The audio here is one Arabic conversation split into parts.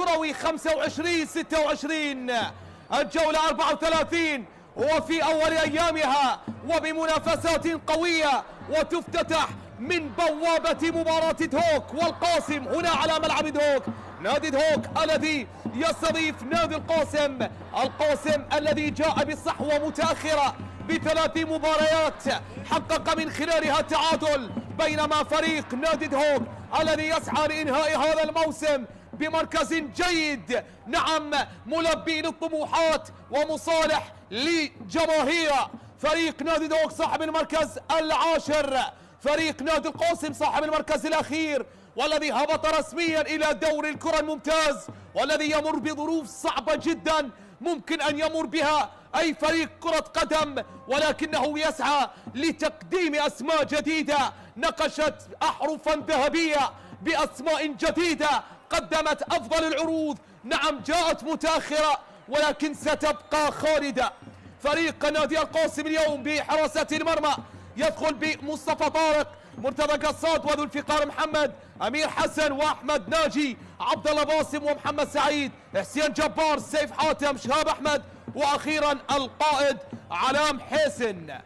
الكروي 25-26 الجولة 34 وفي أول أيامها وبمنافسات قوية، وتفتتح من بوابة مباراة دهوك والقاسم هنا على ملعب دهوك. نادي دهوك الذي يستضيف نادي القاسم الذي جاء بالصحوة متأخرة ب3 مباريات حقق من خلالها التعادل، بينما فريق نادي دهوك الذي يسعى لإنهاء هذا الموسم بمركز جيد، نعم ملبي للطموحات ومصالح لجماهير فريق نادي دهوك صاحب المركز العاشر. فريق نادي القاسم صاحب المركز الأخير والذي هبط رسميا إلى دوري الكرة الممتاز، والذي يمر بظروف صعبة جدا ممكن أن يمر بها أي فريق كرة قدم، ولكنه يسعى لتقديم أسماء جديدة نقشت أحرفا ذهبية بأسماء جديدة قدمت أفضل العروض، نعم جاءت متأخرة ولكن ستبقى خالدة. فريق نادي القاسم اليوم بحراسة المرمى يدخل بمصطفى طارق، مرتضى قصاد، وذو الفقار محمد، امير حسن، واحمد ناجي، عبد الله باسم، ومحمد سعيد، حسين جبار، سيف حاتم، شهاب احمد، واخيرا القائد علام حسن.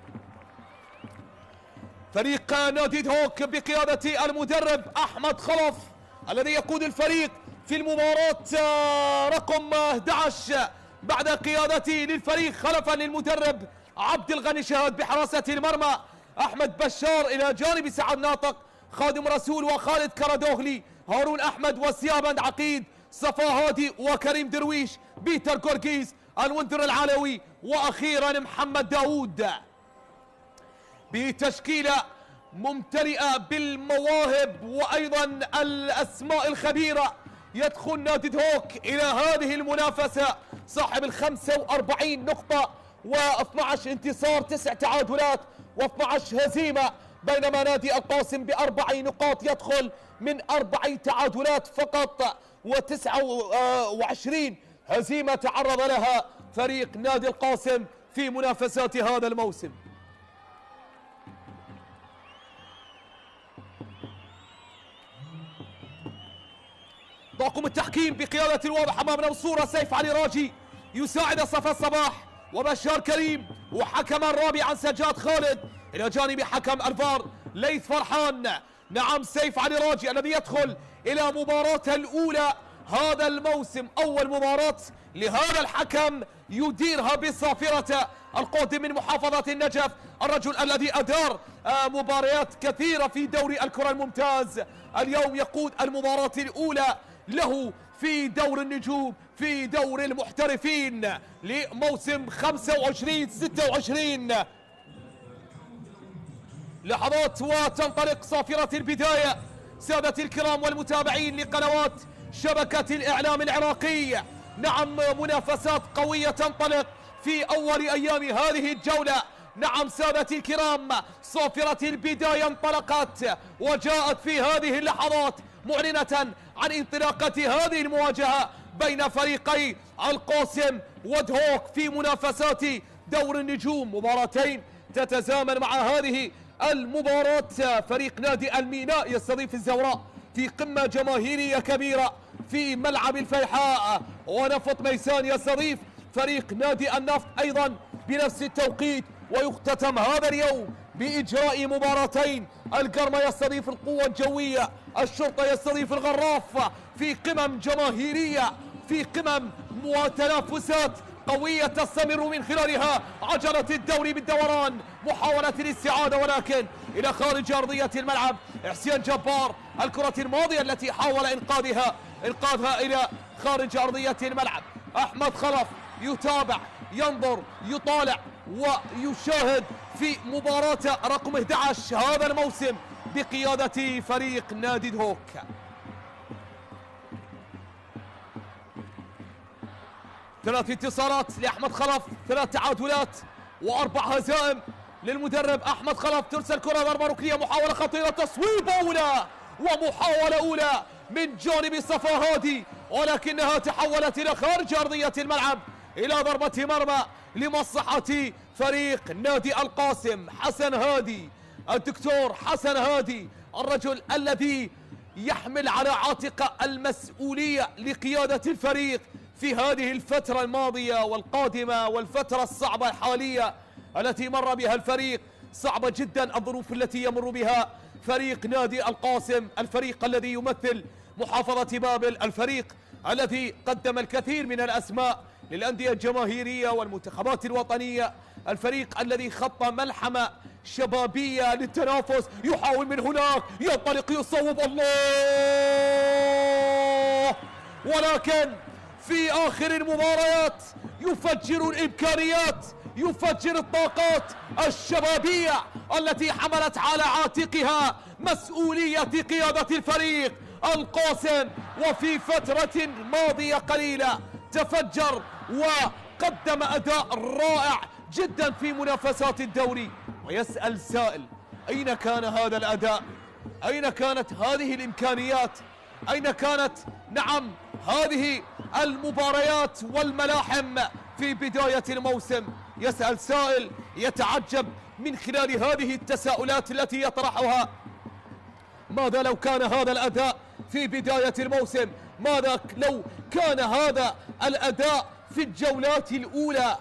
فريق نادي دهوك بقيادة المدرب احمد خلف الذي يقود الفريق في المباراة رقم 11 بعد قيادته للفريق خلفا للمدرب عبد الغني شهاد. بحراسة المرمى احمد بشار الى جانب سعد ناطق، خادم رسول، وخالد كردوغلي، هارون احمد، وسيابند عقيد، صفا هادي، وكريم درويش، بيتر قرقيز، الوندر العلوي، واخيرا محمد داوود. بتشكيلة ممتلئة بالمواهب وايضا الاسماء الخبيرة، يدخل نادي دهوك الى هذه المنافسة صاحب 45 نقطة و12 انتصار، 9 تعادلات و12 هزيمة، بينما نادي القاسم ب4 نقاط يدخل من 4 تعادلات فقط و29 هزيمة تعرض لها فريق نادي القاسم في منافسات هذا الموسم. طاقم التحكيم بقيادة الواضح أمامنا بصورة سيف علي راجي، يساعد صفا الصباح وبشار كريم، وحكما رابعا سجاد خالد، إلى جانب حكم الفار ليث فرحان. نعم سيف علي راجي الذي يدخل إلى مباراته الأولى هذا الموسم، أول مباراة لهذا الحكم يديرها بالصافرة، القادم من محافظة النجف، الرجل الذي أدار مباريات كثيرة في دوري الكرة الممتاز، اليوم يقود المباراة الأولى له في دور النجوم في دور المحترفين لموسم 25-26. لحظات وتنطلق صافرة البداية سادة الكرام والمتابعين لقنوات شبكة الإعلام العراقي. نعم منافسات قوية تنطلق في أول أيام هذه الجولة. نعم سادة الكرام صافرة البداية انطلقت وجاءت في هذه اللحظات معلنة عن انطلاقة هذه المواجهة بين فريقي القاسم ودهوك في منافسات دور النجوم، مباراتين تتزامن مع هذه المباراة. فريق نادي الميناء يستضيف الزوراء في قمة جماهيرية كبيرة في ملعب الفيحاء، ونفط ميسان يستضيف فريق نادي النفط أيضا بنفس التوقيت. ويختتم هذا اليوم بإجراء مباراتين، القرمة يستضيف القوة الجوية، الشرطة يستضيف الغراف، في قمم جماهيرية، في قمم وتنافسات قوية تستمر من خلالها عجلة الدوري بالدوران، محاولة الاستعادة ولكن إلى خارج أرضية الملعب. حسين جبار الكرة الماضية التي حاول إنقاذها إلى خارج أرضية الملعب. أحمد خلف يتابع، ينظر، يطالع ويشاهد في مباراة رقم 11 هذا الموسم بقيادة فريق نادي دهوك. 3 انتصارات لأحمد خلف، 3 تعادلات و4 هزائم للمدرب أحمد خلف. ترسل كرة ضربة ركنية، محاولة خطيرة، تصويب أولى ومحاولة أولى من جانب صفا هادي، ولكنها تحولت إلى خارج أرضية الملعب إلى ضربة مرمى لمصلحة فريق نادي القاسم. حسن هادي، الدكتور حسن هادي، الرجل الذي يحمل على عاتقه المسؤولية لقيادة الفريق في هذه الفترة الماضية والقادمة والفترة الصعبة الحالية التي مر بها الفريق. صعبة جدا الظروف التي يمر بها فريق نادي القاسم، الفريق الذي يمثل محافظة بابل، الفريق الذي قدم الكثير من الأسماء للأندية الجماهيرية والمنتخبات الوطنية، الفريق الذي خط ملحمة شبابية للتنافس. يحاول من هناك، ينطلق، يصوب، الله، ولكن في آخر المباريات يفجر الإمكانيات، يفجر الطاقات الشبابية التي حملت على عاتقها مسؤولية قيادة الفريق القاسم، وفي فترة ماضية قليلة تفجر وقدم أداء رائع جدا في منافسات الدوري. ويسأل سائل: أين كان هذا الأداء؟ أين كانت هذه الإمكانيات؟ أين كانت هذه المباريات والملاحم في بداية الموسم؟ يسأل سائل يتعجب من خلال هذه التساؤلات التي يطرحها. ماذا لو كان هذا الأداء في بداية الموسم؟ ماذا لو كان هذا الأداء في الجولات الأولى؟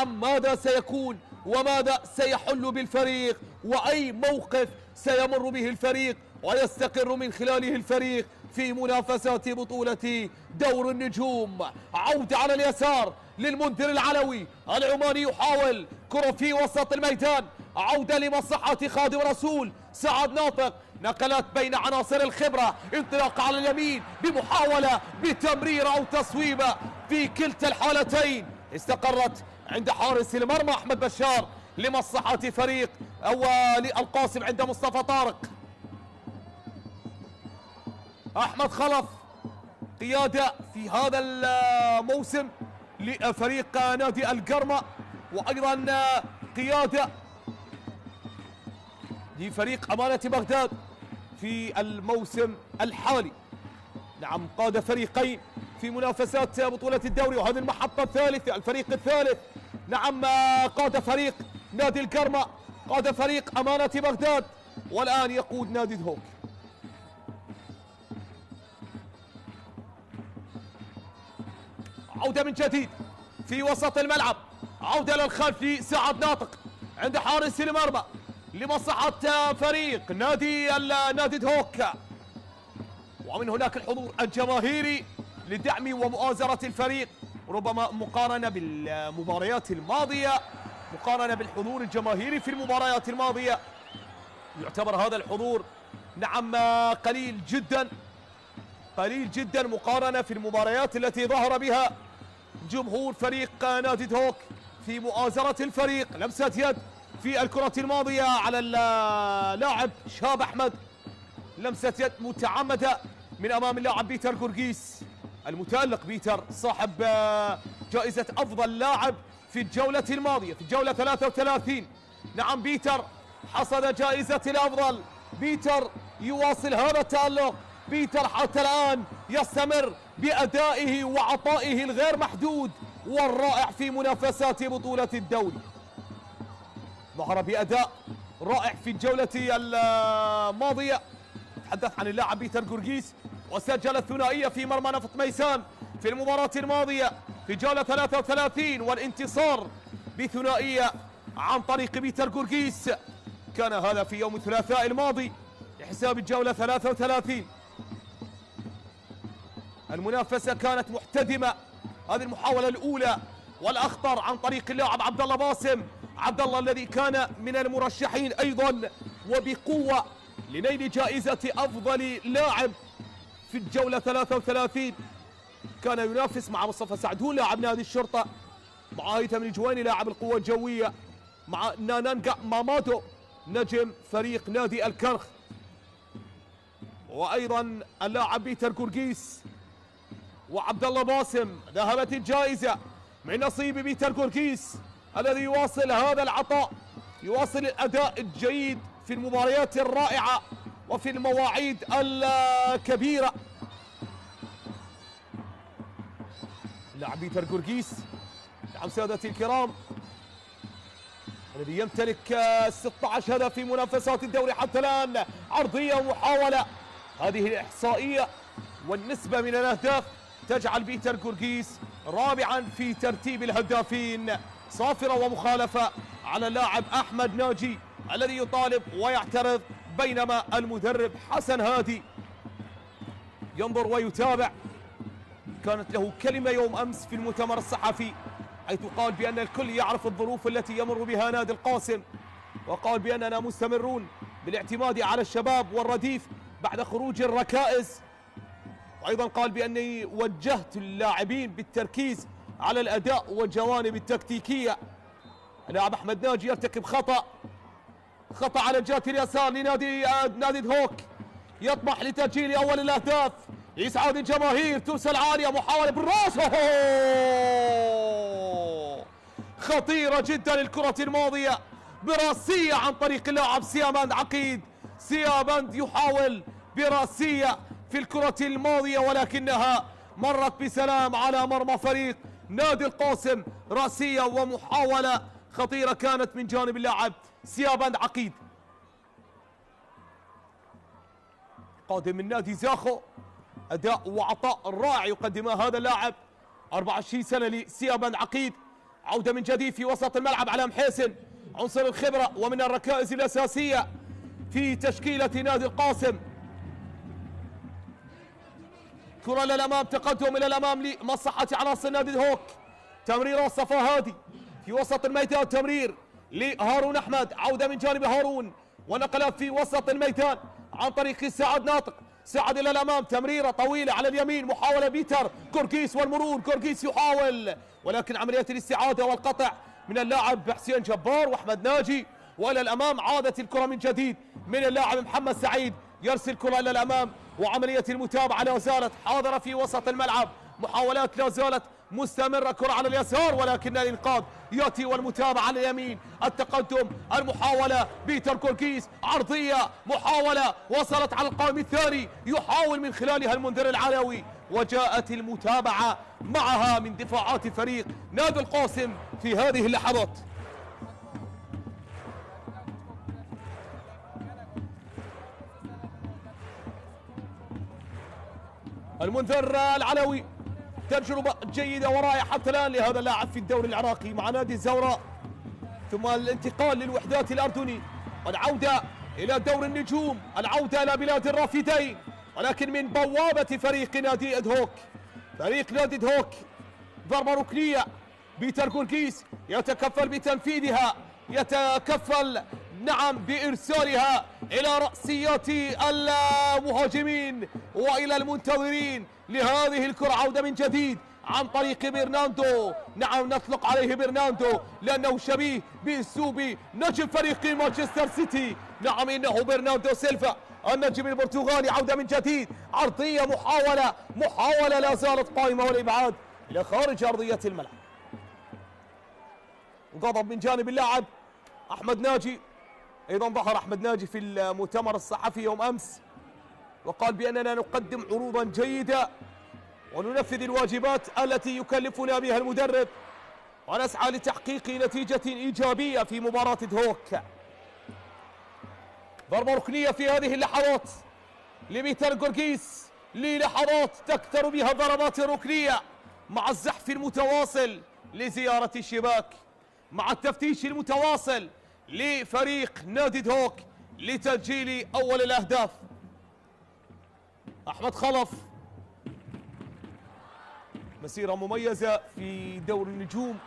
ماذا سيكون وماذا سيحل بالفريق، وأي موقف سيمر به الفريق ويستقر من خلاله الفريق في منافسات بطولة دور النجوم. عودة على اليسار للمنذر العلوي، العماني يحاول كرة في وسط الميدان، عودة لمصلحة خادم رسول. سعد ناطق، نقلات بين عناصر الخبرة، انطلاق على اليمين بمحاولة بتمرير أو تصويبة، في كلتا الحالتين استقرت عند حارس المرمى أحمد بشار لمصلحة فريق أو للقاسم عند مصطفى طارق. أحمد خلف قيادة في هذا الموسم لفريق نادي القرمة، وأيضا قيادة لفريق أمانة بغداد في الموسم الحالي. قاد فريقين في منافسات بطولة الدوري، وهذه المحطة الثالثة، الفريق الثالث. قاد فريق نادي القرمة، قاد فريق أمانة بغداد، والآن يقود نادي دهوك. عودة من جديد في وسط الملعب، عودة للخلف لسعد ناطق عند حارس المرمى لمصلحة فريق نادي دهوك، ومن هناك الحضور الجماهيري لدعم ومؤازرة الفريق. ربما مقارنة بالمباريات الماضية، مقارنة بالحضور الجماهيري في المباريات الماضية، يعتبر هذا الحضور قليل جدا، قليل جدا مقارنة في المباريات التي ظهر بها جمهور فريق نادي دهوك في مؤازرة الفريق. لمسة يد في الكرة الماضية على اللاعب شهاب أحمد، لمسة يد متعمدة من أمام اللاعب بيتر قرقيس المتألق، بيتر صاحب جائزة أفضل لاعب في الجولة الماضية في الجولة 33. بيتر حصد جائزة الأفضل، بيتر يواصل هذا التألق، بيتر حتى الآن يستمر بأدائه وعطائه الغير محدود والرائع في منافسات بطولة الدوري. ظهر بأداء رائع في الجولة الماضية، تحدث عن اللاعب بيتر قرقيس، وسجل الثنائية في مرمى نفط ميسان في المباراة الماضية في جولة 33، والانتصار بثنائية عن طريق بيتر قرقيس كان هذا في يوم الثلاثاء الماضي لحساب الجولة 33. المنافسة كانت محتدمة، هذه المحاولة الأولى والأخطر عن طريق اللاعب عبد الله باسم، عبد الله الذي كان من المرشحين أيضا وبقوة لنيل جائزة أفضل لاعب في الجولة 33. كان ينافس مع مصطفى سعدون لاعب نادي الشرطة، مع هيثم الجويني لاعب القوة الجوية، مع نانانجا مامادو نجم فريق نادي الكرخ، وأيضا اللاعب بيتر قرقيس وعبد الله باسم. ذهبت الجائزة من نصيب بيتر قرقيس الذي يواصل هذا العطاء، يواصل الأداء الجيد في المباريات الرائعة وفي المواعيد الكبيرة. لاعب بيتر قرقيس سادتي الكرام الذي يمتلك 16 هدف في منافسات الدوري حتى الآن. عرضية ومحاولة، هذه الإحصائية والنسبة من الأهداف تجعل بيتر جورجيس رابعا في ترتيب الهدافين. صافرة ومخالفة على اللاعب أحمد ناجي الذي يطالب ويعترض، بينما المدرب حسن هادي ينظر ويتابع. كانت له كلمة يوم أمس في المؤتمر الصحفي حيث قال بأن الكل يعرف الظروف التي يمر بها نادي القاسم، وقال بأننا مستمرون بالاعتماد على الشباب والرديف بعد خروج الركائز، وأيضا قال بأني وجهت اللاعبين بالتركيز على الأداء والجوانب التكتيكية. اللاعب أحمد ناجي يرتكب خطأ على الجهة اليسار لنادي دهوك، يطمح لتسجيل أول الأهداف لإسعاد الجماهير. ترسل عالية، محاولة بالراس، خطيرة جدا الكرة الماضية براسية عن طريق اللاعب سيابند عقيد. سيابند يحاول براسية في الكرة الماضية ولكنها مرت بسلام على مرمى فريق نادي القاسم. راسية ومحاولة خطيرة كانت من جانب اللاعب سيابند عقيد. قادم من نادي زاخو، أداء وعطاء رائع يقدمه هذا اللاعب 24 سنة لسيابند عقيد. عودة من جديد في وسط الملعب على محسن، عنصر الخبرة ومن الركائز الأساسية في تشكيلة نادي القاسم. كرة للأمام، تقدم إلى الأمام لمصلحة عناصر نادي دهوك. تمرير صفا هادي في وسط الميدان، تمرير لهارون أحمد، عودة من جانب هارون ونقلها في وسط الميدان عن طريق سعد ناطق. سعد إلى الأمام، تمريرة طويلة على اليمين، محاولة بيتر جورجيس والمرور. جورجيس يحاول ولكن عملية الاستعادة والقطع من اللاعب حسين جبار وأحمد ناجي. وإلى الأمام عادت الكرة من جديد من اللاعب محمد سعيد، يرسل كرة إلى الأمام وعملية المتابعة لا زالت حاضرة في وسط الملعب. محاولات لا زالت مستمرة، كرة على اليسار ولكن الإنقاذ يأتي والمتابعة على اليمين. التقدم، المحاولة بيتر جورجيس، عرضية، محاولة وصلت على القائم الثاني، يحاول من خلالها المنذر العلوي، وجاءت المتابعة معها من دفاعات فريق نادي القاسم في هذه اللحظات. المنذر العلوي، تجربة جيدة ورائعة حتى الآن لهذا اللاعب في الدوري العراقي مع نادي الزوراء، ثم الانتقال للوحدات الأردني والعودة إلى دور النجوم، العودة إلى بلاد الرافدين، ولكن من بوابة فريق نادي دهوك. فريق نادي دهوك ضربة ركنية، بيتر جورجيس يتكفل بتنفيذها، يتكفل بإرسالها إلى رأسيات المهاجمين وإلى المنتظرين لهذه الكرة. عودة من جديد عن طريق برناندو، نطلق عليه برناندو لأنه شبيه بأسلوب نجم فريق مانشستر سيتي. إنه برناندو سيلفا النجم البرتغالي. عودة من جديد، عرضية، محاولة لا زالت قائمة والإبعاد إلى خارج أرضية الملعب. غضب من جانب اللاعب أحمد ناجي. أيضا ظهر أحمد ناجي في المؤتمر الصحفي يوم أمس وقال بأننا نقدم عروضا جيدة وننفذ الواجبات التي يكلفنا بها المدرب ونسعى لتحقيق نتيجة إيجابية في مباراة دهوك. ضربة ركنية في هذه اللحظات لبيتر جورجيس، للحظات تكثر بها الضربات الركنية مع الزحف المتواصل لزيارة الشباك، مع التفتيش المتواصل لفريق نادي دهوك لتسجيل أول الأهداف. أحمد خلف، مسيرة مميزة في دور النجوم،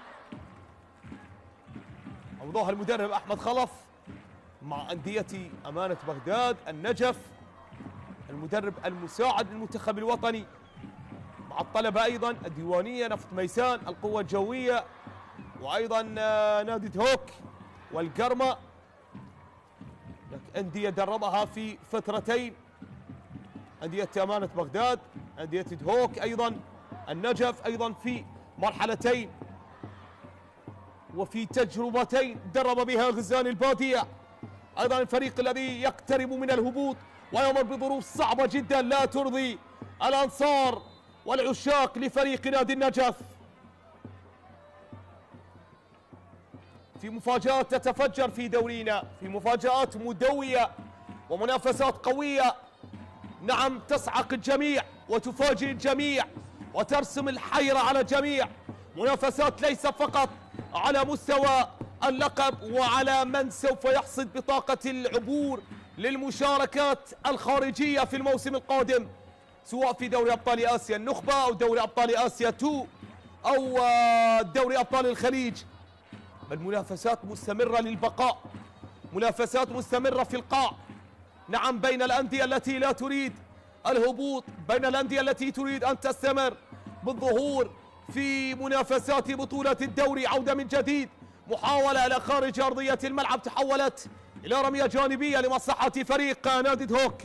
أوضاها المدرب أحمد خلف مع أندية أمانة بغداد، النجف، المدرب المساعد للمنتخب الوطني، مع الطلبة أيضا، الديوانية، نفط ميسان، القوة الجوية، وأيضا نادي دهوك والقرمة. أندية دربها في فترتين، أندية أمانة بغداد، أندية دهوك، أيضا النجف، أيضا في مرحلتين وفي تجربتين درب بها غزال البادية. أيضا الفريق الذي يقترب من الهبوط ويمر بظروف صعبة جدا لا ترضي الأنصار والعشاق لفريق نادي النجف. في مفاجآت تتفجر في دورينا، في مفاجآت مدوية ومنافسات قوية نعم تصعق الجميع وتفاجئ الجميع وترسم الحيرة على الجميع. منافسات ليس فقط على مستوى اللقب وعلى من سوف يحصد بطاقة العبور للمشاركات الخارجية في الموسم القادم، سواء في دوري أبطال آسيا النخبة أو دوري أبطال آسيا 2 أو دوري أبطال الخليج. بل منافسات مستمرة للبقاء، منافسات مستمرة في القاع. نعم بين الأندية التي لا تريد الهبوط، بين الأندية التي تريد أن تستمر بالظهور في منافسات بطولة الدوري. عودة من جديد، محاولة إلى خارج أرضية الملعب تحولت إلى رمية جانبية لمصلحة فريق نادي هوك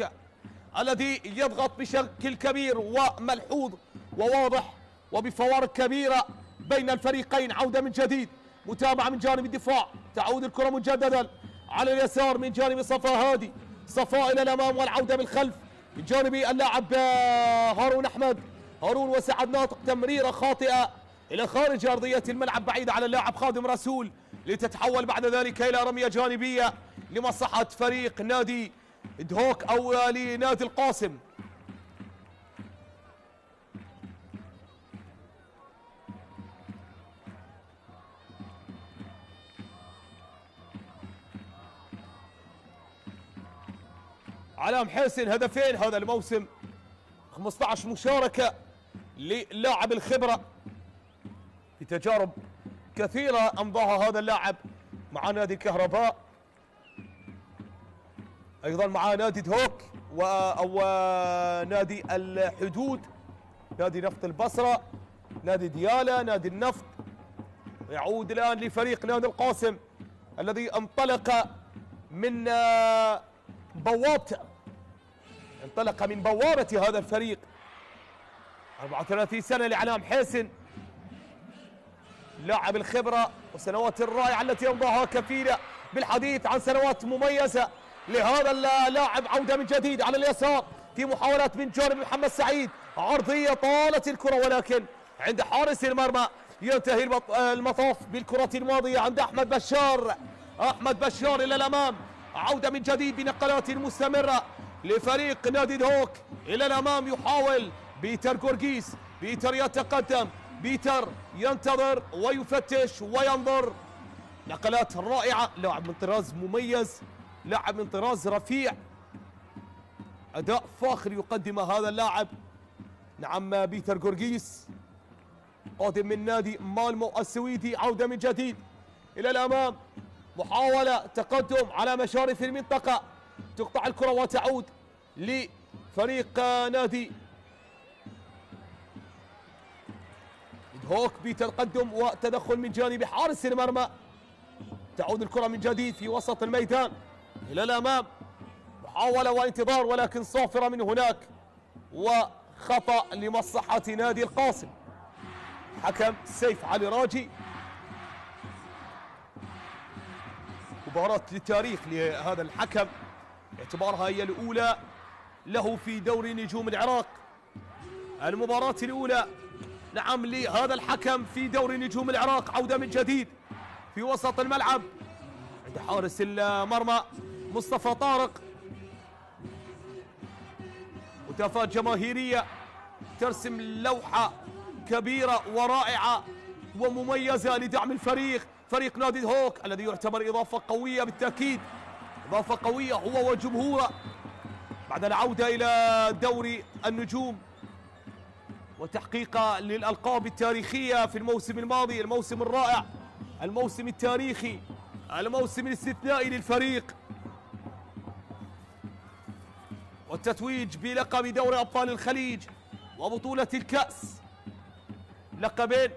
الذي يضغط بشكل كبير وملحوظ وواضح وبفوارق كبيرة بين الفريقين. عودة من جديد، متابعة من جانب الدفاع، تعود الكرة مجددا على اليسار من جانب صفاء هادي، صفاء إلى الأمام والعودة بالخلف من جانب اللاعب هارون أحمد، هارون وسعد ناطق، تمريرة خاطئة إلى خارج أرضية الملعب بعيدة على اللاعب خادم رسول، لتتحول بعد ذلك إلى رمية جانبية لمصلحة فريق نادي دهوك أو لنادي القاسم. علام حسين هدفين هذا الموسم، 15 مشاركة للاعب الخبرة في تجارب كثيرة أمضاها هذا اللاعب مع نادي الكهرباء، أيضا مع نادي دهوك أو نادي الحدود، نادي نفط البصرة، نادي ديالى، نادي النفط. يعود الآن لفريق نادي القاسم الذي انطلق من بوابته، انطلق من بوابة هذا الفريق. 34 سنة لعلام حسين، لاعب الخبرة وسنوات الرائعة التي أمضاها كفيلة بالحديث عن سنوات مميزة لهذا اللاعب. عودة من جديد على اليسار في محاولات من جانب محمد سعيد، عرضية طالت الكرة ولكن عند حارس المرمى. ينتهي المطاف بالكرة الماضية عند أحمد بشار، أحمد بشار إلى الأمام. عودة من جديد بنقلات مستمرة لفريق نادي دهوك إلى الأمام. يحاول بيتر جورجيس، بيتر يتقدم، بيتر ينتظر ويفتش وينظر. نقلات رائعة، لاعب من طراز مميز، لاعب من طراز رفيع، أداء فاخر يقدمه هذا اللاعب. نعم بيتر جورجيس قادم من نادي مالمو السويدي. عودة من جديد إلى الأمام، محاولة تقدم على مشارف المنطقة، تقطع الكرة وتعود لفريق نادي دهوك بتقدم وتدخل من جانب حارس المرمى. تعود الكرة من جديد في وسط الميدان إلى الأمام، محاولة وانتظار ولكن صافرة من هناك وخطأ لمصلحة نادي القاسم. حكم سيف علي راجي. مباراة للتاريخ لهذا الحكم، باعتبارها هي الأولى له في دوري نجوم العراق، المباراة الأولى نعم لهذا الحكم في دوري نجوم العراق. عودة من جديد في وسط الملعب عند حارس المرمى مصطفى طارق. هتافات جماهيرية ترسم لوحة كبيرة ورائعة ومميزة لدعم الفريق، فريق نادي دهوك الذي يعتبر إضافة قوية بالتأكيد، إضافة قوية هو وجمهوره بعد العودة إلى دوري النجوم وتحقيق للألقاب التاريخية في الموسم الماضي، الموسم الرائع، الموسم التاريخي، الموسم الاستثنائي للفريق، والتتويج بلقب دوري أبطال الخليج وبطولة الكأس، لقبين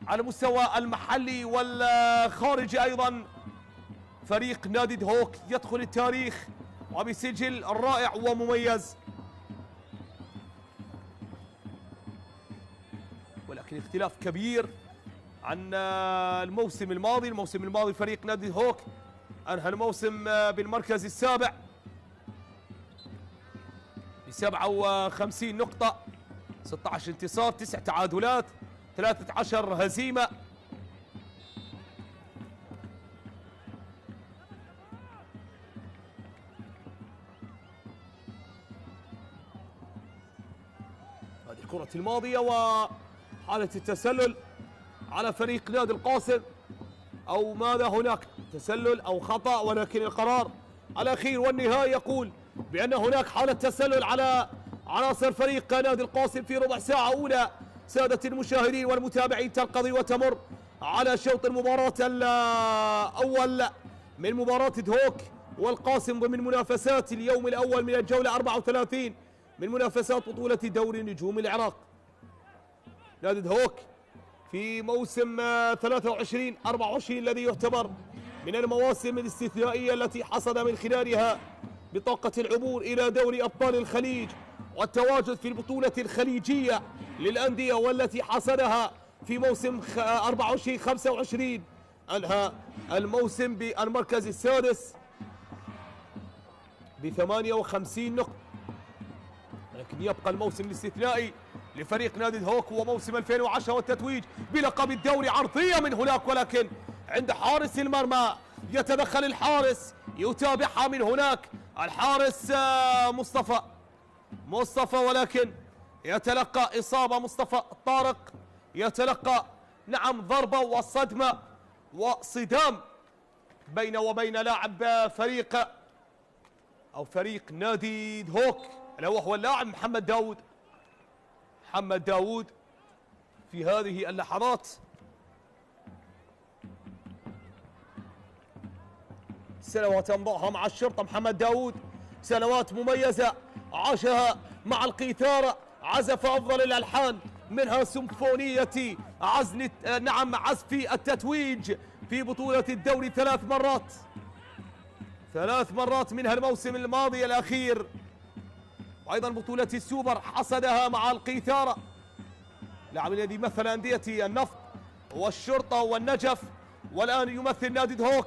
على المستوى المحلي والخارجي. أيضا فريق نادي دهوك يدخل التاريخ وبسجل رائع ومميز، ولكن اختلاف كبير عن الموسم الماضي. الموسم الماضي فريق نادي دهوك أنهى الموسم بالمركز السابع ب 57 نقطة، 16 انتصار، 9 تعادلات، 13 هزيمة. الكرة الماضية وحالة التسلل على فريق نادي القاسم، أو ماذا هناك تسلل أو خطأ، ولكن القرار الأخير والنهائي يقول بأن هناك حالة تسلل على عناصر فريق نادي القاسم في ربع ساعة أولى. سادة المشاهدين والمتابعين تنقضي وتمر على شوط المباراة الأول من مباراة دهوك والقاسم ومن منافسات اليوم الأول من الجولة 34 من منافسات بطولة دوري نجوم العراق. نادي دهوك في موسم 23-24 الذي يعتبر من المواسم الاستثنائية التي حصد من خلالها بطاقة العبور إلى دوري أبطال الخليج والتواجد في البطولة الخليجية للأندية، والتي حصدها في موسم 24-25. أنهى الموسم بالمركز السادس ب58 نقطة، لكن يبقى الموسم الاستثنائي لفريق نادي دهوك هو موسم 2010 والتتويج بلقب الدوري. عرضية من هناك ولكن عند حارس المرمى يتدخل الحارس، يتابعها من هناك الحارس مصطفى ولكن يتلقى إصابة. مصطفى طارق يتلقى ضربة وصدمة وصدام بين وبين لاعب فريق نادي دهوك ألا وهو اللاعب محمد داود في هذه اللحظات. سنوات أمضاها مع الشرطة محمد داود، سنوات مميزة عاشها مع القيثارة، عزف أفضل الألحان منها سيمفونية عزف التتويج في بطولة الدوري 3 مرات منها الموسم الماضي الأخير، وأيضا بطولة السوبر حصدها مع القيثارة. لاعب الذي مثل أندية النفط والشرطة والنجف، والآن يمثل نادي دهوك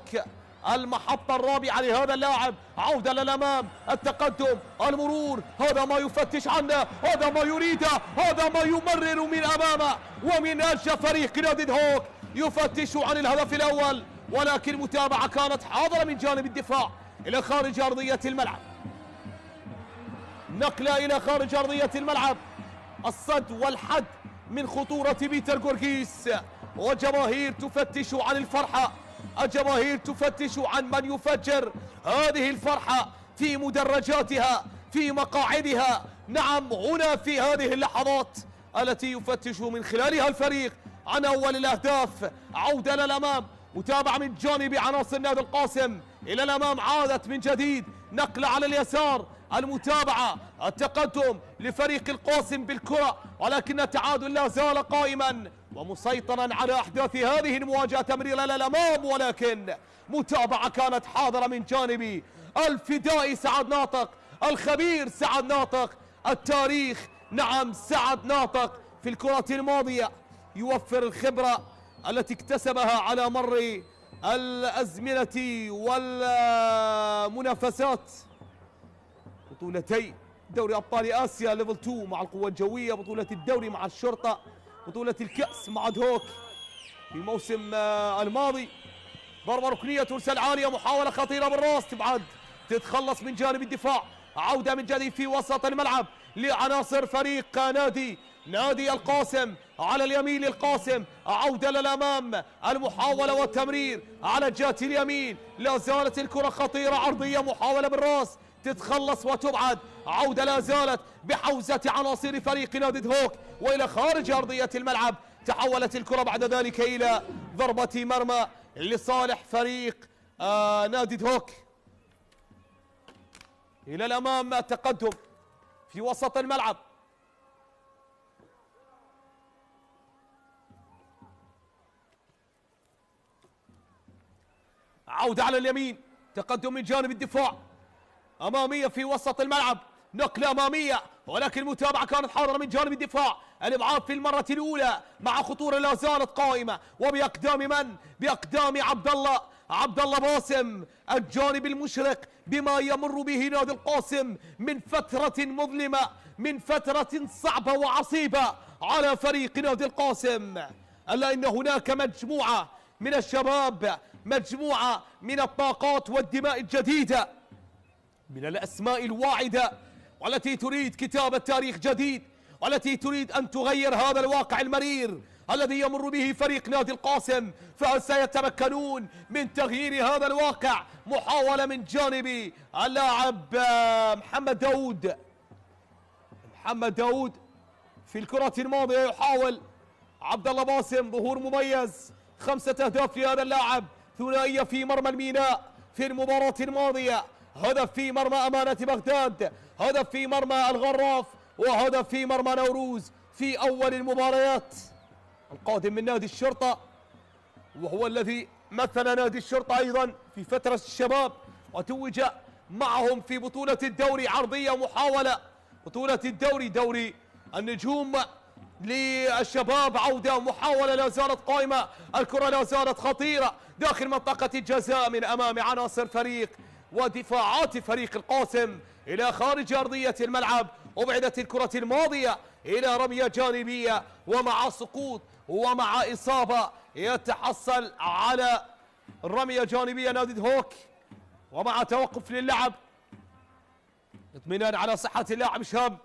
المحطة الرابعة لهذا اللاعب. عودة للأمام، التقدم، المرور، هذا ما يفتش عنه، هذا ما يريده، هذا ما يمرر من أمامه ومن أجل فريق نادي دهوك يفتش عن الهدف الأول، ولكن متابعة كانت حاضرة من جانب الدفاع إلى خارج أرضية الملعب. نقلة إلى خارج أرضية الملعب، الصد والحد من خطورة بيتر جورجيس، وجماهير تفتش عن الفرحة، الجماهير تفتش عن من يفجر هذه الفرحة في مدرجاتها، في مقاعدها. هنا في هذه اللحظات التي يفتش من خلالها الفريق عن أول الأهداف. عودة للأمام، متابعة من جانب عناصر نادي القاسم إلى الأمام، عادت من جديد، نقلة على اليسار، المتابعة، التقدم لفريق القاسم بالكرة، ولكن التعادل لا زال قائما ومسيطرا على أحداث هذه المواجهة. تمرير للأمام، ولكن متابعة كانت حاضرة من جانب الفدائي سعد ناطق، الخبير سعد ناطق، التاريخ سعد ناطق في الكرة الماضية يوفر الخبرة التي اكتسبها على مر الأزمنة والمنافسات. بطولتي دوري أبطال آسيا ليفل 2 مع القوة الجوية، بطولة الدوري مع الشرطة، بطولة الكأس مع دهوك في الموسم الماضي. ضربة ركنية ترسل عالية، محاولة خطيرة بالراس، تبعد، تتخلص من جانب الدفاع. عودة من جديد في وسط الملعب لعناصر فريق نادي القاسم، على اليمين للقاسم، عودة للأمام، المحاولة والتمرير على جهة اليمين، لا زالت الكرة خطيرة، عرضية، محاولة بالراس، تتخلص وتبعد. عودة لا زالت بحوزة عناصر فريق نادي دهوك وإلى خارج أرضية الملعب. تحولت الكرة بعد ذلك إلى ضربة مرمى لصالح فريق نادي دهوك. إلى الأمام، التقدم في وسط الملعب، عودة على اليمين، تقدم من جانب الدفاع، أمامية في وسط الملعب، نقلة أمامية، ولكن المتابعة كانت حاضرة من جانب الدفاع. الإبعاد في المرة الأولى مع خطورة لا زالت قائمة، وبأقدام من؟ بأقدام عبد الله باسم، الجانب المشرق بما يمر به نادي القاسم من فترة مظلمة، من فترة صعبة وعصيبة على فريق نادي القاسم. ألا إن هناك مجموعة من الشباب، مجموعة من الطاقات والدماء الجديدة، من الأسماء الواعدة والتي تريد كتابة تاريخ جديد والتي تريد أن تغير هذا الواقع المرير الذي يمر به فريق نادي القاسم، فهل سيتمكنون من تغيير هذا الواقع؟ محاولة من جانب اللاعب محمد داود. محمد داود في الكرة الماضية يحاول. عبد الله باسم ظهور مميز، 5 أهداف لهذا اللاعب، ثنائية في مرمى الميناء في المباراة الماضية، هدف في مرمى أمانة بغداد، هدف في مرمى الغراف، وهدف في مرمى نوروز في أول المباريات. القادم من نادي الشرطة، وهو الذي مثل نادي الشرطة أيضا في فترة الشباب وتوج معهم في بطولة الدوري. عرضية محاولة بطولة الدوري، دوري النجوم للشباب، عودة محاولة لا زالت قائمة، الكرة لا زالت خطيرة داخل منطقة الجزاء من أمام عناصر فريق ودفاعات فريق القاسم إلى خارج أرضية الملعب. أبعدت الكرة الماضية إلى رمية جانبية، ومع سقوط ومع إصابة يتحصل على الرمية جانبية نادي هوك، ومع توقف للعب اطمئنان على صحة اللاعب شاب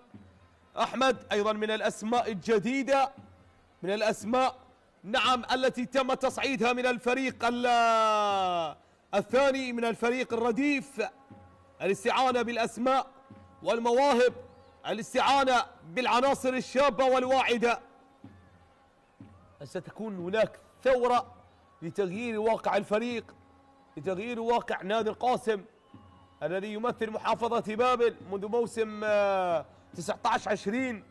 أحمد، أيضا من الأسماء الجديدة، من الأسماء نعم التي تم تصعيدها من الفريق الثاني من الفريق الرديف. الاستعانة بالأسماء والمواهب، الاستعانة بالعناصر الشابة والواعدة. ستكون هناك ثورة لتغيير واقع الفريق، لتغيير واقع نادي القاسم الذي يمثل محافظة بابل منذ موسم 19-20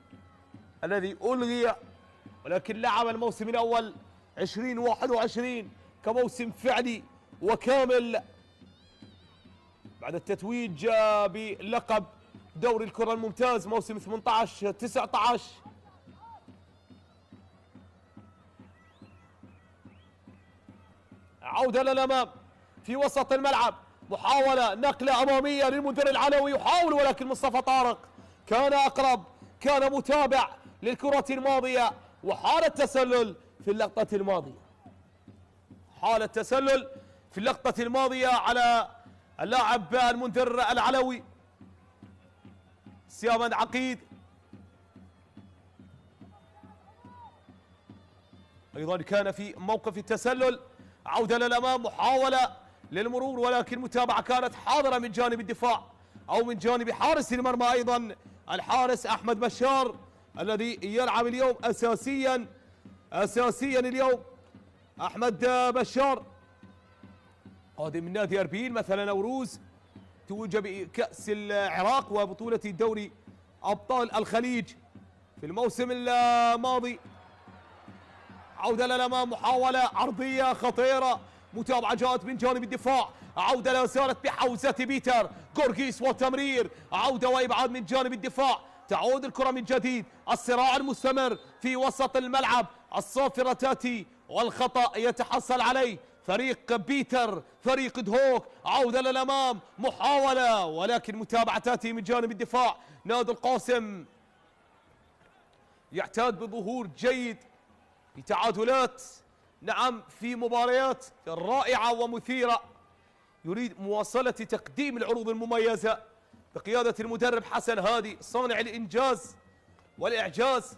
الذي ألغي، ولكن لعب الموسم الأول 20-21 كموسم فعلي وكامل بعد التتويج بلقب دوري الكرة الممتاز موسم 18-19. عودة للأمام في وسط الملعب، محاولة نقلة أمامية للمنذر العلوي، يحاول ولكن مصطفى طارق كان أقرب، كان متابع للكرة الماضية، وحالة تسلل في اللقطة الماضية، حالة تسلل في اللقطة الماضية على اللاعب المنذر العلوي. سيامن عقيد أيضا كان في موقف التسلل. عودة للأمام، محاولة للمرور، ولكن متابعة كانت حاضرة من جانب الدفاع أو من جانب حارس المرمى أيضا الحارس أحمد بشار الذي يلعب اليوم أساسيا اليوم. أحمد بشار قادم من نادي أربيل مثلا نوروز، توج بكأس العراق وبطولة دوري أبطال الخليج في الموسم الماضي. عودة للأمام، محاولة عرضية خطيرة، متابعة جاءت من جانب الدفاع، عودة لا زالت بحوزة بيتر جورجيس وتمرير، عودة وإبعاد من جانب الدفاع، تعود الكرة من جديد، الصراع المستمر في وسط الملعب، الصافرة تأتي والخطأ يتحصل عليه فريق بيتر، فريق دهوك. عودة للأمام، محاولة ولكن متابعة تأتي من جانب الدفاع. نادي القاسم يعتاد بظهور جيد في تعادلات، نعم في مباريات رائعة ومثيرة، يريد مواصلة تقديم العروض المميزة بقيادة المدرب حسن هادي صانع الإنجاز والإعجاز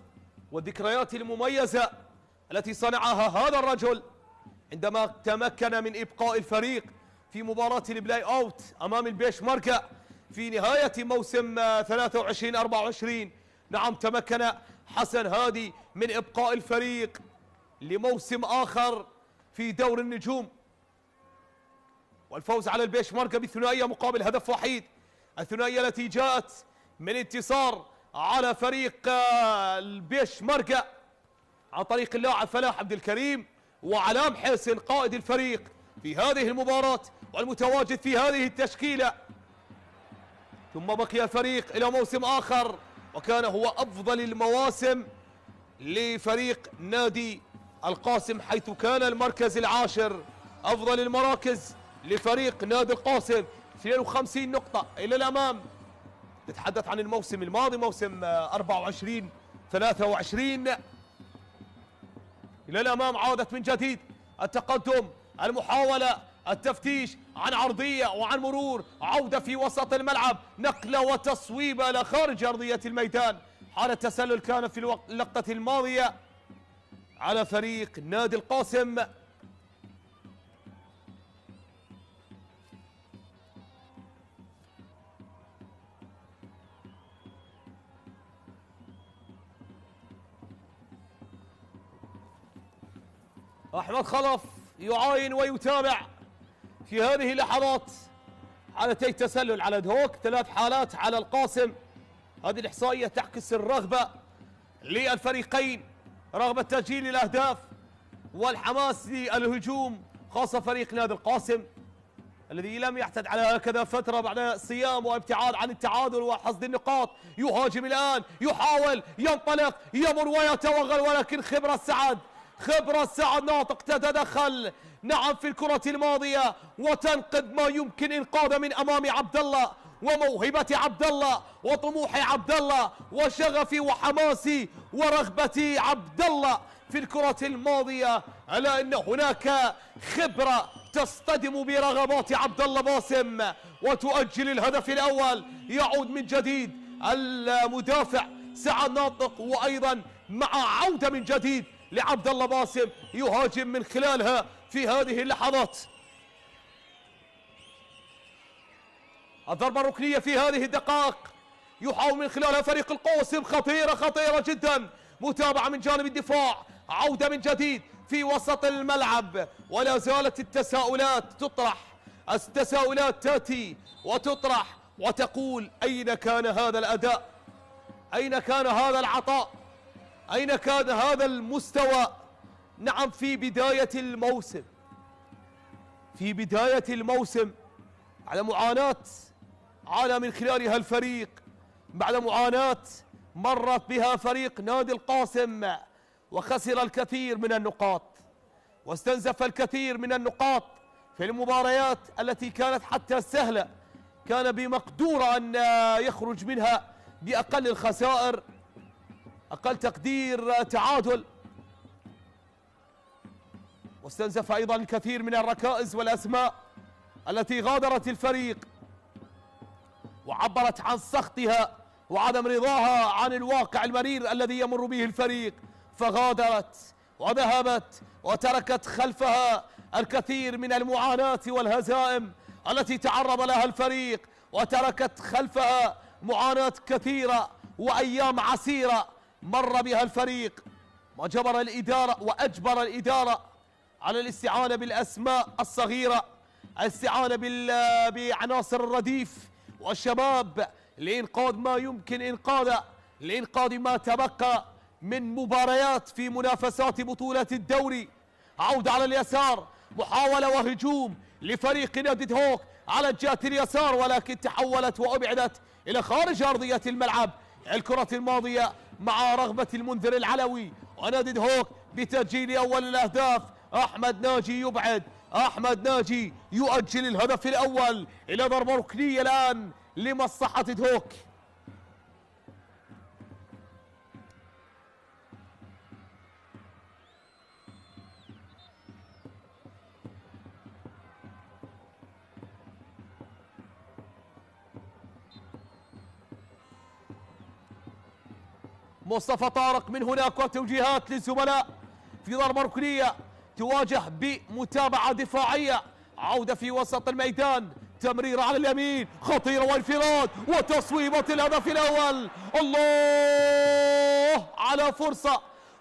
والذكريات المميزة التي صنعها هذا الرجل عندما تمكن من إبقاء الفريق في مباراة البلاي أوت أمام البيش مركة في نهاية موسم 23-24. نعم تمكن حسن هادي من إبقاء الفريق لموسم آخر في دور النجوم والفوز على البيش مركة بثنائية مقابل هدف وحيد. الثنائية التي جاءت من انتصار على فريق البيش مركة عن طريق اللاعب فلاح عبد الكريم وعلام حسن قائد الفريق في هذه المباراة والمتواجد في هذه التشكيلة. ثم بقي الفريق إلى موسم آخر وكان هو أفضل المواسم لفريق نادي القاسم، حيث كان المركز العاشر أفضل المراكز لفريق نادي القاسم، 52 نقطة إلى الأمام. نتحدث عن الموسم الماضي موسم 24-23. إلى الأمام، عادت من جديد التقدم، المحاولة، التفتيش عن عرضية وعن مرور، عودة في وسط الملعب، نقلة وتصويبة إلى خارج أرضية الميدان حالة تسلل كان في اللقطة الماضية على فريق نادي القاسم. أحمد خلف يعاين ويتابع في هذه اللحظات حالتي تسلل على دهوك، 3 حالات على القاسم. هذه الإحصائية تعكس الرغبة للفريقين، رغبة تسجيل الأهداف والحماس للهجوم، خاصة فريق نادي القاسم الذي لم يعتد على هكذا فترة بعد صيام وابتعاد عن التعادل وحصد النقاط. يهاجم الآن، يحاول، ينطلق، يمر ويتوغل، ولكن خبرة سعد ناطق تتدخل نعم في الكرة الماضية وتنقذ ما يمكن إنقاذه من أمام عبد الله وموهبة عبد الله وطموح عبد الله وشغفي وحماسي ورغبة عبد الله في الكرة الماضية، ألا أن هناك خبرة تصطدم برغبات عبد الله باسم وتؤجل الهدف الأول. يعود من جديد المدافع سعد ناطق، وأيضا مع عودة من جديد لعبد الله باسم يهاجم من خلالها في هذه اللحظات. الضربة الركنية في هذه الدقائق يحاول من خلالها فريق القاسم، خطيرة جدا، متابعة من جانب الدفاع، عودة من جديد في وسط الملعب، ولا زالت التساؤلات تأتي وتطرح وتقول أين كان هذا الأداء؟ أين كان هذا العطاء؟ أين كان هذا المستوى؟ نعم في بداية الموسم على معاناة عانى من خلالها الفريق، بعد معاناة مرت بها فريق نادي القاسم وخسر الكثير من النقاط واستنزف الكثير من النقاط في المباريات التي كانت حتى سهلة، كان بمقدور أن يخرج منها بأقل الخسائر، أقل تقدير تعادل، واستنزف أيضا الكثير من الركائز والأسماء التي غادرت الفريق وعبرت عن سخطها وعدم رضاها عن الواقع المرير الذي يمر به الفريق، فغادرت وذهبت وتركت خلفها الكثير من المعاناة والهزائم التي تعرض لها الفريق، وتركت خلفها معاناة كثيرة وأيام عسيرة مر بها الفريق، وأجبر الإدارة على الاستعانة بالأسماء الصغيرة، الاستعانة بعناصر الرديف والشباب لإنقاذ ما يمكن إنقاذه، لإنقاذ ما تبقى من مباريات في منافسات بطولة الدوري. عودة على اليسار، محاولة وهجوم لفريق نادي دهوك على الجهة اليسار، ولكن تحولت وأبعدت إلى خارج أرضية الملعب. الكرة الماضية مع رغبة المنذر العلوي ونادي دهوك بتسجيل أول الأهداف. أحمد ناجي يبعد، أحمد ناجي يؤجل الهدف الأول إلى ضربة ركنية الآن لمصلحة دهوك. مصطفى طارق من هناك وتوجيهات للزملاء في ضربة ركنية تواجه بمتابعة دفاعية. عودة في وسط الميدان، تمريرة على اليمين خطيرة وانفراد وتصويبة الهدف الأول. الله على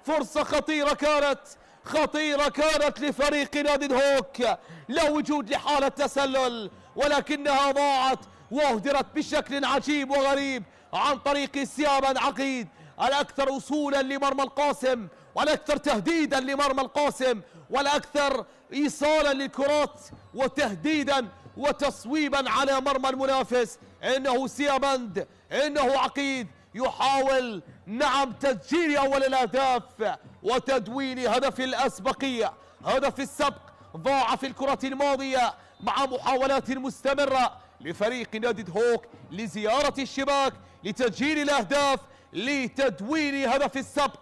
فرصة خطيرة كانت لفريق نادي دهوك، لا وجود لحالة تسلل ولكنها ضاعت واهدرت بشكل عجيب وغريب عن طريق سيابا عقيد، الأكثر وصولا لمرمى القاسم والأكثر تهديدا لمرمى القاسم والأكثر إيصالا للكرات وتهديدا وتصويبا على مرمى المنافس. إنه سيابند، إنه عقيد يحاول نعم تسجيل أول الأهداف وتدوين هدف الأسبقية، هدف السبق ضاع في الكرة الماضية مع محاولات مستمرة لفريق نادي دهوك لزيارة الشباك لتسجيل الأهداف لتدوين هدف السبق.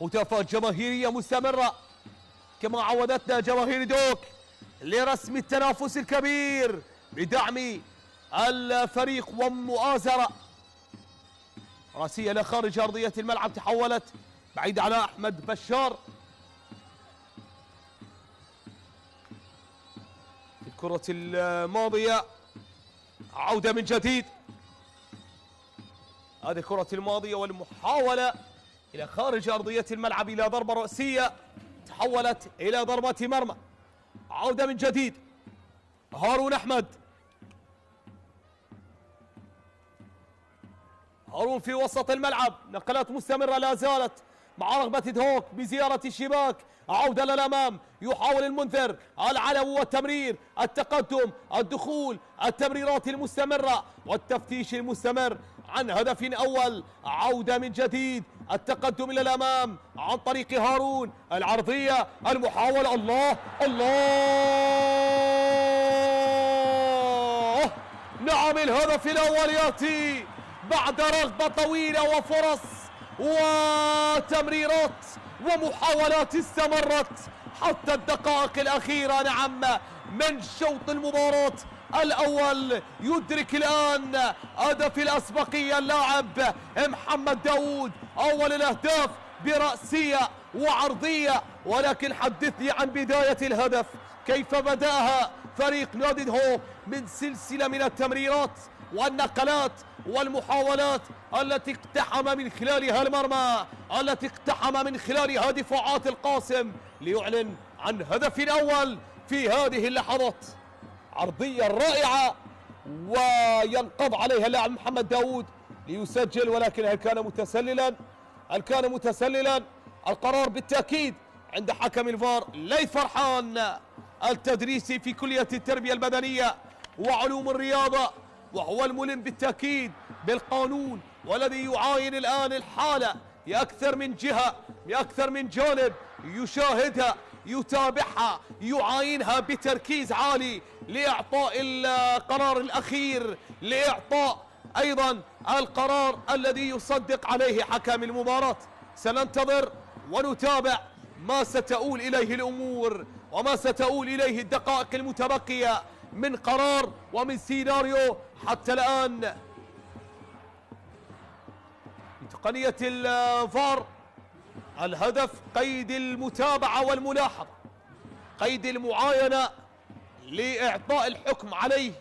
هتافات جماهيرية مستمرة كما عودتنا جماهير دوك لرسم التنافس الكبير بدعم الفريق ومؤازرة. راسية لخارج أرضية الملعب تحولت بعيد على أحمد بشار. في الكرة الماضية عودة من جديد، هذه الكرة الماضية والمحاولة إلى خارج أرضية الملعب إلى ضربة رأسية تحولت إلى ضربة مرمى. عودة من جديد هارون أحمد، هارون في وسط الملعب، نقلات مستمرة لا زالت مع رغبة دهوك بزيارة الشباك. عودة للأمام يحاول المنذر العلو والتمرير، التقدم، الدخول، التمريرات المستمرة والتفتيش المستمر عن هدف أول. عودة من جديد، التقدم إلى الأمام عن طريق هارون، العرضية، المحاولة، الله الله، نعم الهدف الأول يأتي بعد رغبة طويلة وفرص وتمريرات ومحاولات استمرت حتى الدقائق الأخيرة. نعم من شوط المباراة الأول يدرك الآن هدف الأسبقية اللاعب محمد داود. أول الأهداف برأسية وعرضية، ولكن حدثني عن بداية الهدف، كيف بدأها فريق نادي دهوك من سلسلة من التمريرات والنقلات والمحاولات التي اقتحم من خلالها المرمى، التي اقتحم من خلالها دفاعات القاسم ليعلن عن هدف أول في هذه اللحظات. عرضية رائعة وينقض عليها اللاعب محمد داود ليسجل، ولكن هل كان متسللا؟ هل كان متسللا؟ القرار بالتأكيد عند حكم الفار ليث فرحان التدريسي في كلية التربية البدنية وعلوم الرياضة، وهو الملم بالتأكيد بالقانون والذي يعاين الآن الحالة بأكثر من جهة بأكثر من جانب، يشاهدها، يتابعها، يعاينها بتركيز عالي لإعطاء القرار الأخير، لإعطاء أيضا القرار الذي يصدق عليه حكم المباراة. سننتظر ونتابع ما ستؤول إليه الأمور وما ستؤول إليه الدقائق المتبقية من قرار ومن سيناريو. حتى الآن بتقنية الفار الهدف قيد المتابعة والملاحظة، قيد المعاينة لإعطاء الحكم عليه.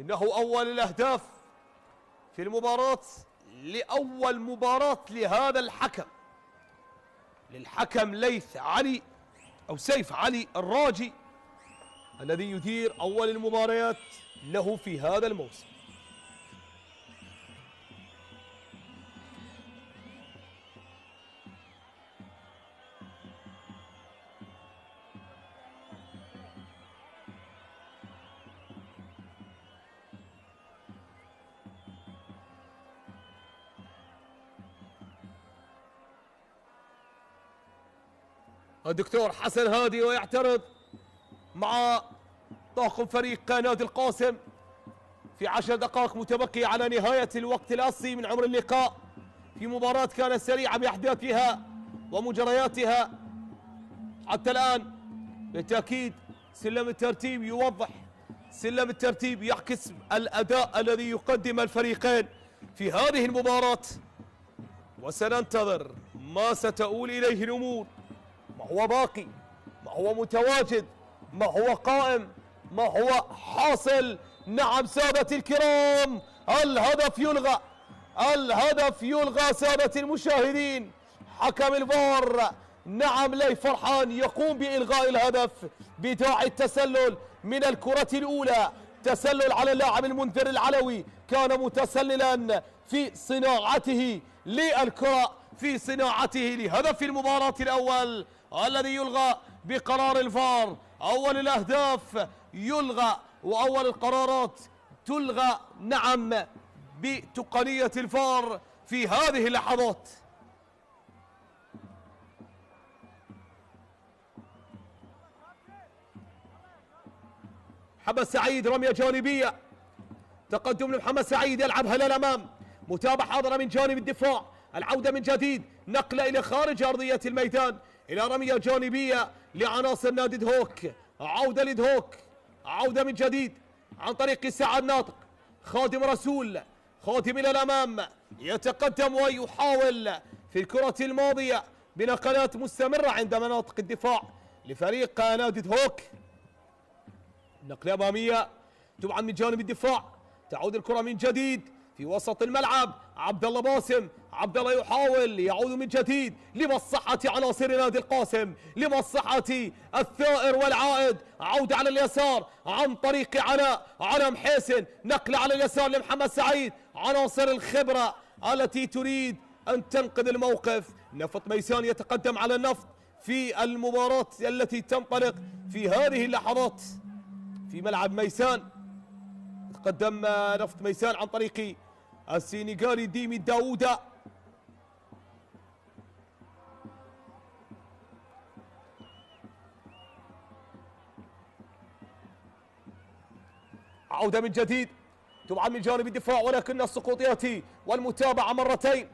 إنه أول الأهداف في المباراة، لأول مباراة لهذا الحكم، للحكم ليث علي أو سيف علي الراجي الذي يدير أول المباريات له في هذا الموسم. الدكتور حسن هادي ويعترض مع طاقم فريق نادي القاسم في 10 دقائق متبقية على نهاية الوقت الأصلي من عمر اللقاء في مباراة كانت سريعة بأحداثها ومجرياتها. حتى الآن بالتأكيد سلم الترتيب يوضح، سلم الترتيب يعكس الأداء الذي يقدم الفريقين في هذه المباراة، وسننتظر ما ستؤول إليه الأمور، ما هو باقي، ما هو متواجد، ما هو قائم، ما هو حاصل. نعم سادة الكرام، الهدف يلغى، الهدف يلغى سادة المشاهدين. حكم الفار نعم ليث فرحان يقوم بإلغاء الهدف بداعي التسلل من الكرة الأولى، تسلل على اللاعب المنذر العلوي، كان متسللا في صناعته للكرة، في صناعته لهدف المباراة الأول الذي يلغى بقرار الفار. أول الأهداف يلغى وأول القرارات تلغى نعم بتقنية الفار في هذه اللحظات. محمد سعيد رمية جانبية، تقدم لمحمد سعيد يلعبها للأمام، متابعة حاضرة من جانب الدفاع، العودة من جديد، نقلة إلى خارج أرضية الميدان إلى رمية جانبية لعناصر نادي دهوك، عودة لدهوك، عودة من جديد عن طريق سعد ناطق، خادم رسول، خادم إلى الأمام، يتقدم ويحاول في الكرة الماضية بنقلات مستمرة عند مناطق الدفاع لفريق نادي دهوك. نقلة أمامية طبعا من جانب الدفاع، تعود الكرة من جديد في وسط الملعب، عبد الله باسم، عبد الله يحاول يعود من جديد لمصلحة عناصر نادي القاسم، لمصلحة الثائر والعائد، عودة على اليسار عن طريق علاء محيسن، نقلة على اليسار لمحمد سعيد، عناصر الخبرة التي تريد أن تنقذ الموقف. نفط ميسان يتقدم على النفط في المباراة التي تنطلق في هذه اللحظات في ملعب ميسان. تقدم نفط ميسان عن طريق السينيغالي ديمي داوودة، عودة من جديد طبعا من جانب الدفاع، ولكن السقوط ياتي والمتابعة مرتين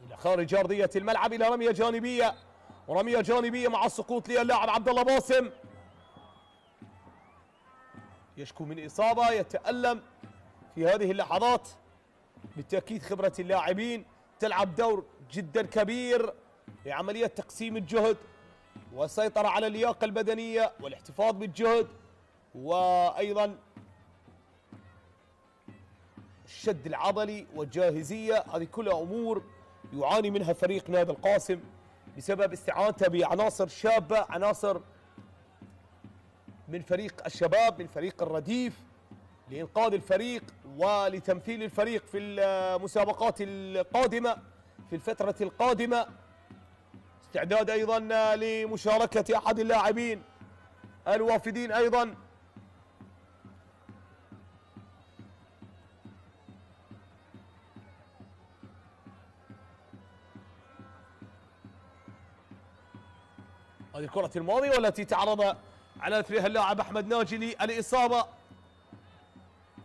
إلى خارج أرضية الملعب إلى رمية جانبية، ورمية جانبية مع السقوط للاعب عبد الله باسم، يشكو من إصابة، يتألم في هذه اللحظات. بالتأكيد خبرة اللاعبين تلعب دور جدا كبير في عملية تقسيم الجهد والسيطرة على اللياقة البدنية والاحتفاظ بالجهد، وأيضا الشد العضلي والجاهزية. هذه كلها أمور يعاني منها فريق نادي القاسم بسبب استعانته بعناصر شابة، عناصر من فريق الشباب، من فريق الرديف، لإنقاذ الفريق ولتمثيل الفريق في المسابقات القادمة في الفترة القادمة. استعداد أيضا لمشاركة أحد اللاعبين الوافدين أيضا. هذه الكرة الماضية والتي تعرض على اثرها اللاعب احمد ناجي للاصابه،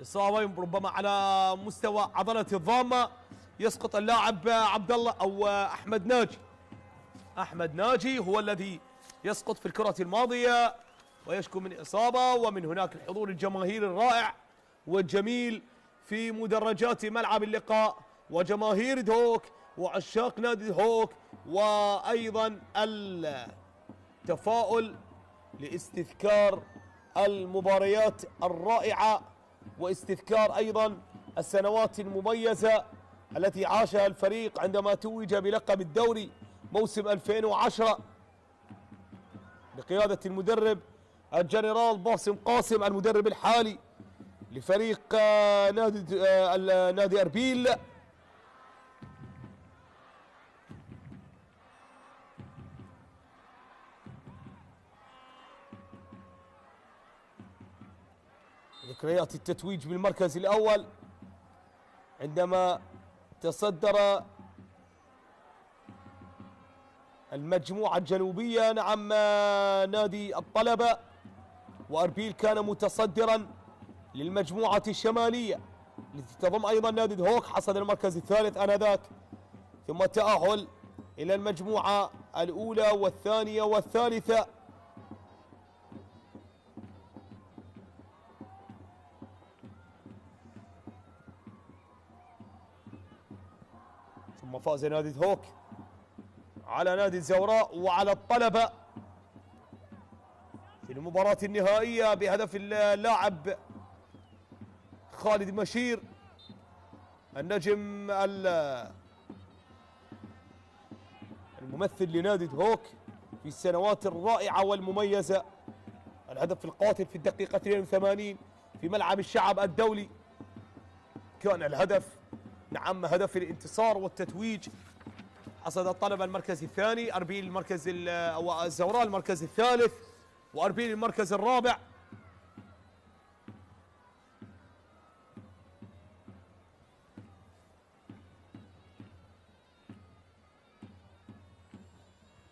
اصابه ربما على مستوى عضله الضامه، يسقط اللاعب عبد الله او احمد ناجي هو الذي يسقط في الكره الماضيه ويشكو من اصابه. ومن هناك الحضور الجماهيري الرائع والجميل في مدرجات ملعب اللقاء، وجماهير دهوك وعشاق نادي دهوك، وايضا التفاؤل لاستذكار المباريات الرائعة واستذكار أيضا السنوات المميزة التي عاشها الفريق عندما توج بلقب الدوري موسم 2010 بقيادة المدرب الجنرال باسم قاسم، المدرب الحالي لفريق نادي أربيل. ذكريات التتويج بالمركز الأول عندما تصدر المجموعة الجنوبية نادي الطلبة، وأربيل كان متصدرا للمجموعة الشمالية التي تضم أيضا نادي دهوك، حصد المركز الثالث آنذاك، ثم تأهل إلى المجموعة الأولى والثانية والثالثة. ثم فاز نادي دهوك على نادي الزوراء وعلى الطلبة في المباراة النهائية بهدف اللاعب خالد مشير، النجم الممثل لنادي دهوك في السنوات الرائعة والمميزة. الهدف القاتل في الدقيقة 82 في ملعب الشعب الدولي كان الهدف، نعم، هدف الانتصار والتتويج. حصد الطلبة المركز الثاني، أربيل المركز أو الزوراء المركز الثالث، وأربيل المركز الرابع.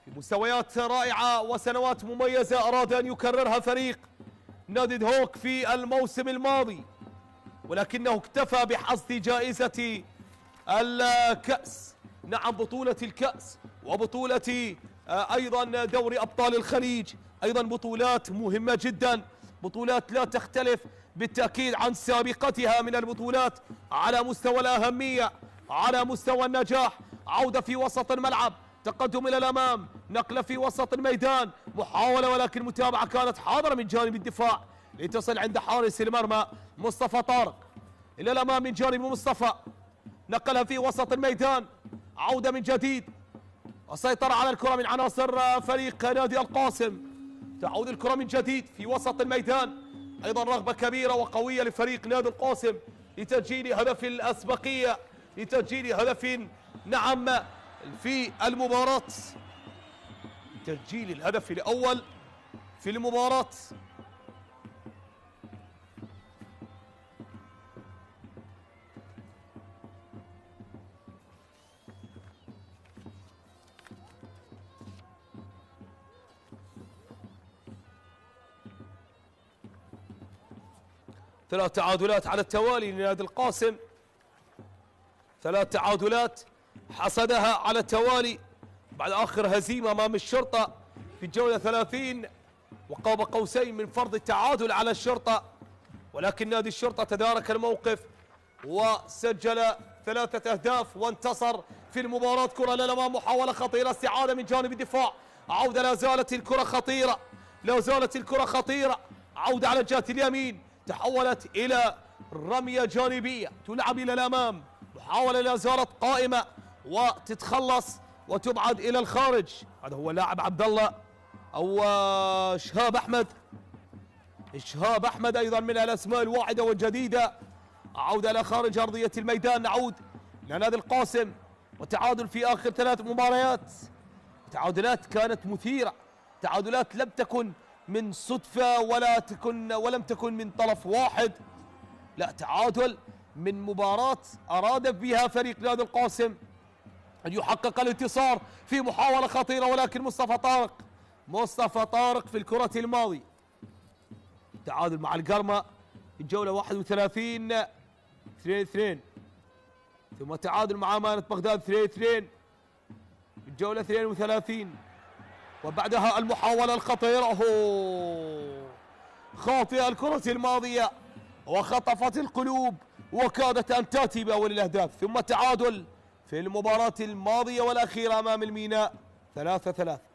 في مستويات رائعة وسنوات مميزة أراد أن يكررها فريق نادي دهوك في الموسم الماضي، ولكنه اكتفى بحصد جائزة الكأس. نعم، بطولة الكأس وبطولة أيضا دوري أبطال الخليج، أيضا بطولات مهمة جدا، بطولات لا تختلف بالتأكيد عن سابقتها من البطولات على مستوى الأهمية، على مستوى النجاح. عودة في وسط الملعب، تقدم إلى الأمام، نقلة في وسط الميدان، محاولة ولكن متابعة كانت حاضرة من جانب الدفاع لتصل عند حارس المرمى مصطفى طارق. إلى الأمام من جانب مصطفى، نقلها في وسط الميدان، عودة من جديد، وسيطرة على الكرة من عناصر فريق نادي القاسم. تعود الكرة من جديد في وسط الميدان، أيضا رغبة كبيرة وقوية لفريق نادي القاسم لتسجيل هدف الأسبقية، لتسجيل هدف نعم في المباراة، تسجيل الهدف الأول في المباراة. ثلاث تعادلات على التوالي لنادي القاسم، ثلاث تعادلات حصدها على التوالي بعد آخر هزيمة أمام الشرطة في الجولة 30 وقاب قوسين من فرض التعادل على الشرطة، ولكن نادي الشرطة تدارك الموقف وسجل 3 أهداف وانتصر في المباراة. كرة للأمام، محاولة خطيرة، استعادة من جانب الدفاع، عودة، لا زالت الكرة خطيرة، لا زالت الكرة خطيرة، عودة على الجهة اليمين، تحولت إلى رمية جانبية تلعب إلى الأمام، محاولة لا زالت قائمة وتتخلص وتبعد إلى الخارج. هذا هو اللاعب عبد الله أو شهاب أحمد، شهاب أحمد أيضا من الأسماء الواعدة والجديدة. عودة إلى خارج أرضية الميدان، نعود لنادي القاسم وتعادل في آخر 3 مباريات. تعادلات كانت مثيرة، تعادلات لم تكن من صدفة ولم تكن من طرف واحد، لا، تعادل من مباراة أراد بها فريق نادي القاسم أن يحقق الانتصار في محاولة خطيرة، ولكن مصطفى طارق في الكرة الماضية. تعادل مع القرمة في الجولة 31 2-2، ثم تعادل مع أمانة بغداد 3-2 في الجولة 32، وبعدها المحاولة الخطيرة، خاطئة الكرة الماضية وخطفت القلوب وكادت أن تأتي بأول الأهداف، ثم تعادل في المباراة الماضية والأخيرة أمام الميناء 3-3.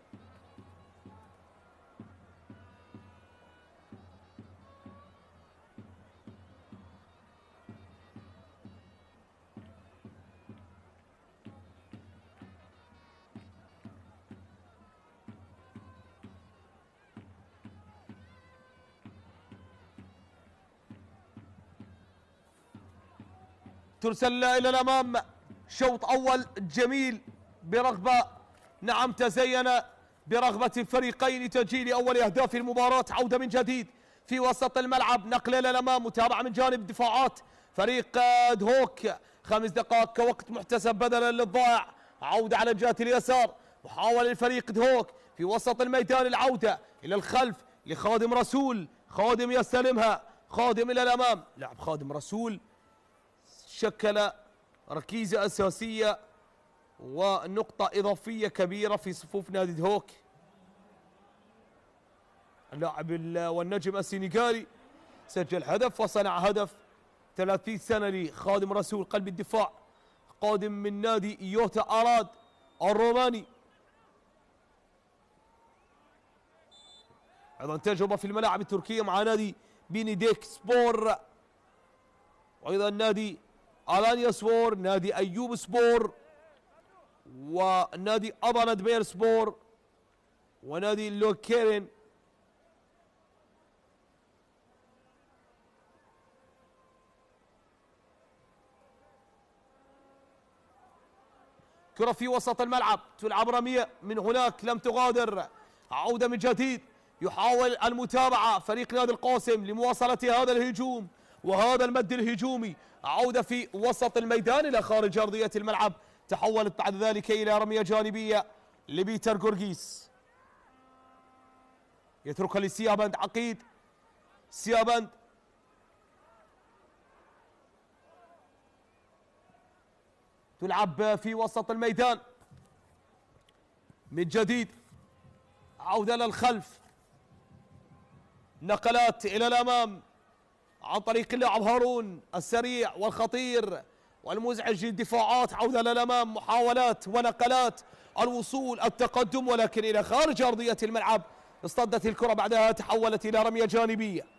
ترسل إلى الأمام، شوط أول جميل برغبة، نعم، تزين برغبة الفريقين لتسجيل أول أهداف المباراة. عودة من جديد في وسط الملعب، نقل إلى الأمام، متابعة من جانب دفاعات فريق دهوك، 5 دقائق كوقت محتسب بدلا للضائع. عودة على الجهة اليسار، محاولة لفريق دهوك في وسط الميدان، العودة إلى الخلف لخادم رسول، خادم يستلمها، خادم إلى الأمام، لاعب خادم رسول شكل ركيزة أساسية ونقطة إضافية كبيرة في صفوف نادي دهوك. اللاعب والنجم السنغالي سجل هدف وصنع هدف. 30 سنة لخادم رسول قلب الدفاع، قادم من نادي يوتا أراد الروماني. أيضا تجربة في الملاعب التركية مع نادي بينيديك سبور، وأيضا نادي ألانيا سبور، نادي أيوب سبور، ونادي أبا ندمير سبور، ونادي لوكيرين. كرة في وسط الملعب، تلعب رمية من هناك لم تغادر. عودة من جديد، يحاول المتابعة فريق نادي القاسم لمواصلة هذا الهجوم وهذا المد الهجومي. عودة في وسط الميدان إلى خارج أرضية الملعب، تحولت بعد ذلك إلى رمية جانبية لبيتر جورجيس، يتركها لسيابند عقيد. سيابند تلعب في وسط الميدان من جديد، عودة للخلف، نقلات إلى الأمام عن طريق اللاعب هارون السريع والخطير والمزعج للدفاعات، عودة للأمام، محاولات ونقلات الوصول التقدم، ولكن إلى خارج أرضية الملعب. اصطدت الكرة بعدها تحولت إلى رمية جانبية.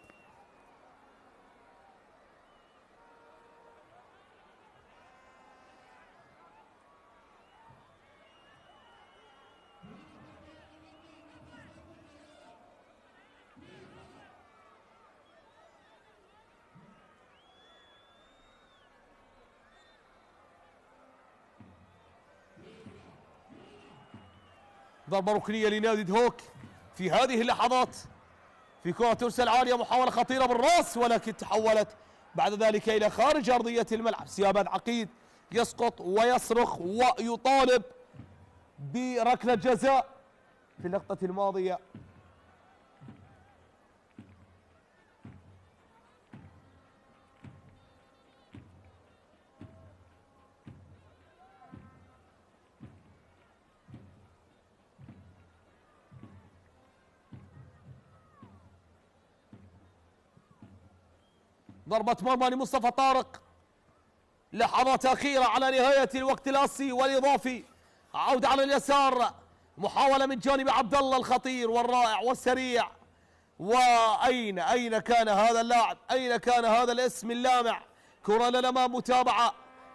ضربة ركنية لنادي دهوك في هذه اللحظات، في كرة ترسل عالية، محاولة خطيرة بالراس، ولكن تحولت بعد ذلك إلى خارج أرضية الملعب. سيابان عقيد يسقط ويصرخ ويطالب بركلة جزاء في اللقطة الماضية. ضربة مرمى لمصطفى طارق، لحظات أخيرة على نهاية الوقت الأصلي والإضافي. عودة على اليسار، محاولة من جانب عبد الله الخطير والرائع والسريع. وأين كان هذا اللاعب؟ أين كان هذا الاسم اللامع؟ كرة للأمام، متابعة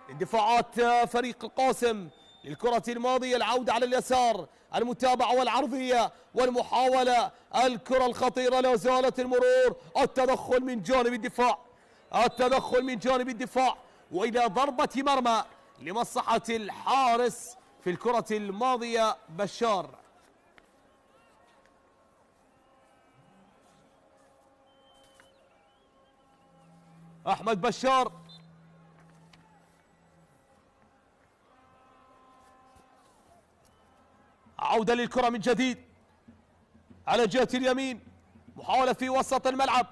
دفاعات فريق القاسم للكرة الماضية. العودة على اليسار، المتابعة والعرضية والمحاولة، الكرة الخطيرة لا زالت المرور، التدخل من جانب الدفاع، التدخل من جانب الدفاع، وإلى ضربة مرمى لمصلحة الحارس في الكرة الماضية بشار. أحمد بشار عودة للكرة من جديد على جهة اليمين، محاولة في وسط الملعب،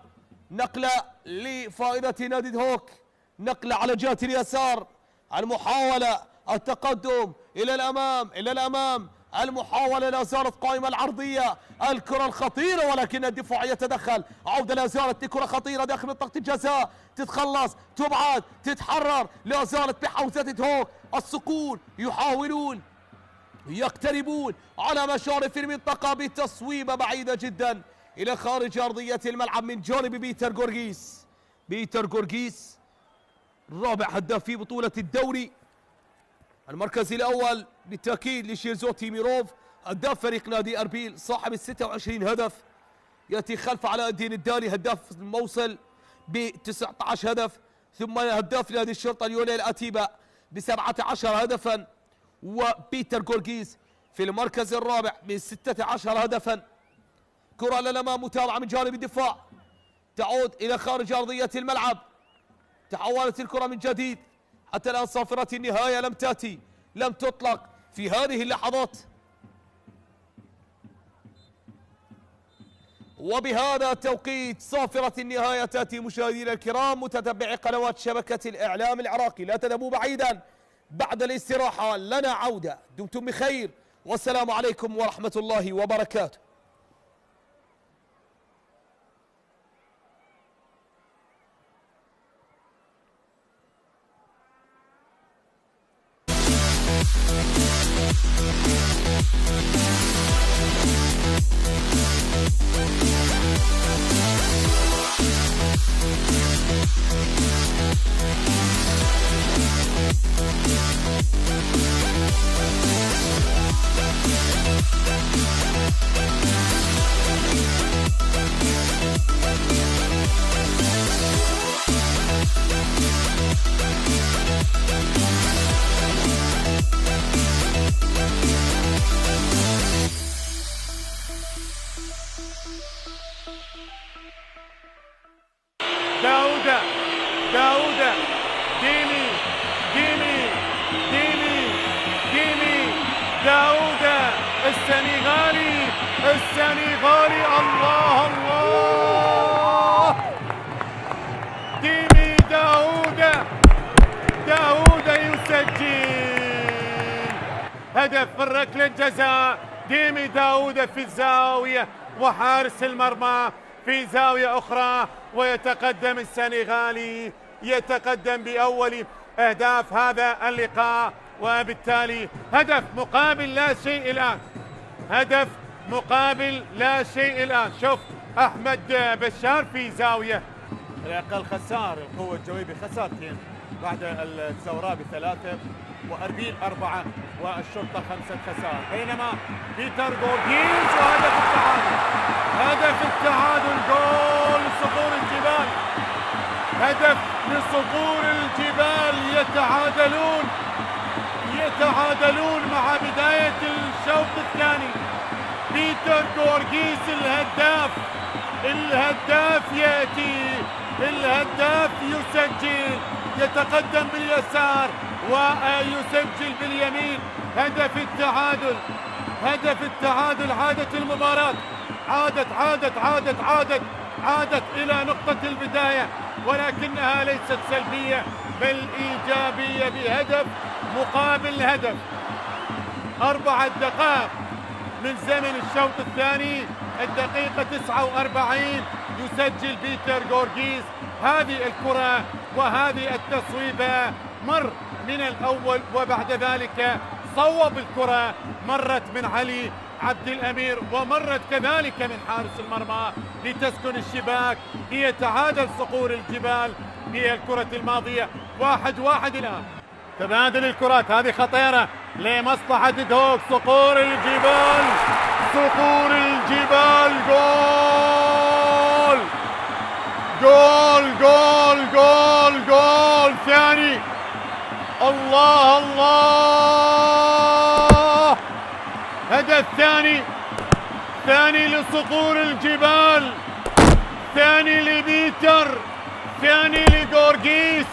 نقلة لفائدة نادي دهوك، نقلة على جهة اليسار، المحاولة، التقدم إلى الأمام، إلى الأمام، المحاولة لا زالت قائمة، العرضية، الكرة الخطيرة، ولكن الدفاع يتدخل. عودة لا زالت لكرة خطيرة داخل منطقة الجزاء، تتخلص، تبعد، تتحرر، لا زالت بحوزة دهوك، الصقور يحاولون يقتربون على مشارف المنطقة بتصويبة بعيدة جدا إلى خارج أرضية الملعب من جانب بيتر غورغيس. بيتر غورغيس رابع هداف في بطولة الدوري، المركز الأول بالتأكيد لشيرزو تيميروف هداف فريق نادي أربيل صاحب 26 هدف، يأتي خلف علاء الدين الدالي هداف الموصل ب 19 هدف، ثم هداف نادي الشرطة اليولي الأتيبة ب 17 هدفا، وبيتر غورغيس في المركز الرابع ب 16 هدفا. كرة للأمام، متابعة من جانب الدفاع، تعود إلى خارج أرضية الملعب، تحولت الكرة من جديد، حتى الآن صافرة النهاية لم تأتي، لم تطلق في هذه اللحظات. وبهذا التوقيت صافرة النهاية تأتي مشاهدينا الكرام متتبعي قنوات شبكة الإعلام العراقي. لا تذهبوا بعيدا، بعد الاستراحة لنا عودة. دمتم بخير والسلام عليكم ورحمة الله وبركاته. داوود ديني داوود السنغالي الله الله هدف الركلة الجزاء. ديمي داوود في الزاوية وحارس المرمى في زاوية أخرى، ويتقدم السنغالي، يتقدم بأول أهداف هذا اللقاء، وبالتالي هدف مقابل لا شيء الآن، هدف مقابل لا شيء الآن. شوف أحمد بشار في زاوية، الأقل خسار القوة الجويبي خسارتين بعد الزوراء ب43-4 والشرطة 5 خسائر، بينما بيتر جورجيز وهدف التعادل، هدف التعادل، جول صقور الجبال، هدف لصقور الجبال. يتعادلون مع بداية الشوط الثاني. بيتر جورجيز الهداف يأتي، الهداف يسجل، يتقدم باليسار ويسجل باليمين. هدف التعادل. عادت المباراة، عادت إلى نقطة البداية، ولكنها ليست سلبية بل إيجابية بهدف مقابل هدف. 4 دقائق من زمن الشوط الثاني، الدقيقة 49 يسجل بيتر جورجيز هذه الكرة وهذه التصويبة. مر من الأول وبعد ذلك صوب الكرة، مرت من علي عبد الأمير ومرت كذلك من حارس المرمى لتسكن الشباك ليتعادل صقور الجبال بالكرة الماضية. 1-1 الآن. تبادل الكرات هذه خطيرة لمصلحة دوك. صقور الجبال، جول ثاني. الله، هدف ثاني لصقور الجبال، ثاني لبيتر، ثاني لجورجيس،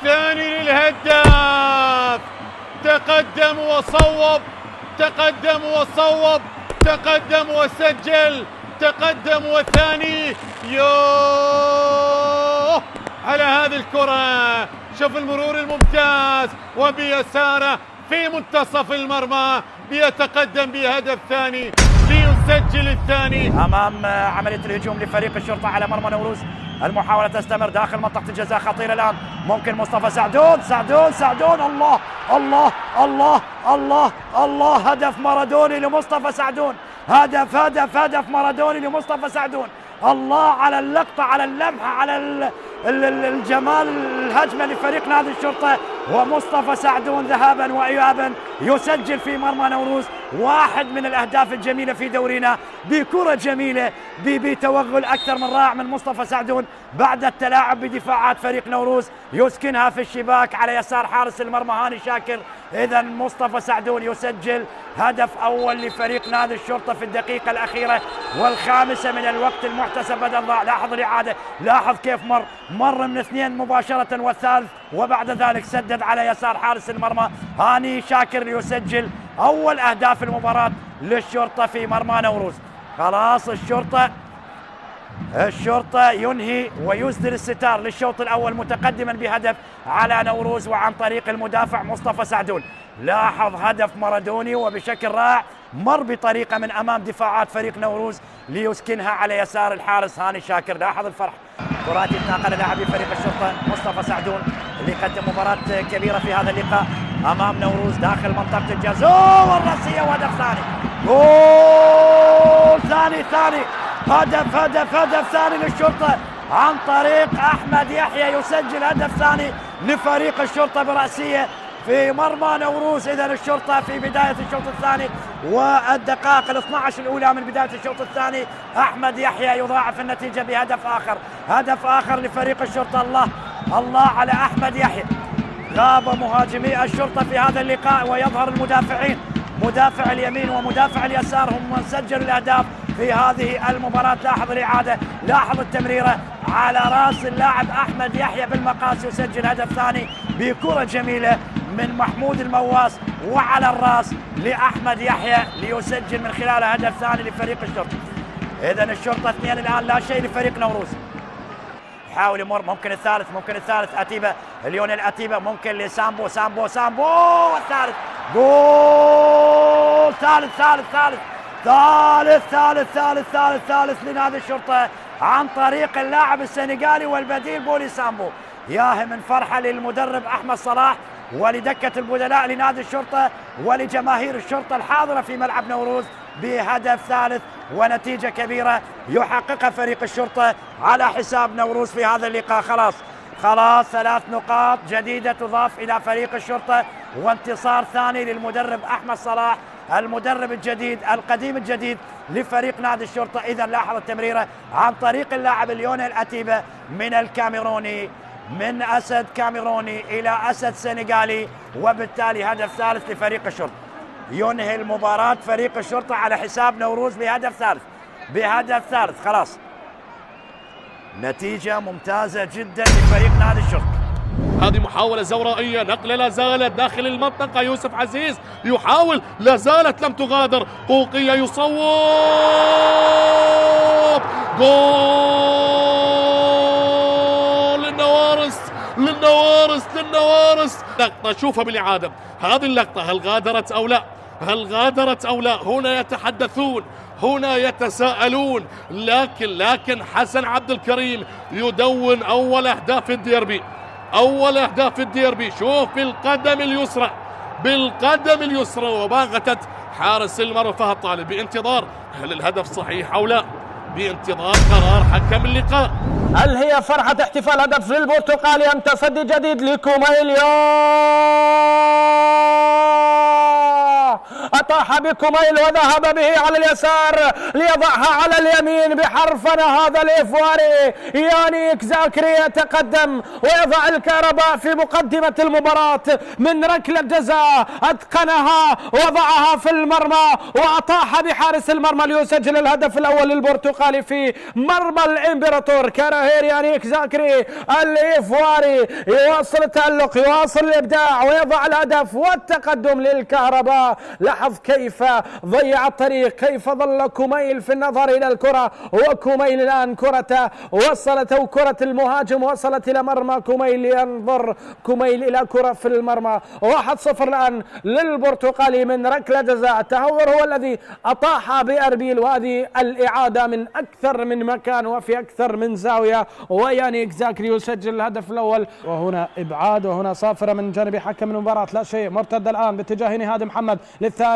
ثاني للهداف. تقدم وسجل، تقدم وثاني. يوه على هذه الكرة، شوف المرور الممتاز وبيساره في منتصف المرمى، بيتقدم بهدف ثاني ليسجل الثاني. امام عمليه الهجوم لفريق الشرطه على مرمى نوروز. المحاوله تستمر داخل منطقه الجزاء، خطيره الان. ممكن مصطفى سعدون. الله، هدف مارادوني لمصطفى سعدون، هدف مارادوني لمصطفى سعدون. الله على اللقطه، على اللمحه، على الجمال، الهجمه لفريق نادي الشرطه، ومصطفى سعدون ذهابا وايابا يسجل في مرمى نوروز. واحد من الاهداف الجميله في دورينا، بكره جميله، بتوغل اكثر من رائع من مصطفى سعدون بعد التلاعب بدفاعات فريق نوروز، يسكنها في الشباك على يسار حارس المرمى هاني شاكر. اذا مصطفى سعدون يسجل هدف اول لفريق نادي الشرطه في الدقيقه الاخيره والخامسه من الوقت المحتسب بدل ضاع. لاحظ الاعاده، لاحظ كيف مر من اثنين مباشره والثالث، وبعد ذلك سدد على يسار حارس المرمى هاني شاكر ليسجل اول اهداف المباراه للشرطه في مرمى نوروز. خلاص الشرطة ينهي ويسدل الستار للشوط الأول متقدما بهدف على نوروز وعن طريق المدافع مصطفى سعدون. لاحظ هدف مارادوني وبشكل رائع، مر بطريقة من أمام دفاعات فريق نوروز ليسكنها على يسار الحارس هاني شاكر. لاحظ الفرح، كرات انتقل لاعبي فريق الشرطة مصطفى سعدون اللي قدم مباراة كبيرة في هذا اللقاء أمام نوروز داخل منطقة الجزاء والرأسية، وهدف ثاني، جول ثاني، هدف ثاني للشرطة عن طريق أحمد يحيى، يسجل هدف ثاني لفريق الشرطة برأسية في مرمى نوروز. إذا الشرطة في بداية الشوط الثاني والدقائق 12 الأولى من بداية الشوط الثاني، أحمد يحيى يضاعف النتيجة بهدف آخر، هدف آخر لفريق الشرطة. الله على أحمد يحيى. غاب مهاجمي الشرطة في هذا اللقاء ويظهر المدافعين، مدافع اليمين ومدافع اليسار هم من سجلوا الأهداف في هذه المباراة. لاحظ الإعادة، لاحظ التمريرة على رأس اللاعب أحمد يحيى بالمقاس، يسجل هدف ثاني بكرة جميلة من محمود المواس وعلى الرأس لأحمد يحيى ليسجل من خلال هدف ثاني لفريق الشرطة. إذا الشرطة 2 الآن، لا شيء لفريق نوروز. يحاول يمر، ممكن الثالث، أتيبة، ليونيل أتيبة، ممكن لسامبو، والثالث جول. جول ثالث ثالث ثالث ثالث ثالث ثالث ثالث ثالث لنادي الشرطة عن طريق اللاعب السنغالي والبديل بولي سامبو. ياه من فرحة للمدرب أحمد صلاح ولدكة البدلاء لنادي الشرطة ولجماهير الشرطة الحاضرة في ملعب نوروز بهدف ثالث ونتيجة كبيرة يحققها فريق الشرطة على حساب نوروز في هذا اللقاء. خلاص 3 نقاط جديدة تضاف إلى فريق الشرطة وانتصار ثاني للمدرب أحمد صلاح المدرب الجديد القديم الجديد لفريق نادي الشرطة. إذا لاحظ التمريرة عن طريق اللاعب ليونيل أتيبا من الكاميروني، من أسد كاميروني إلى أسد سنغالي، وبالتالي هدف ثالث لفريق الشرطة. ينهي المباراة فريق الشرطة على حساب نوروز بهدف ثالث. خلاص نتيجة ممتازة جدا لفريق نادي الشرطة. هذه محاولة زورائية، نقلة لا زالت داخل المنطقة. يوسف عزيز يحاول، لا زالت لم تغادر. قوقية يصوب، جول للنوارس. لقطة شوفها بالإعادة، هذه اللقطة هل غادرت أو لا؟ هنا يتحدثون، هنا يتساءلون، لكن حسن عبد الكريم يدون أول أهداف الديربي. شوف بالقدم اليسرى وباغتت حارس المرمى فهد طالب بانتظار هل الهدف صحيح أو لا، بانتظار قرار حكم اللقاء. هل هي فرحة احتفال هدف للبرتغالي أم تصدي جديد لكوميليو؟ أطاح بكوميل وذهب به على اليسار ليضعها على اليمين بحرفنة. هذا الإفواري يانيك زاكري يتقدم ويضع الكهرباء في مقدمة المباراة من ركلة جزاء، أتقنها وضعها في المرمى وأطاح بحارس المرمى ليسجل الهدف الأول للبرتغالي في مرمى الإمبراطور. كراهير يانيك زاكري الإفواري يواصل التألق، يواصل الإبداع ويضع الهدف والتقدم للكهرباء. لاحظ كيف ضيع الطريق، كيف ظل كوميل في النظر إلى الكرة، وكوميل الآن كرة وصلت أو كرة المهاجم وصلت إلى مرمى كوميل، ينظر كوميل إلى كرة في المرمى. 1-0 الآن للبرتغالي من ركلة جزاء. التهور هو الذي أطاح بأربيل، وهذه الإعادة من أكثر من مكان وفي أكثر من زاوية، ويانيك زاكري يسجل الهدف الأول. وهنا إبعاد وهنا صافرة من جانب حكم المباراة، لا شيء. مرتد الآن باتجاه نهاد محمد للثاني.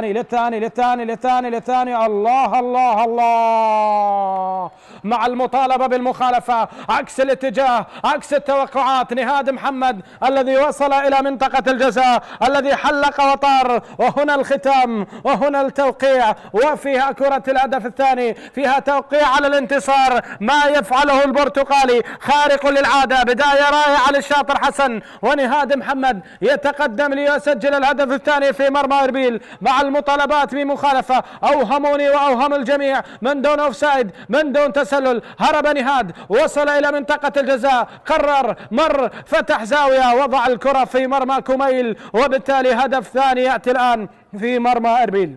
الله مع المطالبة بالمخالفة، عكس الاتجاه، عكس التوقعات. نهاد محمد الذي وصل إلى منطقة الجزاء، الذي حلق وطار، وهنا الختام وهنا التوقيع، وفيها كرة الهدف الثاني، فيها توقيع على الانتصار. ما يفعله البرتغالي خارق للعادة، بداية رائعة للشاطر حسن، ونهاد محمد يتقدم ليسجل الهدف الثاني في مرمى أربيل مع المطالبات بمخالفة. أوهموني وأوهم الجميع، من دون أوفسايد، من دون تسلل. هرب نهاد، وصل إلى منطقة الجزاء، قرر، مر، فتح زاوية، وضع الكرة في مرمى كوميل، وبالتالي هدف ثاني يأتي الآن في مرمى أربيل.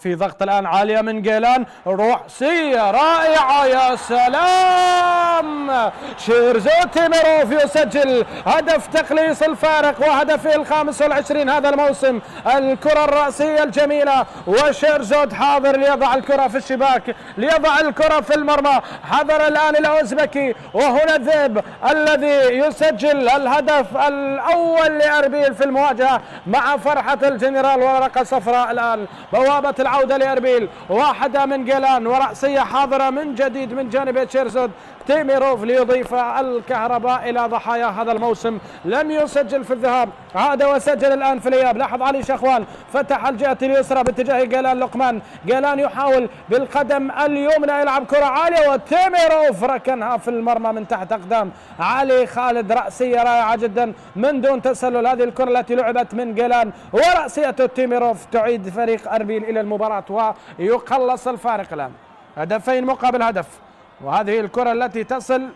في ضغط الآن عالية من جيلان، رأسية رائعة، يا سلام. شيرزو تيميروف يسجل هدف تقليص الفارق وهدفه ال25 هذا الموسم. الكرة الرأسية الجميلة، وشيرزود حاضر ليضع الكرة في الشباك، ليضع الكرة في المرمى. حضر الآن الأوزبكي، وهنا الذئب الذي يسجل الهدف الأول لأربيل في المواجهة مع فرحة الجنرال ورقة صفراء. الآن بوابة العودة لأربيل، واحدة من جيلان ورأسية حاضرة من جديد من جانب شيرزود تيميروف ليضيف الكهرباء إلى ضحايا هذا الموسم. لم يسجل في الذهاب، عاد وسجل الآن في الإياب. لاحظ علي شخوان فتح الجهة اليسرى باتجاه جيلان لقمان، جيلان يحاول بالقدم اليمنى يلعب كرة عالية، وتيميروف ركنها في المرمى من تحت أقدام علي خالد. رأسية رائعة جدا من دون تسلل، هذه الكرة التي لعبت من جيلان ورأسية تيميروف تعيد فريق أربيل إلى المباراة ويقلص الفارق الآن 2 مقابل هدف. وهذه الكرة التي تصل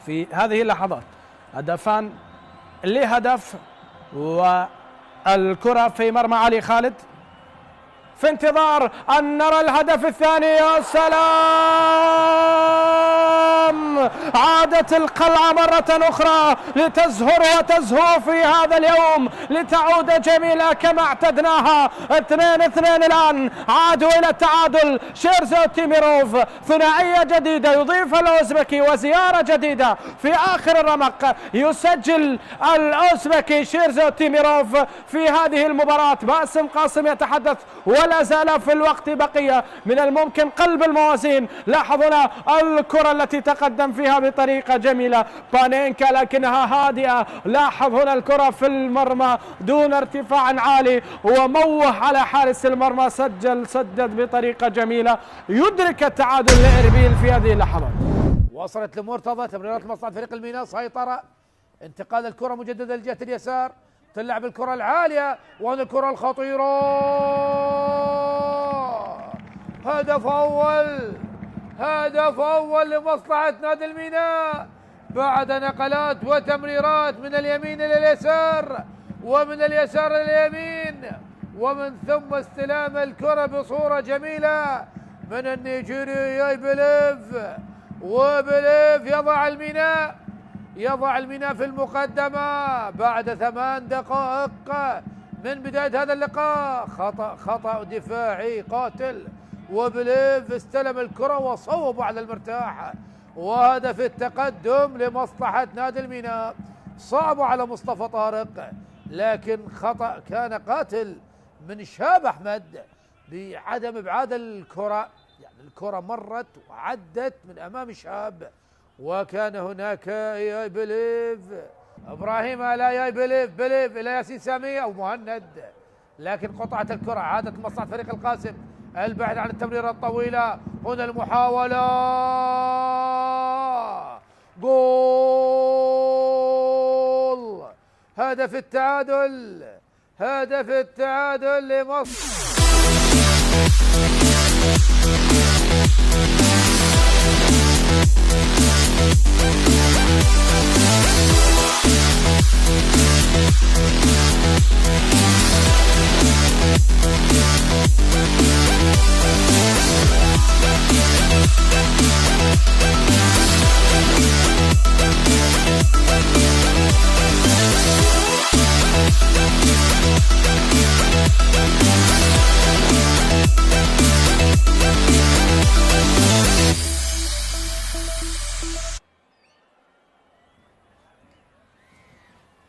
في هذه اللحظات، هدفان لهدف، والكرة في مرمى علي خالد في انتظار أن نرى الهدف الثاني. يا سلام، عادت القلعة مرة أخرى لتزهر وتزهو في هذا اليوم، لتعود جميلة كما اعتدناها. 2-2 الآن، عادوا إلى التعادل. شيرزو تيميروف ثنائية جديدة يضيف الأوزبكي، وزيارة جديدة في آخر الرمق يسجل الأوزبكي شيرزو تيميروف في هذه المباراة. باسم قاسم يتحدث ولا زال في الوقت بقية، من الممكن قلب الموازين. لاحظنا الكرة التي تقدم فيها بطريقة جميلة بانينكا لكنها هادئة. لاحظ هنا الكرة في المرمى دون ارتفاع عالي، وموه على حارس المرمى، سدد بطريقة جميلة، يدرك التعادل لإربيل في هذه اللحظات. وصلت لمرتضى، تمريرات مصلحة فريق الميناء، سيطرة، انتقال الكرة مجددا لجهة اليسار، تلعب الكرة العالية، وهنا الكرة الخطيرة، هدف أول، هدف أول لمصلحة نادي الميناء بعد نقلات وتمريرات من اليمين إلى اليسار ومن اليسار إلى اليمين، ومن ثم استلام الكرة بصورة جميلة من النيجيري يايبليف، وبليف يضع الميناء في المقدمة بعد 8 دقائق من بداية هذا اللقاء. خطأ دفاعي قاتل، وبليف استلم الكرة وصوب على المرتاح، وهدف التقدم لمصلحة نادي الميناء. صعب على مصطفى طارق، لكن خطأ كان قاتل من شهاب أحمد بعدم إبعاد الكرة، يعني الكرة مرت وعدت من أمام شهاب، وكان هناك يا بليف إبراهيم لا بليف إلى ياسين سامي أو مهند، لكن قطعت الكرة. عادت مصلحة فريق القاسم البعد عن التمريرة الطويلة. هنا المحاولة، جول، هدف التعادل، هدف التعادل لمصر.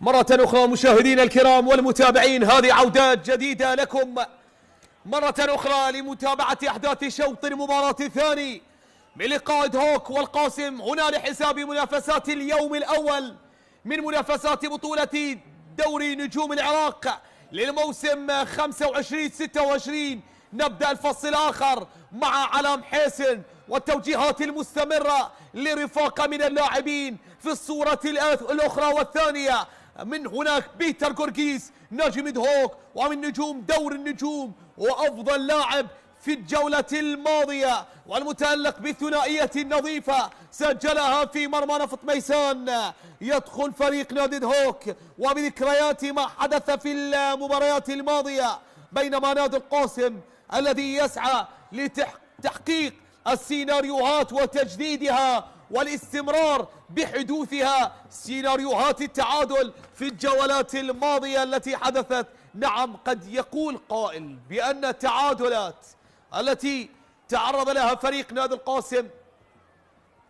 مرة أخرى مشاهدينا الكرام والمتابعين، هذه عودات جديدة لكم مرة أخرى لمتابعة أحداث شوط المباراة الثاني من لقاء هوك والقاسم، هنا لحساب منافسات اليوم الأول من منافسات بطولة دوري نجوم العراق للموسم 25-26. نبدأ الفصل الآخر مع علام حسن والتوجيهات المستمرة لرفاقة من اللاعبين في الصورة الأخرى والثانية. من هناك بيتر جورجيس نجم هوك ومن نجوم دور النجوم وأفضل لاعب في الجولة الماضية، والمتألق بالثنائية النظيفة سجلها في مرمى نفط ميسان. يدخل فريق نادي هوك وبذكريات ما حدث في المباريات الماضية، بينما نادي القاسم الذي يسعى لتحقيق السيناريوهات وتجديدها والاستمرار بحدوثها، سيناريوهات التعادل في الجولات الماضية التي حدثت. نعم، قد يقول قائل بأن التعادلات التي تعرض لها فريق نادي القاسم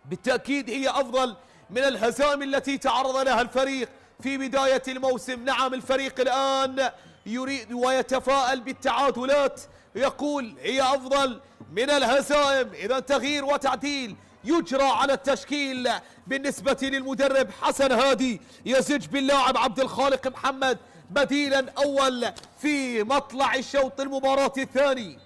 بالتأكيد هي أفضل من الهزائم التي تعرض لها الفريق في بداية الموسم. نعم، الفريق الآن يريد ويتفائل بالتعادلات، يقول هي أفضل من الهزائم. إذا تغيير وتعديل يجرى على التشكيل بالنسبة للمدرب حسن هادي، يزج باللاعب عبد الخالق محمد بديلا أول في مطلع الشوط المباراة الثاني.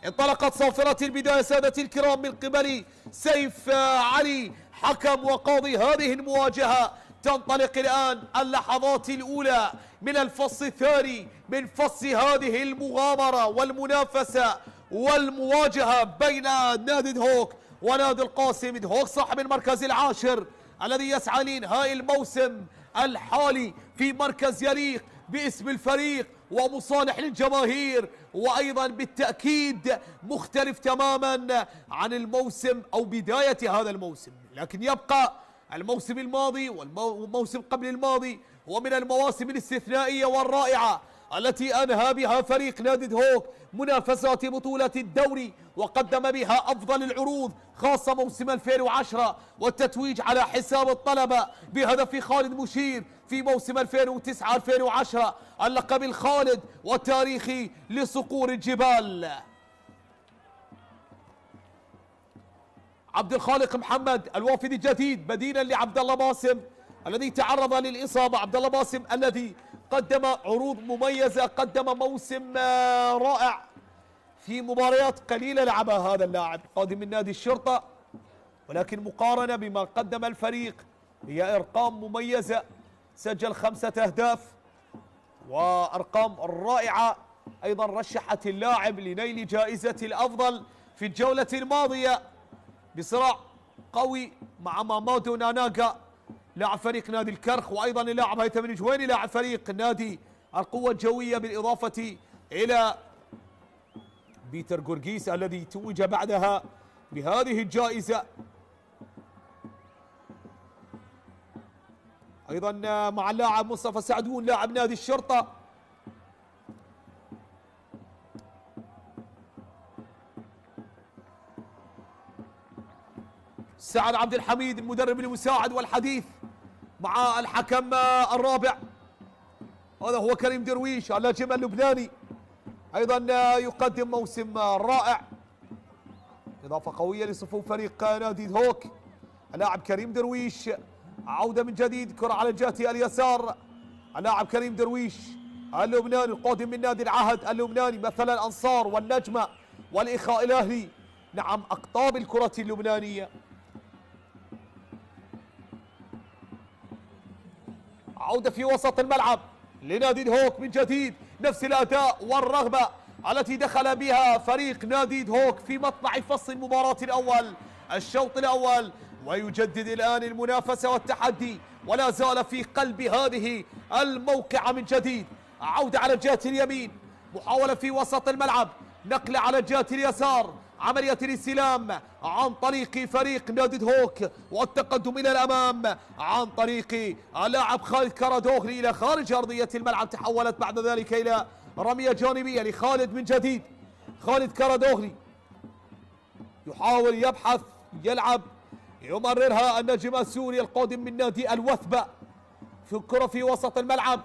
انطلقت صافرة البداية سادتي الكرام من قبل سيف علي حكم وقاضي هذه المواجهة. تنطلق الآن اللحظات الأولى من الفصل الثاني من فصل هذه المغامرة والمنافسة والمواجهة بين نادي هوك ونادي القاسم. هوك صاحب المركز العاشر الذي يسعى لإنهاء الموسم الحالي في مركز يليق باسم الفريق ومصالح للجماهير وأيضا بالتأكيد مختلف تماما عن الموسم أو بداية هذا الموسم، لكن يبقى الموسم الماضي والموسم قبل الماضي هو من المواسم الاستثنائية والرائعة التي أنهى بها فريق نادي دهوك منافسات بطولة الدوري وقدم بها أفضل العروض، خاصة موسم 2010 والتتويج على حساب الطلبة بهدف خالد مشير في موسم 2009-2010، اللقب الخالد والتاريخي لصقور الجبال. عبد الخالق محمد الوافد الجديد بديلا لعبد الله باسم الذي تعرض للإصابة. عبد الله باسم الذي قدم عروض مميزة، قدم موسم رائع في مباريات قليلة لعبها هذا اللاعب قادم من نادي الشرطة، ولكن مقارنة بما قدم الفريق هي أرقام مميزة، سجل 5 أهداف وأرقام رائعة. أيضا رشحت اللاعب لنيل جائزة الأفضل في الجولة الماضية بصراع قوي مع مامادو ناناغا لاعب فريق نادي الكرخ، وايضا اللاعب هيثم الجويني لاعب فريق نادي القوة الجوية، بالاضافة الى بيتر غورغيس الذي توج بعدها بهذه الجائزة. ايضا مع اللاعب مصطفى سعدون لاعب نادي الشرطة. سعد عبد الحميد المدرب المساعد والحديث مع الحكم الرابع، هذا هو كريم درويش اللاجم اللبناني، ايضا يقدم موسم رائع، اضافه قويه لصفوف فريق نادي دهوك. اللاعب كريم درويش عوده من جديد، كره على الجهه اليسار، اللاعب كريم درويش اللبناني القادم من نادي العهد اللبناني، مثل الانصار والنجمه والاخاء الاهلي، نعم اقطاب الكره اللبنانيه. عودة في وسط الملعب لنادي دهوك من جديد، نفس الأداء والرغبة التي دخل بها فريق نادي دهوك في مطلع فصل المباراة الأول الشوط الأول، ويجدد الآن المنافسة والتحدي ولا زال في قلب هذه الموقعة من جديد. عودة على الجهة اليمين، محاولة في وسط الملعب، نقلة على الجهة اليسار، عملية الاستلام عن طريق فريق نادي دهوك والتقدم إلى الأمام عن طريق اللاعب خالد كرادوغلي إلى خارج أرضية الملعب، تحولت بعد ذلك إلى رمية جانبية لخالد من جديد. خالد كرادوغلي يحاول يبحث يلعب يمررها النجم السوري القادم من نادي الوثبة في الكرة في وسط الملعب.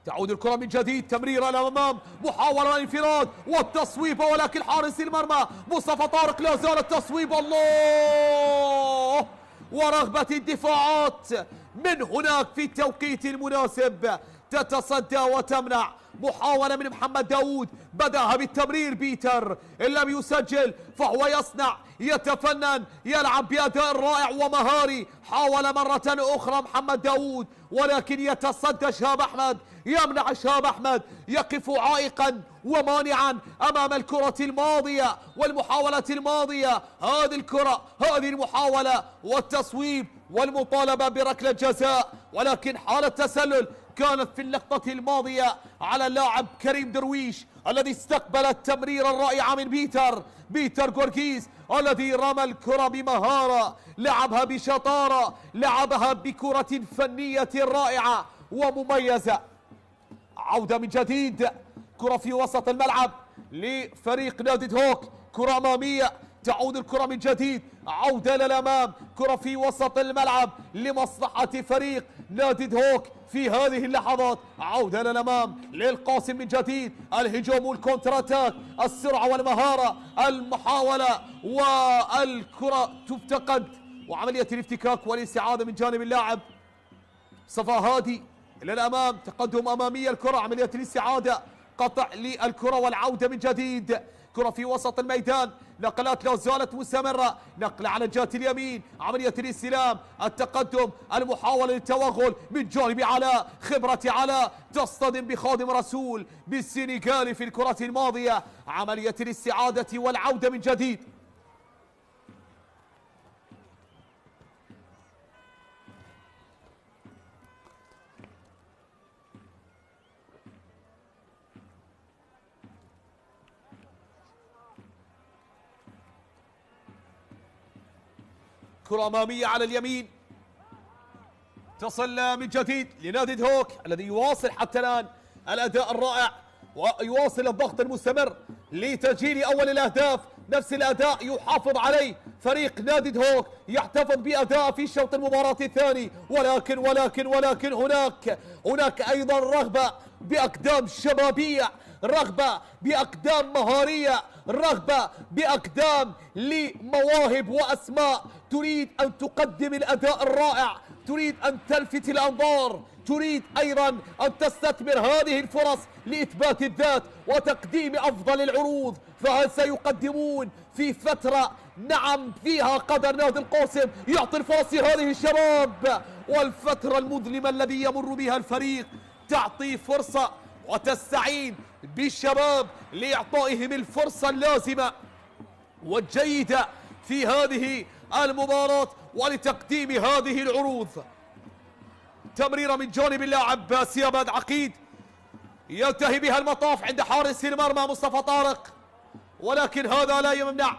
تعود الكرة من جديد، تمريرة للأمام، محاولة الانفراد والتصويب، ولكن حارس المرمى مصطفى طارق لا زال التصويب، الله، ورغبة الدفاعات من هناك في التوقيت المناسب تتصدى وتمنع. محاولة من محمد داود، بدأها بالتمرير بيتر، إن لم يسجل فهو يصنع، يتفنن، يلعب بأداء رائع ومهاري. حاول مرة أخرى محمد داود ولكن يتصدى شهاب أحمد، يمنع شهاب أحمد، يقف عائقا ومانعا أمام الكرة الماضية والمحاولة الماضية. هذه الكرة، هذه المحاولة والتصويب والمطالبة بركلة جزاء، ولكن حالة تسلل كانت في اللقطة الماضية على اللاعب كريم درويش الذي استقبل التمرير الرائع من بيتر غورغيس الذي رمى الكرة بمهارة، لعبها بشطارة، لعبها بكرة فنية رائعة ومميزة. عودة من جديد، كرة في وسط الملعب لفريق نادي دهوك، كرة أمامية، تعود الكرة من جديد، عودة للأمام، كرة في وسط الملعب لمصلحة فريق نادي دهوك في هذه اللحظات. عودة للأمام للقاسم من جديد، الهجوم والكونتر اتاك، السرعة والمهارة، المحاولة والكرة تفتقد، وعملية الافتكاك والاستعادة من جانب اللاعب صفا هادي إلى الأمام، تقدم أمامية الكرة، عملية الاستعادة، قطع للكرة والعودة من جديد. كرة في وسط الميدان، نقلات لا زالت مستمرة، نقلة على الجهة اليمين، عملية الاستلام، التقدم، المحاولة للتوغل من جانب علاء، خبرة علاء تصطدم بخادم رسول بالسنغالي في الكرة الماضية، عملية الاستعادة والعودة من جديد. كرة أمامية على اليمين، تصل من جديد لنادي دهوك الذي يواصل حتى الآن الأداء الرائع ويواصل الضغط المستمر لتسجيل أول الأهداف. نفس الأداء يحافظ عليه فريق نادي دهوك، يحتفظ بأداء في شوط المباراة الثاني، ولكن هناك أيضا رغبة بأقدام شبابية، رغبة بأقدام مهارية، رغبة بأقدام لمواهب وأسماء تريد أن تقدم الأداء الرائع، تريد أن تلفت الأنظار، تريد أيضا أن تستثمر هذه الفرص لإثبات الذات وتقديم أفضل العروض. فهل سيقدمون في فترة نعم فيها قدر نادي القاسم يعطي الفرص لهذه الشباب، والفترة المظلمة الذي يمر بها الفريق تعطي فرصة وتستعين بالشباب لإعطائهم الفرصة اللازمة والجيدة في هذه المباراة ولتقديم هذه العروض. تمريرة من جانب اللاعب سياباد عقيد ينتهي بها المطاف عند حارس المرمى مصطفى طارق، ولكن هذا لا يمنع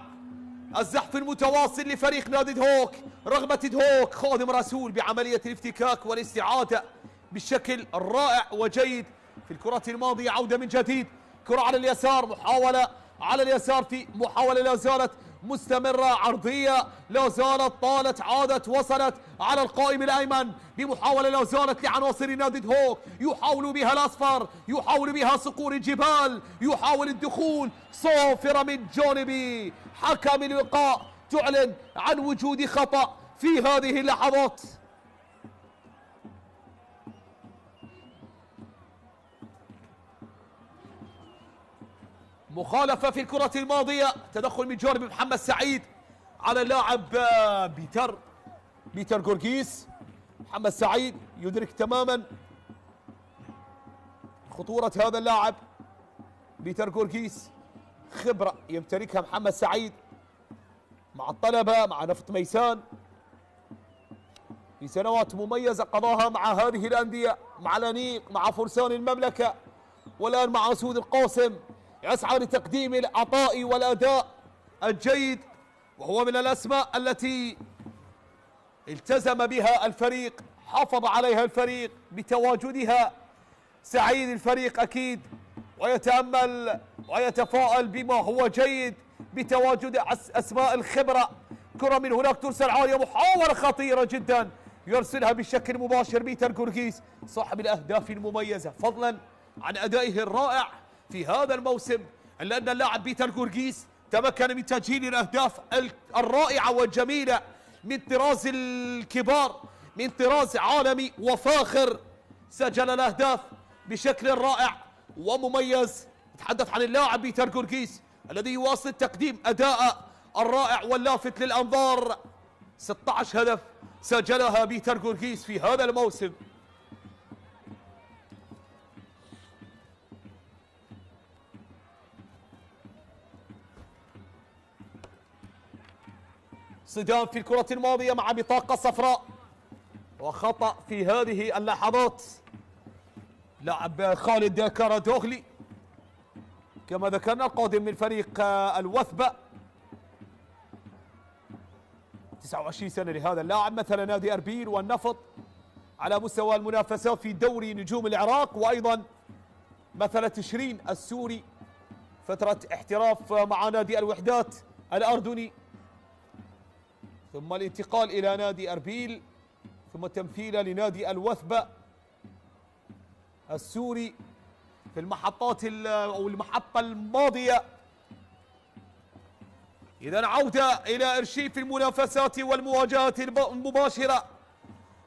الزحف المتواصل لفريق نادي دهوك. رغبة دهوك خادم رسول بعملية الافتكاك والاستعادة بشكل رائع وجيد في الكرة الماضية. عودة من جديد، كرة على اليسار، محاولة على اليسار، في محاولة لا زالت مستمرة، عرضية لا زالت طالت عادت وصلت على القائم الأيمن بمحاولة لا زالت لعناصر نادي دهوك، يحاول بها الأصفر، يحاول بها صقور الجبال، يحاول الدخول، صافرة من جانب حكم اللقاء تعلن عن وجود خطأ في هذه اللحظات. مخالفة في الكرة الماضية، تدخل من جانب محمد سعيد على اللاعب بيتر جورجيس. محمد سعيد يدرك تماما خطورة هذا اللاعب بيتر جورجيس، خبرة يمتلكها محمد سعيد مع الطلبة مع نفط ميسان في سنوات مميزة قضاها مع هذه الأندية، مع الأنيق، مع فرسان المملكة، والآن مع أسود القاسم، يسعى لتقديم العطاء والأداء الجيد، وهو من الأسماء التي التزم بها الفريق، حافظ عليها الفريق بتواجدها. سعيد الفريق أكيد ويتأمل ويتفاءل بما هو جيد بتواجد أسماء الخبرة. كرة من هناك ترسل عالية، محاولة خطيرة جدا يرسلها بشكل مباشر بيتر جورجيس صاحب الأهداف المميزة، فضلا عن أدائه الرائع في هذا الموسم، لأن اللاعب بيتر جورجيس تمكن من تسجيل الأهداف الرائعة والجميلة من طراز الكبار، من طراز عالمي وفاخر. سجل الأهداف بشكل رائع ومميز. نتحدث عن اللاعب بيتر جورجيس الذي يواصل تقديم أداء الرائع واللافت للأنظار. 16 هدف سجلها بيتر جورجيس في هذا الموسم. صدام في الكرة الماضية مع بطاقة صفراء وخطأ في هذه اللحظات. لاعب خالد كارادوغلي كما ذكرنا القادم من فريق الوثبة، 29 سنة لهذا اللاعب، مثل نادي أربيل والنفط على مستوى المنافسات في دوري نجوم العراق، وأيضا مثل تشرين السوري فترة احتراف مع نادي الوحدات الأردني، ثم الانتقال إلى نادي أربيل، ثم تمثيله لنادي الوثبة السوري في المحطات أو المحطة الماضية. إذا عودة إلى إرشيف المنافسات والمواجهات المباشرة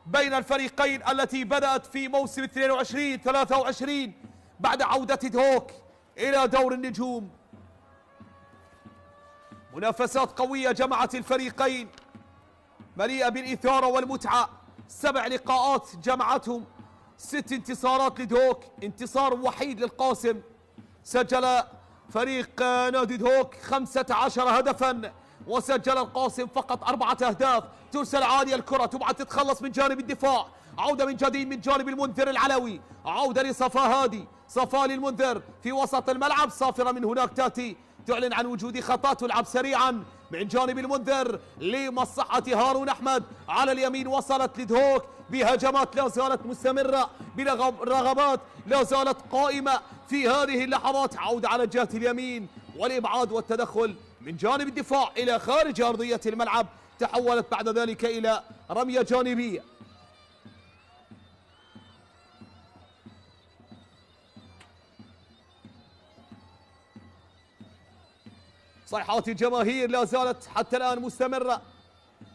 بين الفريقين التي بدأت في موسم 22-23 بعد عودة دهوك إلى دور النجوم. منافسات قوية جمعت الفريقين مليئة بالإثارة والمتعة، 7 لقاءات جمعتهم، 6 انتصارات لدهوك، انتصار وحيد للقاسم. سجل فريق نادي دهوك 15 هدفا وسجل القاسم فقط 4 أهداف. ترسل عالية الكرة، تبعد تتخلص من جانب الدفاع، عودة من جديد من جانب المنذر العلوي، عودة لصفا هادي، صفا للمنذر في وسط الملعب، صافرة من هناك تأتي تعلن عن وجود خطأ، تلعب سريعا من جانب المنذر لمصلحة هارون أحمد. على اليمين وصلت لدهوك بهجمات لا زالت مستمرة، برغبات لا زالت قائمة في هذه اللحظات. عودة على جهة اليمين والإبعاد والتدخل من جانب الدفاع إلى خارج أرضية الملعب، تحولت بعد ذلك إلى رمية جانبية. صيحات الجماهير لا زالت حتى الآن مستمرة،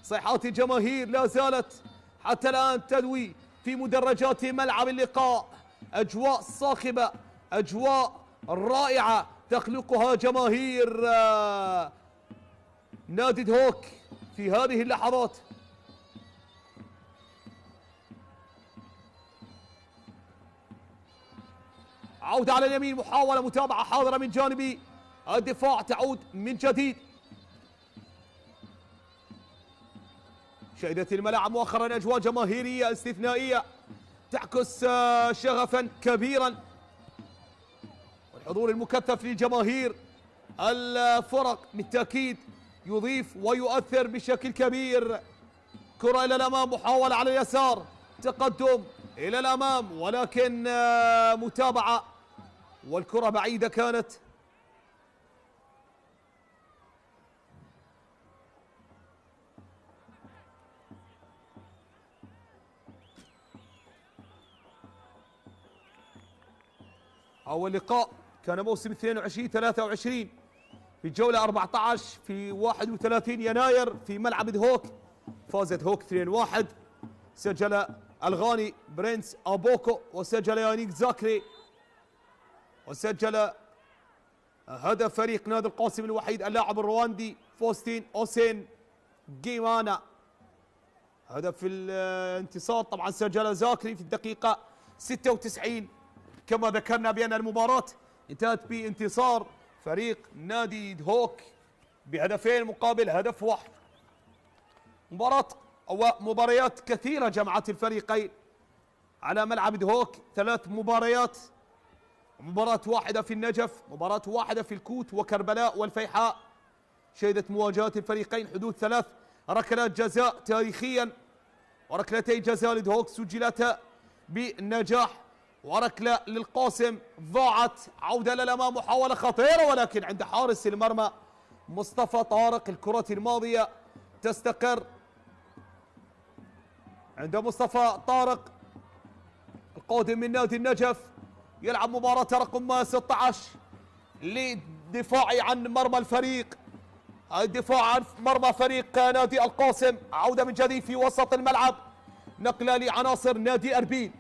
صيحات الجماهير لا زالت حتى الآن تدوي في مدرجات ملعب اللقاء. أجواء صاخبة، أجواء رائعة تخلقها جماهير نادي دهوك في هذه اللحظات. عودة على اليمين، محاولة متابعة حاضرة من جانب الدفاع، تعود من جديد. شهدت الملاعب مؤخرا أجواء جماهيرية استثنائية تعكس شغفا كبيرا، والحضور المكثف لجماهير الفرق بالتأكيد يضيف ويؤثر بشكل كبير. كرة إلى الأمام، محاولة على اليسار، تقدم إلى الأمام ولكن متابعة والكرة بعيدة كانت. أول لقاء كان موسم 22-23 في الجولة 14 في 31 يناير في ملعب دهوك. فازت هوك 2-1، سجل الغاني برنس أبوكو وسجل يانيك زاكري، وسجل هدف فريق نادي القاسم الوحيد اللاعب الرواندي فوستين أوسين جيمانا. هدف الانتصار طبعا سجل زاكري في الدقيقة 96. كما ذكرنا بأن المباراة انتهت بانتصار فريق نادي دهوك بهدفين مقابل هدف واحد. مباريات كثيرة جمعت الفريقين على ملعب دهوك، 3 مباريات، مباراة واحدة في النجف، مباراة واحدة في الكوت وكربلاء والفيحاء. شهدت مواجهات الفريقين حدوث 3 ركلات جزاء تاريخيا، وركلتي جزاء لدهوك سجلتا بالنجاح، وركلة للقاسم ضاعت. عودة للأمام، محاولة خطيرة ولكن عند حارس المرمى مصطفى طارق. الكرة الماضية تستقر عند مصطفى طارق القادم من نادي النجف، يلعب مباراة رقم 16 للدفاع عن مرمى الفريق، الدفاع عن مرمى فريق نادي القاسم. عودة من جديد في وسط الملعب، نقلة لعناصر نادي أربيل،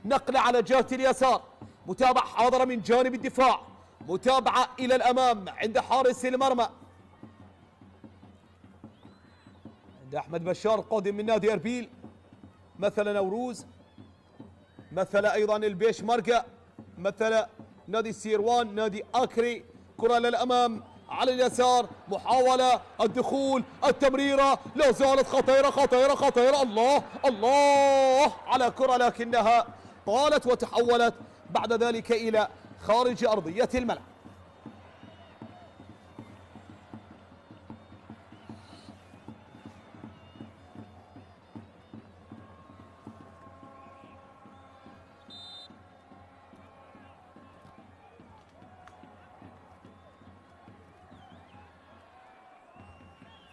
نقلة على جهة اليسار، متابعة حاضرة من جانب الدفاع، متابعة إلى الأمام عند حارس المرمى عند أحمد بشار القادم من نادي أربيل، مثل نوروز، مثل أيضا البيش مرقة، مثل نادي السيروان، نادي أكري. كرة للأمام على اليسار، محاولة الدخول، التمريرة لا زالت خطيرة خطيرة خطيرة. الله الله على كرة لكنها طالت وتحولت بعد ذلك إلى خارج أرضية الملعب.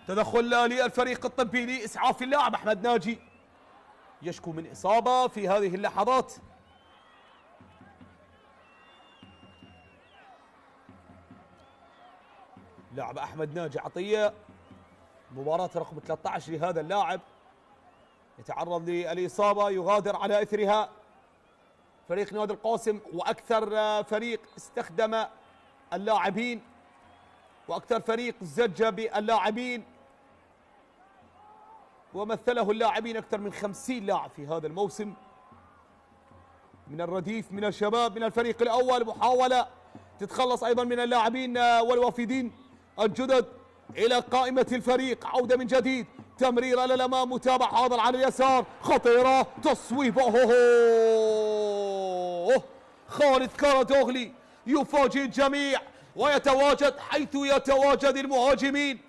تدخل للفريق الطبي لإسعاف اللاعب أحمد ناجي، يشكو من إصابة في هذه اللحظات. لاعب أحمد ناجي عطية، مباراة رقم 13 لهذا اللاعب، يتعرض للإصابة، يغادر على إثرها فريق نادي القاسم، وأكثر فريق استخدم اللاعبين وأكثر فريق زج باللاعبين ومثله اللاعبين أكثر من 50 لاعب في هذا الموسم من الرديف، من الشباب، من الفريق الأول. محاولة تتخلص أيضا من اللاعبين والوافدين الجدد إلى قائمة الفريق. عودة من جديد، تمرير إلى الأمام، متابعة حاضر على اليسار، خطيرة، تصويب. خالد كارادوغلي يفاجئ الجميع ويتواجد حيث يتواجد المهاجمين،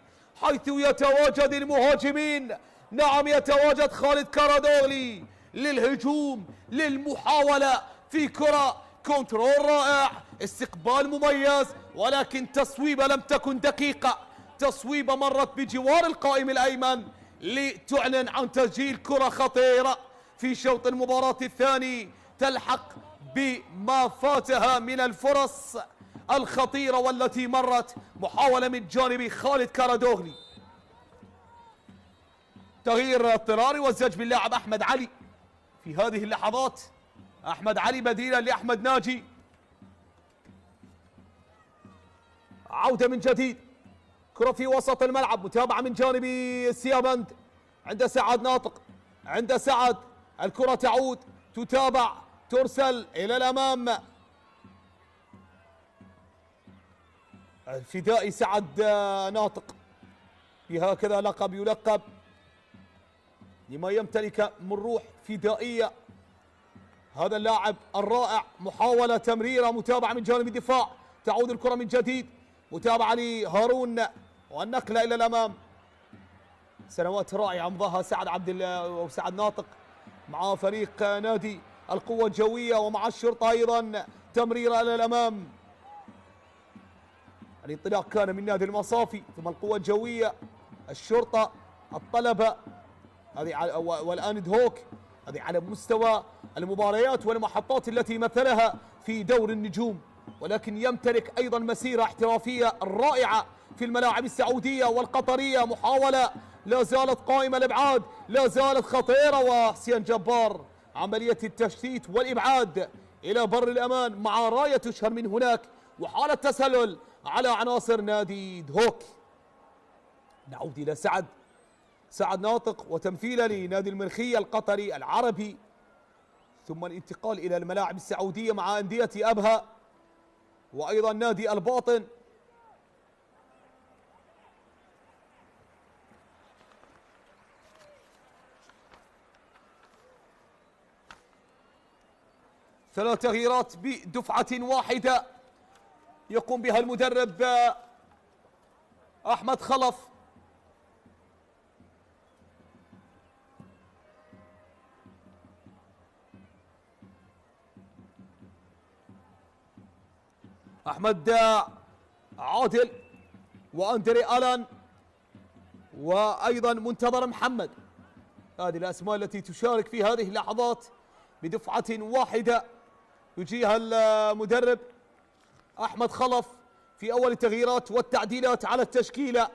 حيث يتواجد المهاجمين. نعم يتواجد خالد كارادوغلي للهجوم للمحاولة في كرة كنترول رائع، استقبال مميز، ولكن تصويبة لم تكن دقيقة. تصويبة مرت بجوار القائم الأيمن لتعلن عن تسجيل كرة خطيرة في شوط المباراة الثاني تلحق بما فاتها من الفرص الخطيرة والتي مرت. محاولة من جانب خالد كارادوغلي، تغيير اضطراري والزج باللاعب أحمد علي في هذه اللحظات. أحمد علي بديلا لأحمد ناجي. عودة من جديد، كرة في وسط الملعب، متابعة من جانب سيابند عند سعد ناطق، عند سعد الكرة تعود، تتابع، ترسل إلى الأمام. الفدائي سعد ناطق بهكذا لقب يلقب لما يمتلك من روح فدائية هذا اللاعب الرائع. محاولة تمريرة، متابعة من جانب الدفاع، تعود الكرة من جديد، متابعة لهارون والنقلة إلى الأمام. سنوات رائعة مضاها سعد عبد الله وسعد ناطق مع فريق نادي القوة الجوية ومع الشرطة أيضا. تمريرة إلى الأمام، الانطلاق كان من نادي المصافي ثم القوة الجوية، الشرطة، الطلبة، هذه والآن دهوك. هذه على مستوى المباريات والمحطات التي مثلها في دور النجوم، ولكن يمتلك أيضا مسيرة احترافية رائعة في الملاعب السعودية والقطرية. محاولة لا زالت قائمة الإبعاد، لا زالت خطيرة، وحسين جبار عملية التشتيت والإبعاد إلى بر الأمان مع راية تشهر من هناك، وحالة تسلل على عناصر نادي دهوك. نعود إلى سعد ناطق وتمثيله لنادي المرخية القطري العربي، ثم الانتقال إلى الملاعب السعودية مع أندية أبها وأيضا نادي الباطن. ثلاث تغييرات بدفعة واحدة يقوم بها المدرب أحمد خلف. أحمد عادل وأندري ألان وأيضا منتظر محمد، هذه الأسماء التي تشارك في هذه اللحظات بدفعة واحدة. يجيها المدرب أحمد خلف في أول التغييرات والتعديلات على التشكيلة.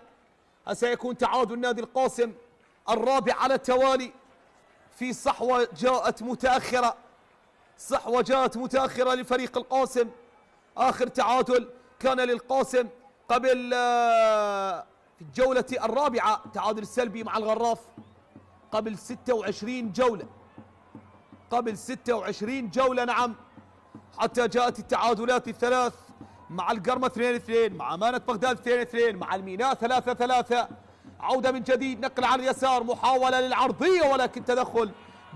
سيكون تعادل نادي القاسم الرابع على التوالي في صحوة جاءت متأخرة، صحوة جاءت متأخرة لفريق القاسم. آخر تعادل كان للقاسم قبل في الجولة الرابعة، تعادل سلبي مع الغراف قبل 26 جولة، قبل 26 جولة. نعم، حتى جاءت التعادلات الثلاث مع القرمة 2-2، مع أمانة بغداد 2-2، مع الميناء 3-3. عودة من جديد، نقل على اليسار، محاولة للعرضية ولكن تدخل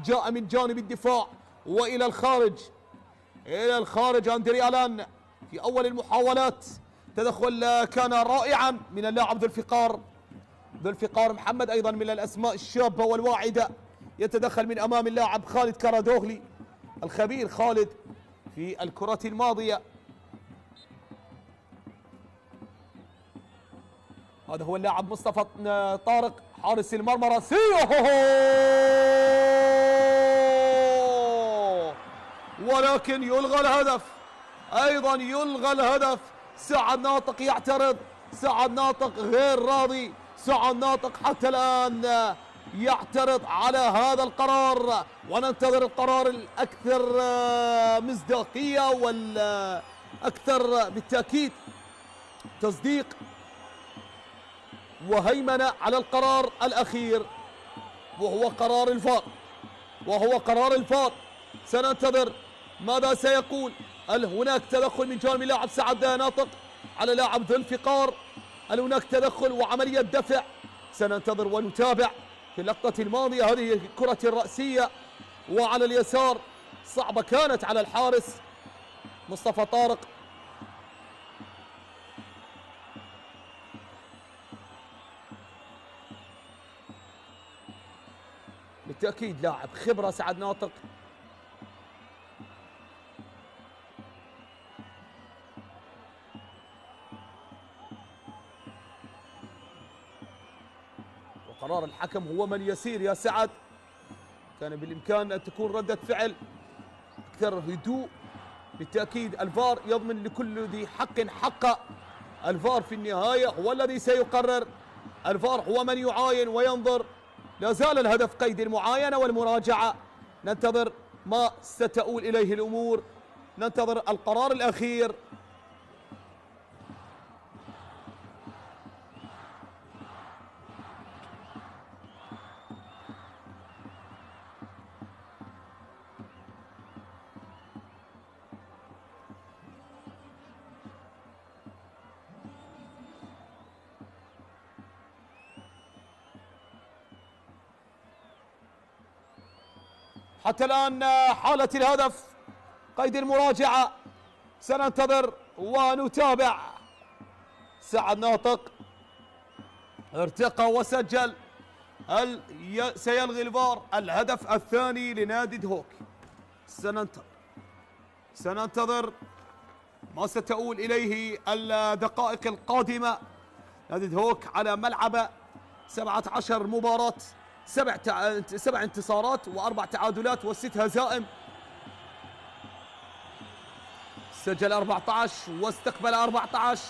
جاء من جانب الدفاع وإلى الخارج، إلى الخارج. أندري ألان في أول المحاولات، تدخل كان رائعا من اللاعب ذو الفقار محمد، أيضا من الأسماء الشابة والواعدة. يتدخل من أمام اللاعب خالد كارادوغلي الخبير خالد في الكرة الماضية. هذا هو اللاعب مصطفى طارق حارس المرمى راسيه، ولكن يلغى الهدف، أيضا يلغى الهدف. سعد ناطق يعترض، سعد ناطق غير راضي، سعد ناطق حتى الآن يعترض على هذا القرار، وننتظر القرار الأكثر مصداقية والأكثر بالتأكيد تصديق وهيمنة على القرار الأخير، وهو قرار الفار. سننتظر ماذا سيقول. هل هناك تدخل من جانب لاعب سعد ناطق على لاعب ذو الفقار؟ هل هناك تدخل وعملية دفع؟ سننتظر ونتابع. في اللقطة الماضية هذه الكرة الرأسية وعلى اليسار صعبة كانت على الحارس مصطفى طارق. بالتأكيد لاعب خبرة سعد ناطق. وقرار الحكم هو من يسير يا سعد. كان بالإمكان أن تكون ردة فعل أكثر هدوء. بالتأكيد الفار يضمن لكل ذي حق حقه. الفار في النهاية هو الذي سيقرر. الفار هو من يعاين وينظر. لا زال الهدف قيد المعاينة والمراجعة. ننتظر ما ستؤول إليه الأمور، ننتظر القرار الأخير. حتى الآن حالة الهدف قيد المراجعة. سننتظر ونتابع. سعد ناطق ارتقى وسجل. هل سيلغي الفار الهدف الثاني لنادي دهوك؟ سننتظر ما ستؤول إليه الدقائق القادمة. نادي دهوك على ملعبه 17 مباراة، 7 انتصارات و4 تعادلات و6 هزائم. سجل 14 واستقبل 14.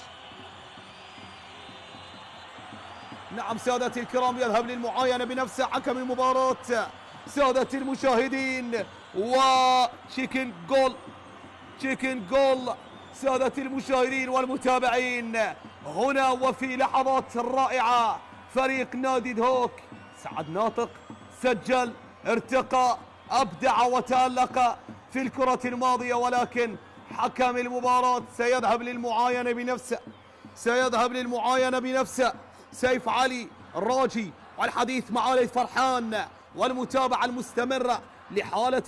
نعم سادتي الكرام، يذهب للمعاينة بنفسه حكم المباراة سادتي المشاهدين. وتشيكن جول سادتي المشاهدين والمتابعين. هنا وفي لحظات رائعة فريق نادي دهوك. سعد ناطق سجل، ارتقى، أبدع وتألق في الكرة الماضية، ولكن حكم المباراة سيذهب للمعاينة بنفسه. سيف علي الراجي والحديث مع علي فرحان والمتابعة المستمرة لحالة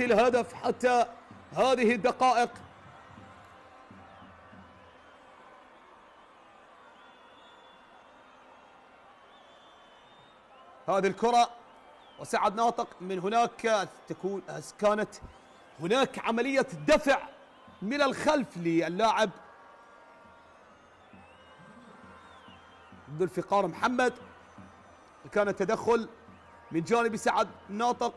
الهدف حتى هذه الدقائق. هذه الكرة وسعد ناطق من هناك كانت هناك عملية دفع من الخلف للاعب ذو الفقار محمد. كان التدخل من جانب سعد ناطق.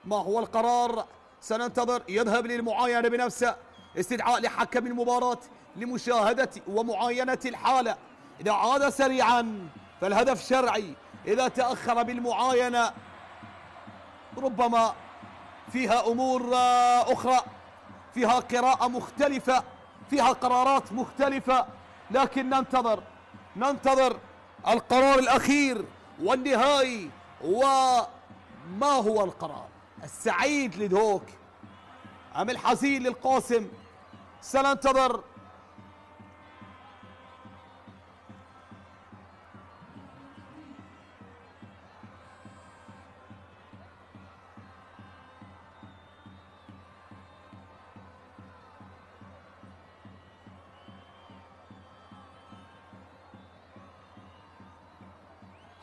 ما هو القرار؟ سننتظر. يذهب للمعاينة بنفسه، استدعاء لحكم المباراة لمشاهدة ومعاينة الحالة. إذا عاد سريعا فالهدف شرعي، إذا تأخر بالمعاينة ربما فيها أمور أخرى، فيها قراءة مختلفة، فيها قرارات مختلفة. لكن ننتظر القرار الأخير والنهائي. وما هو القرار؟ السعيد لدهوك أم الحزين للقاسم؟ سننتظر.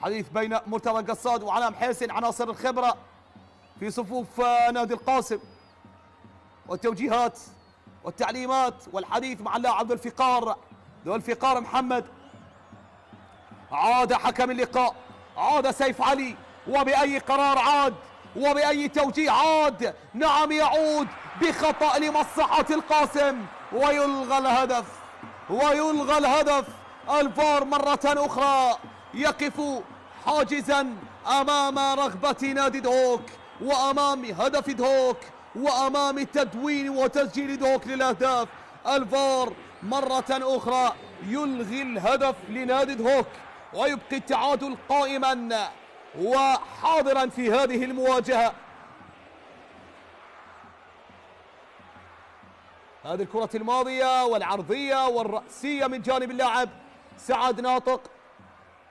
حديث بين مرتضى قصاد وعلام حسين، عناصر الخبرة في صفوف نادي القاسم، والتوجيهات والتعليمات والحديث مع اللاعب ذو الفقار محمد. عاد حكم اللقاء، عاد سيف علي، وبأي قرار عاد وبأي توجيه عاد. نعم يعود بخطأ لمصلحة القاسم ويلغى الهدف. الفار مرة أخرى يقف حاجزا أمام رغبة نادي دهوك وأمام هدف دهوك وأمام تدوين وتسجيل دهوك للأهداف. الفار مرة أخرى يلغي الهدف لنادي دهوك ويبقي التعادل قائما وحاضرا في هذه المواجهة. هذه الكرة الماضية والعرضية والرأسية من جانب اللاعب سعد ناطق.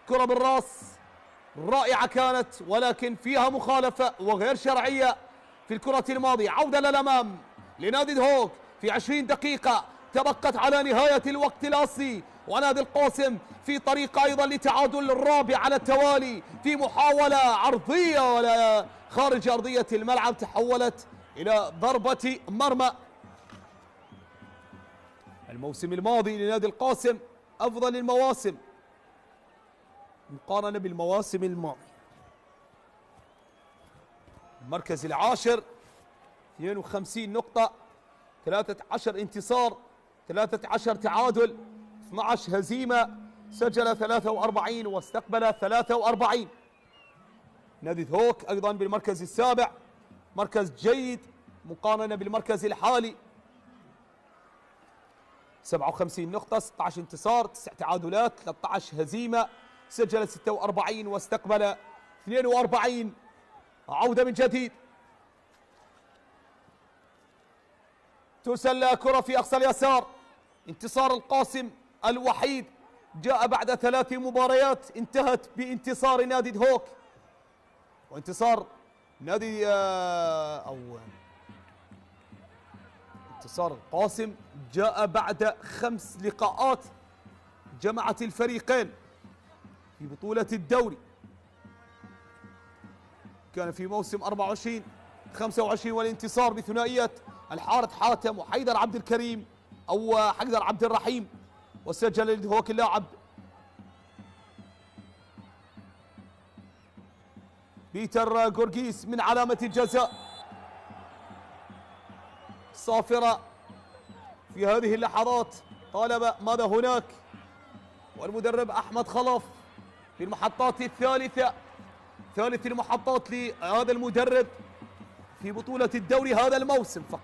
كرة بالراس رائعة كانت، ولكن فيها مخالفة وغير شرعية في الكرة الماضية. عودة للأمام لنادي دهوك في 20 دقيقة تبقت على نهاية الوقت الأصلي ونادي القاسم في طريق أيضا لتعادل الرابع على التوالي في محاولة عرضية ولا خارج أرضية الملعب تحولت إلى ضربة مرمى. الموسم الماضي لنادي القاسم أفضل المواسم مقارنة بالمواسم الماضية. المركز العاشر 52 نقطة، 13 انتصار، 13 تعادل، 12 هزيمة، سجل 43 واستقبل 43. نادي هوك أيضا بالمركز السابع، مركز جيد مقارنة بالمركز الحالي، 57 نقطة، 16 انتصار، 9 تعادلات، 13 هزيمة، سجل 46 واستقبل 42. عودة من جديد، ترسل كرة في أقصى اليسار. انتصار القاسم الوحيد جاء بعد 3 مباريات انتهت بانتصار نادي هوك، وانتصار نادي انتصار القاسم جاء بعد 5 لقاءات جمعت الفريقين في بطولة الدوري. كان في موسم 24 25 والانتصار بثنائية الحارث حاتم وحيدر عبد الكريم أو حيدر عبد الرحيم، وسجل هوك اللاعب بيتر جورجيس من علامة الجزاء. صافرة في هذه اللحظات طالب ماذا هناك، والمدرب أحمد خلف في المحطات الثالثة، ثالث المحطات لهذا المدرب في بطولة الدوري هذا الموسم فقط.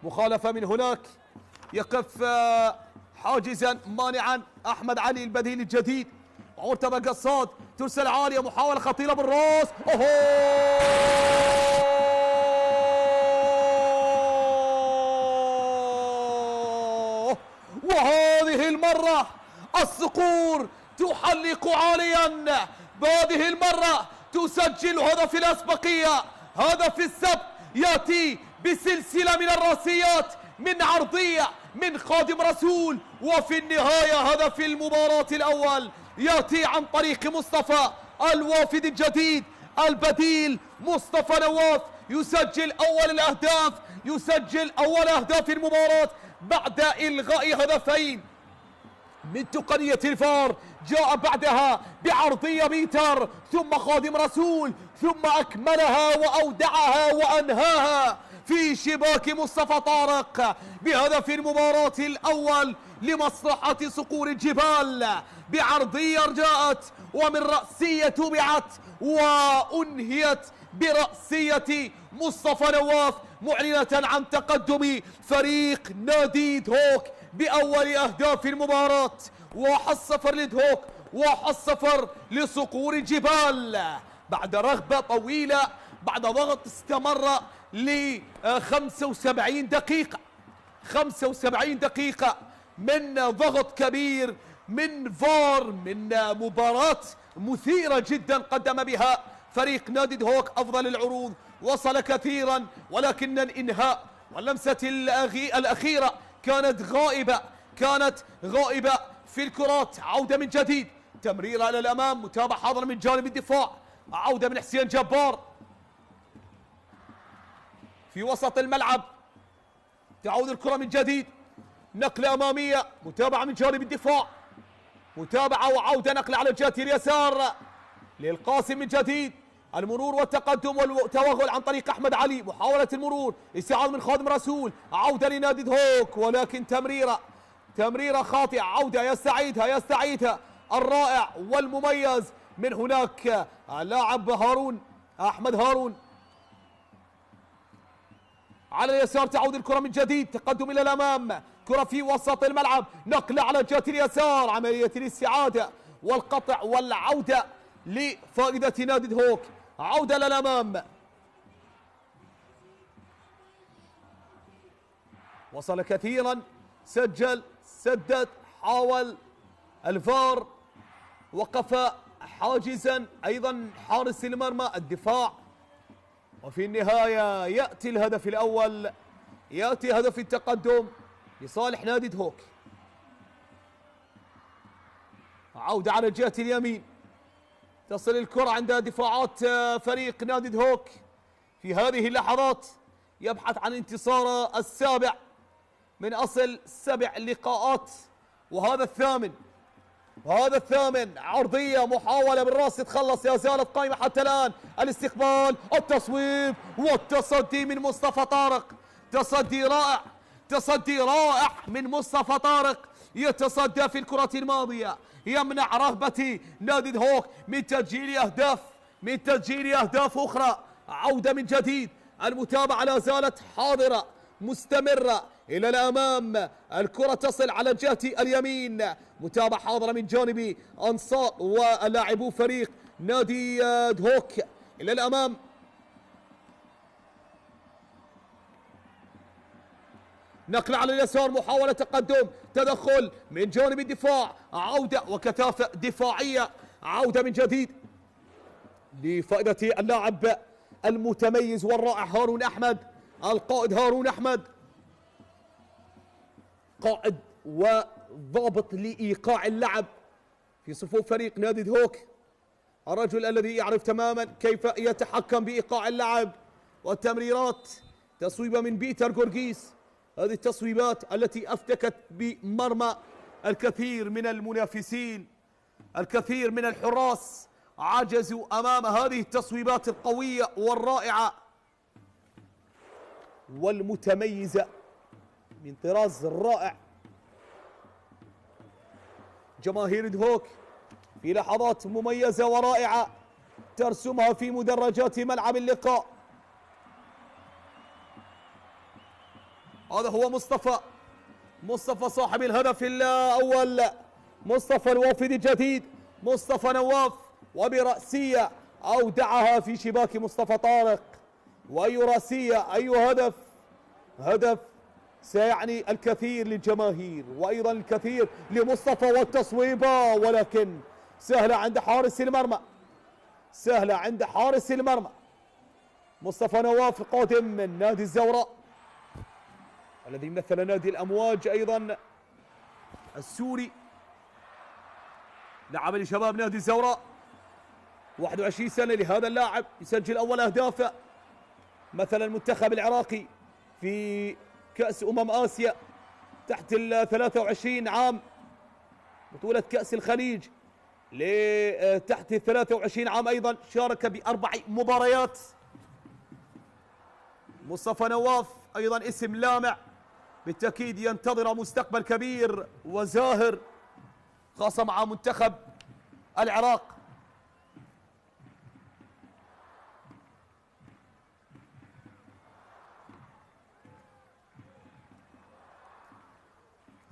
مخالفة من هناك، يقف حاجزا مانعا أحمد علي البديل الجديد، ومرتضى قصاد ترسل عالية، محاولة خطيرة بالراس، وهذه المرة الصقور تحلق عاليا، بهذه المرة تسجل هدف الأسبقية، هدف السبق يأتي بسلسلة من الراسيات، من عرضية من خادم رسول، وفي النهاية هدف المباراة الأول يأتي عن طريق مصطفى الوافد الجديد البديل مصطفى نواف، يسجل أول الأهداف، يسجل أول أهداف المباراة بعد إلغاء هدفين من تقنية الفار، جاء بعدها بعرضية ميتر ثم خادم رسول، ثم أكملها وأودعها وأنهاها في شباك مصطفى طارق بهدف المباراة الأول لمصلحة صقور الجبال، بعرضية جاءت ومن رأسية تبعت وأنهيت برأسية مصطفى نواف، معلنة عن تقدم فريق نادي هوك بأول أهداف المباراة. 1-0 لدهوك، 1-0 لصقور الجبال بعد رغبة طويلة، بعد ضغط استمر ل 75 دقيقة، 75 دقيقة من ضغط كبير، من فار، من مباراة مثيرة جدا قدم بها فريق نادي هوك أفضل العروض، وصل كثيرا، ولكن الإنهاء واللمسة الأخيرة كانت غائبة في الكرات. عودة من جديد، تمريرة على الأمام، متابعة حاضرة من جانب الدفاع، عودة من حسين جبار في وسط الملعب، تعود الكرة من جديد، نقلة أمامية، متابعة من جانب الدفاع، متابعة وعودة، نقلة على الجهة اليسار للقاسم من جديد، المرور والتقدم والتوغل عن طريق أحمد علي، محاولة المرور، استعاضة من خادم رسول، عودة لنادي هوك، ولكن تمريرة خاطئة، عودة يستعيدها الرائع والمميز من هناك اللاعب أحمد هارون على اليسار. تعود الكرة من جديد، تقدم إلى الأمام، كرة في وسط الملعب، نقلة على جهة اليسار، عملية الاستعادة والقطع والعودة لفائدة نادي هوك، عودة للأمام، وصل كثيرا، سجل، سدد، حاول الفار وقف حاجزا، أيضا حارس المرمى الدفاع. وفي النهاية يأتي الهدف الأول، يأتي هدف التقدم لصالح نادي دهوك. عودة على الجهة اليمين، تصل الكرة عند دفاعات فريق نادي دهوك. في هذه اللحظات يبحث عن انتصاره السابع من أصل 7 لقاءات، وهذا الثامن. عرضية محاولة بالراس تتخلص، يا زالت قائمة حتى الآن. الاستقبال، التصويب والتصدي من مصطفى طارق. تصدي رائع من مصطفى طارق، يتصدى في الكرة الماضية، يمنع رغبة نادي دهوك من تسجيل أهداف أخرى. عودة من جديد، المتابعة لا زالت حاضرة مستمرة إلى الأمام. الكرة تصل على الجهة اليمين، متابعة حاضرة من جانب أنصار ولاعبو فريق نادي دهوك إلى الأمام. نقل على اليسار، محاولة تقدم، تدخل من جانب الدفاع، عودة وكثافة دفاعية. عودة من جديد لفائدة اللاعب المتميز والرائع هارون أحمد، القائد هارون أحمد، قائد وضابط لإيقاع اللعب في صفوف فريق نادي دهوك. الرجل الذي يعرف تماما كيف يتحكم بإيقاع اللعب والتمريرات. تصويبة من بيتر غورغيس، هذه التصويبات التي أفتكت بمرمى الكثير من المنافسين، الكثير من الحراس عجزوا أمام هذه التصويبات القوية والرائعة والمتميزة من طراز رائع. جماهير دهوك في لحظات مميزة ورائعة ترسمها في مدرجات ملعب اللقاء. هذا هو مصطفى صاحب الهدف الأول، مصطفى الوافد الجديد، مصطفى نواف، وبرأسية أودعها في شباك مصطفى طارق. وأي رأسية، أي هدف سيعني الكثير للجماهير وأيضا الكثير لمصطفى، والتصويبة ولكن سهلة عند حارس المرمى، مصطفى نواف القادم من نادي الزوراء الذي مثل نادي الأمواج أيضا السوري، لعب لشباب نادي الزوراء. 21 سنة لهذا اللاعب، يسجل أول أهدافه مثل المنتخب العراقي في كأس آسيا تحت 23 عام، بطولة كأس الخليج تحت 23 عام أيضا، شارك ب4 مباريات. مصطفى نواف أيضا اسم لامع بالتأكيد، ينتظر مستقبل كبير وزاهر خاصة مع منتخب العراق.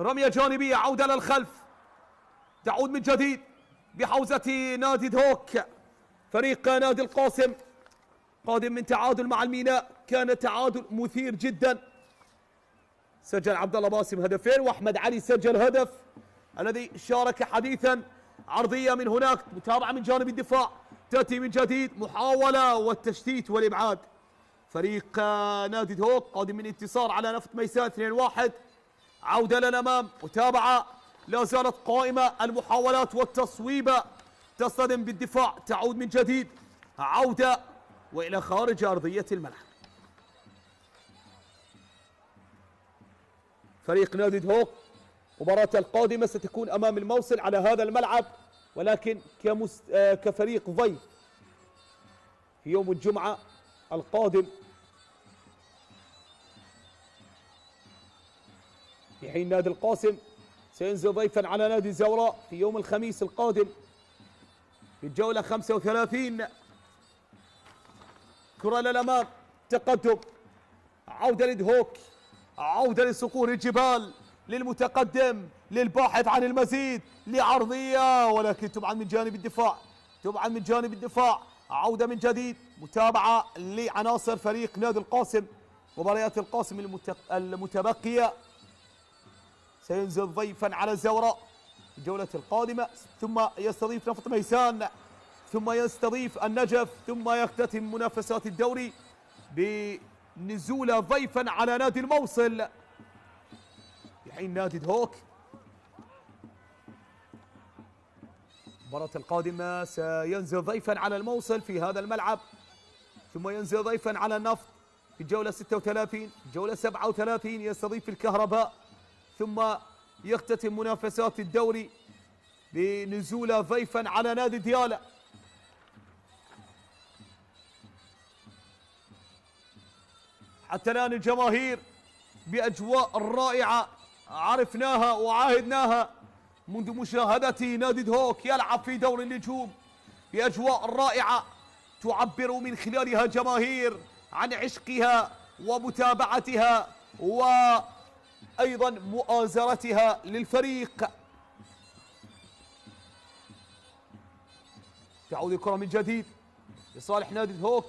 رمية جانبية، عودة للخلف، تعود من جديد بحوزة نادي دهوك. فريق نادي القاسم قادم من تعادل مع الميناء، كان تعادل مثير جدا. سجل عبد الله باسم هدفين، واحمد علي سجل هدف الذي شارك حديثا. عرضية من هناك، متابعة من جانب الدفاع، تأتي من جديد، محاولة والتشتيت والإبعاد. فريق نادي دهوك قادم من انتصار على نفط ميسان 2-1. عودة للأمام، متابعة لا زالت قائمة، المحاولات والتصويبة تصطدم بالدفاع، تعود من جديد، عودة وإلى خارج أرضية الملعب. فريق نادي دهوك مباراة القادمة ستكون أمام الموصل على هذا الملعب، ولكن كفريق ضيف في يوم الجمعة القادم، في حين نادي القاسم سينزل ضيفا على نادي الزوراء في يوم الخميس القادم في الجولة 35. كرة للأمام، تقدم، عودة لدهوك، عودة لصقور الجبال، للمتقدم، للباحث عن المزيد، لعرضية ولكن تبعد من جانب الدفاع، عودة من جديد، متابعة لعناصر فريق نادي القاسم. مباريات القاسم المتبقية، سينزل ضيفا على الزوراء الجولة القادمة، ثم يستضيف نفط ميسان، ثم يستضيف النجف، ثم يختتم منافسات الدوري بنزول ضيفا على نادي الموصل. في حين نادي دهوك المباراة القادمة سينزل ضيفا على الموصل في هذا الملعب، ثم ينزل ضيفا على النفط في الجولة 36. الجولة 37 يستضيف الكهرباء، ثم يختتم منافسات الدوري بنزول ضيفا على نادي ديالى. حتى الآن الجماهير بأجواء رائعة عرفناها وعاهدناها منذ مشاهدة نادي دهوك يلعب في دور النجوم، بأجواء رائعة تعبر من خلالها جماهير عن عشقها ومتابعتها وأيضا مؤازرتها للفريق. تعود الكرة من جديد لصالح نادي دهوك،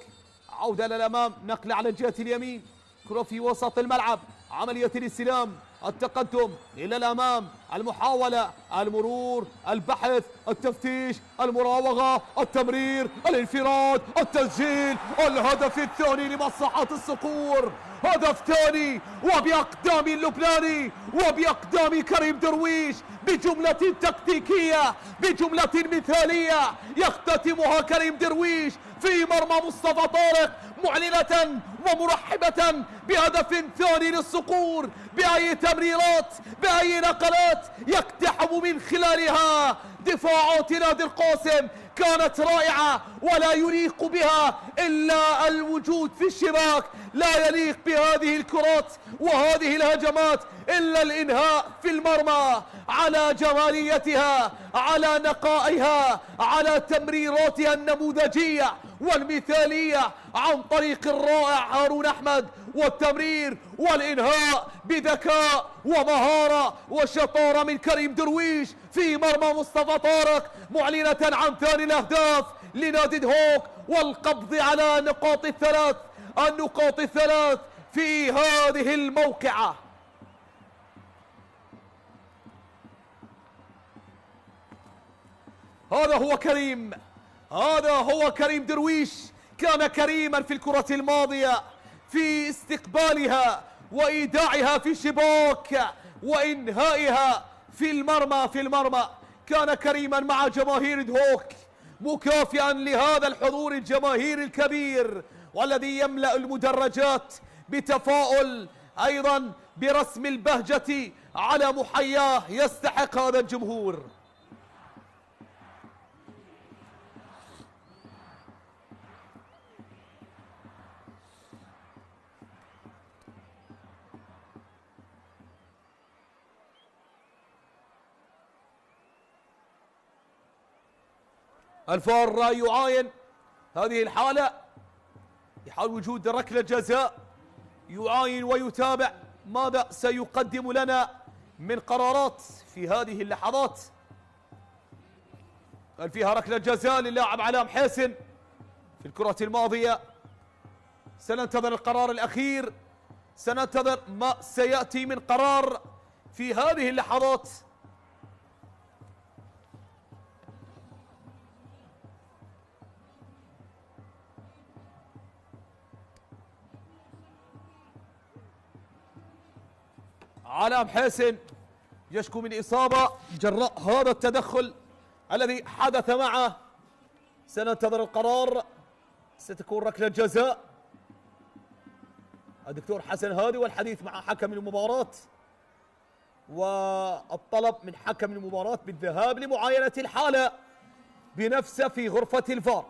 عودة للأمام، نقل على الجهة اليمين، كرة في وسط الملعب، عملية الاستلام، التقدم إلى الأمام، المحاولة، المرور، البحث، التفتيش، المراوغة، التمرير، الانفراد، التسجيل، الهدف الثاني لمصلحة الصقور، هدف ثاني وبأقدام اللبناني وبأقدام كريم درويش، بجملة تكتيكية، بجملة مثالية يختتمها كريم درويش في مرمى مصطفى طارق، معلنة ومرحبة بهدف ثاني للصقور، بأي تمريرات، بأي نقلات يقتحم من خلالها دفاعات نادي القاسم كانت رائعة، ولا يليق بها إلا الوجود في الشباك، لا يليق بهذه الكرات وهذه الهجمات إلا الإنهاء في المرمى، على جماليتها، على نقائها، على تمريراتها النموذجية والمثالية عن طريق الرائع هارون أحمد، والتمرير والإنهاء بذكاء ومهارة وشطارة من كريم درويش في مرمى مصطفى طارق، معلنة عن ثاني الأهداف لنادي دهوك والقبض على النقاط الثلاث في هذه الموقعة. هذا هو كريم درويش، كان كريما في الكرة الماضية في استقبالها وإيداعها في الشباك وإنهائها في المرمى، كان كريما مع جماهير دهوك، مكافئا لهذا الحضور الجماهيري الكبير والذي يملأ المدرجات بتفاؤل، أيضا برسم البهجة على محياه. يستحق هذا الجمهور. الفار يعاين هذه الحالة، يحاول وجود ركلة جزاء، يعاين ويتابع ماذا سيقدم لنا من قرارات في هذه اللحظات. كان فيها ركلة جزاء للاعب علام حسن في الكرة الماضية. سننتظر القرار الأخير، سننتظر ما سيأتي من قرار في هذه اللحظات. علام حسن يشكو من إصابة جراء هذا التدخل الذي حدث معه. سننتظر القرار، ستكون ركلة جزاء. الدكتور حسن هادي والحديث مع حكم المباراة والطلب من حكم المباراة بالذهاب لمعاينة الحالة بنفسه في غرفة الفار.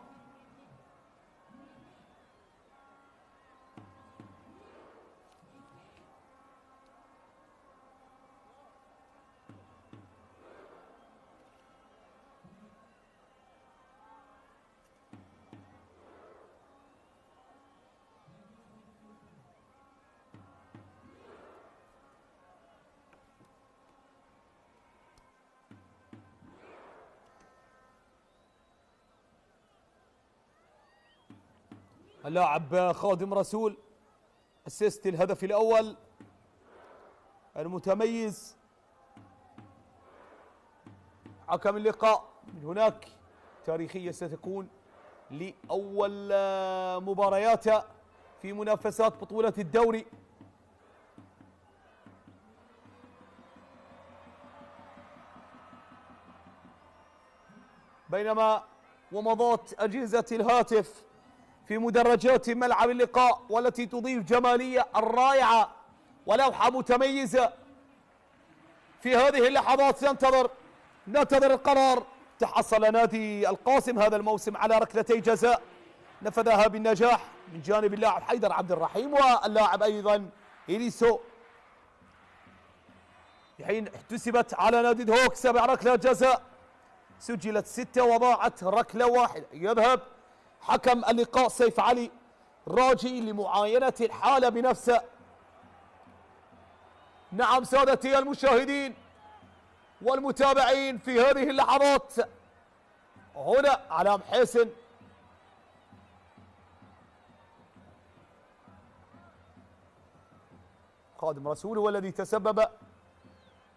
اللاعب خادم رسول اسيست الهدف الأول المتميز حكم اللقاء. من هناك تاريخية ستكون لأول مبارياته في منافسات بطولة الدوري. بينما ومضات أجهزة الهاتف في مدرجات ملعب اللقاء والتي تضيف جمالية الرائعة ولوحة متميزة. في هذه اللحظات ننتظر القرار. تحصل نادي القاسم هذا الموسم على ركلتي جزاء نفذها بالنجاح من جانب اللاعب حيدر عبد الرحيم واللاعب أيضا إليسو، في حين احتسبت على نادي دهوك 7 ركلات جزاء، سجلت 6 وضاعت ركلة واحدة. يذهب حكم اللقاء سيف علي راجي لمعاينة الحالة بنفسه. نعم سادتي المشاهدين والمتابعين، في هذه اللحظات هنا علام حسن خادم رسول هو الذي تسبب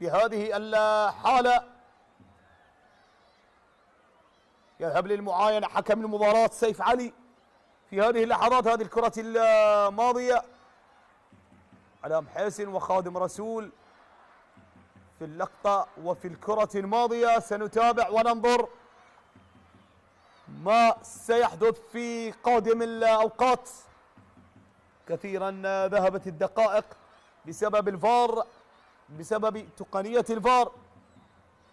بهذه الحالة. يذهب للمعاينة حكم المباراة سيف علي في هذه اللحظات. هذه الكرة الماضية علام حسن وخادم رسول في اللقطة وفي الكرة الماضية. سنتابع وننظر ما سيحدث في قادم الأوقات. كثيرا ذهبت الدقائق بسبب الفار، بسبب تقنية الفار،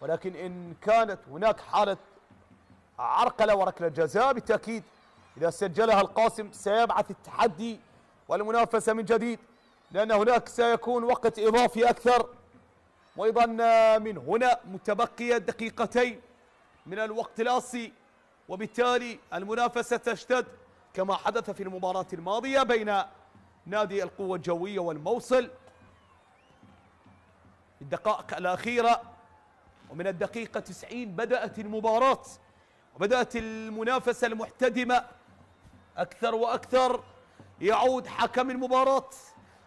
ولكن إن كانت هناك حالة عرقلة وركلة جزاء بالتأكيد إذا سجلها القاسم سيبعث التحدي والمنافسة من جديد، لأن هناك سيكون وقت إضافي أكثر، وأيضا من هنا متبقية دقيقتين من الوقت الأصلي، وبالتالي المنافسة تشتد كما حدث في المباراة الماضية بين نادي القوة الجوية والموصل في الدقائق الأخيرة. ومن الدقيقة 90 بدأت المباراة وبدأت المنافسة المحتدمة أكثر وأكثر. يعود حكم المباراة،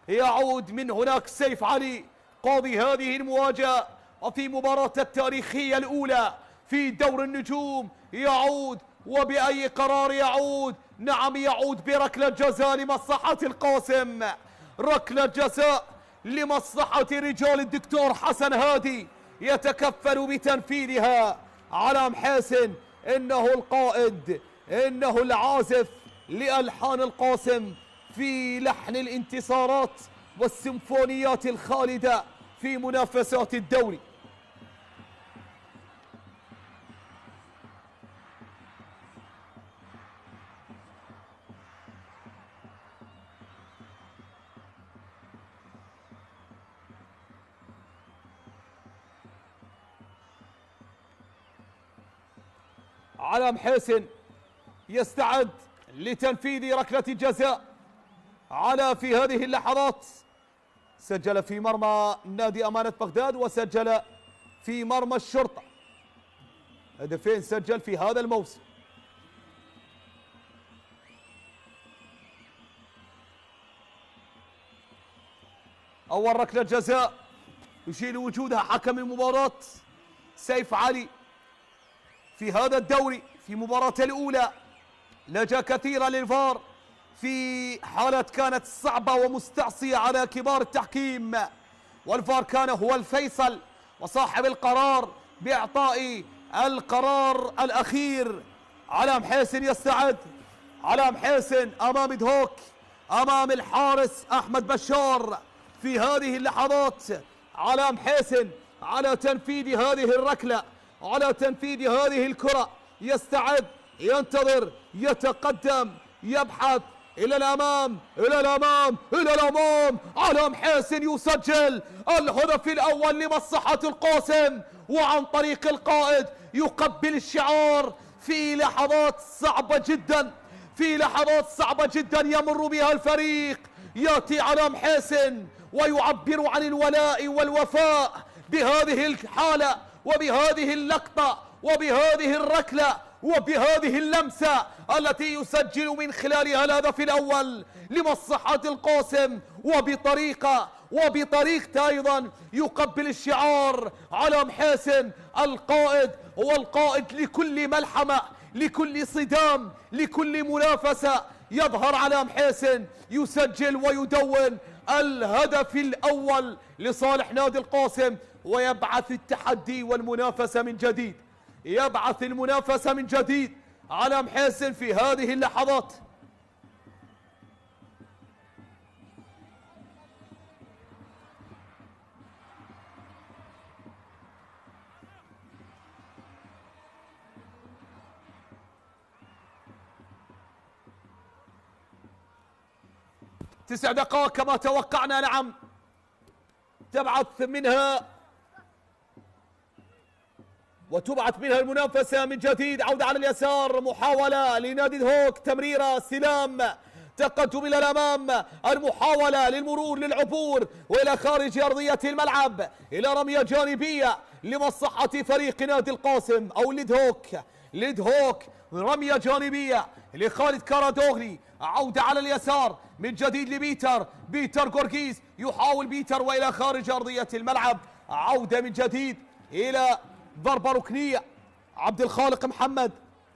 يعود من هناك سيف علي قاضي هذه المواجهة وفي مباراة التاريخية الأولى في دور النجوم. يعود وبأي قرار يعود؟ نعم يعود بركلة جزاء لمصلحة القاسم، ركلة جزاء لمصلحة رجال الدكتور حسن هادي يتكفل بتنفيذها علام حسن. إنه القائد، إنه العازف لألحان القاسم في لحن الانتصارات والسيمفونيات الخالدة في منافسات الدوري. علام حسن يستعد لتنفيذ ركلة الجزاء على في هذه اللحظات. سجل في مرمى نادي أمانة بغداد وسجل في مرمى الشرطة، هدفين سجل في هذا الموسم. أول ركلة جزاء يشيل وجودها حكم المباراة سيف علي في هذا الدوري. في مباراة الأولى لجأ كثيرا للفار في حالة كانت صعبة ومستعصية على كبار التحكيم، والفار كان هو الفيصل وصاحب القرار بإعطاء القرار الأخير. علام حسن يستعد، علام حسن أمام دهوك، أمام الحارس أحمد بشار في هذه اللحظات. علام حسن على تنفيذ هذه الركلة، على تنفيذ هذه الكرة، يستعد، ينتظر، يتقدم، يبحث إلى الأمام إلى الأمام إلى الأمام. علام حسن يسجل الهدف الأول لمصلحة القاسم، وعن طريق القائد يقبل الشعار في لحظات صعبة جدا، في لحظات صعبة جدا يمر بها الفريق. يأتي علام حسن ويعبر عن الولاء والوفاء بهذه الحالة وبهذه اللقطة وبهذه الركلة وبهذه اللمسة التي يسجل من خلالها الهدف الأول لمصلحة القاسم، وبطريقة وبطريقته أيضا يقبل الشعار علام حسن القائد، هو القائد لكل ملحمة، لكل صدام، لكل منافسة. يظهر علام حسن يسجل ويدون الهدف الأول لصالح نادي القاسم، ويبعث التحدي والمنافسة من جديد، يبعث المنافسة من جديد علام حسن في هذه اللحظات. تسع دقائق كما توقعنا. نعم، تبعث منها وتبعث منها المنافسة من جديد. عودة على اليسار، محاولة لنادي الهوك، تمريرة، سلام، تقدم إلى الأمام، المحاولة للمرور للعبور وإلى خارج أرضية الملعب، إلى رمية جانبية لمصلحة فريق نادي القاسم أو ليد هوك. رمية جانبية لخالد كارادوغلي. عودة على اليسار من جديد بيتر غورغيز، يحاول بيتر وإلى خارج أرضية الملعب. عودة من جديد إلى ضربة ركنية، عبد الخالق محمد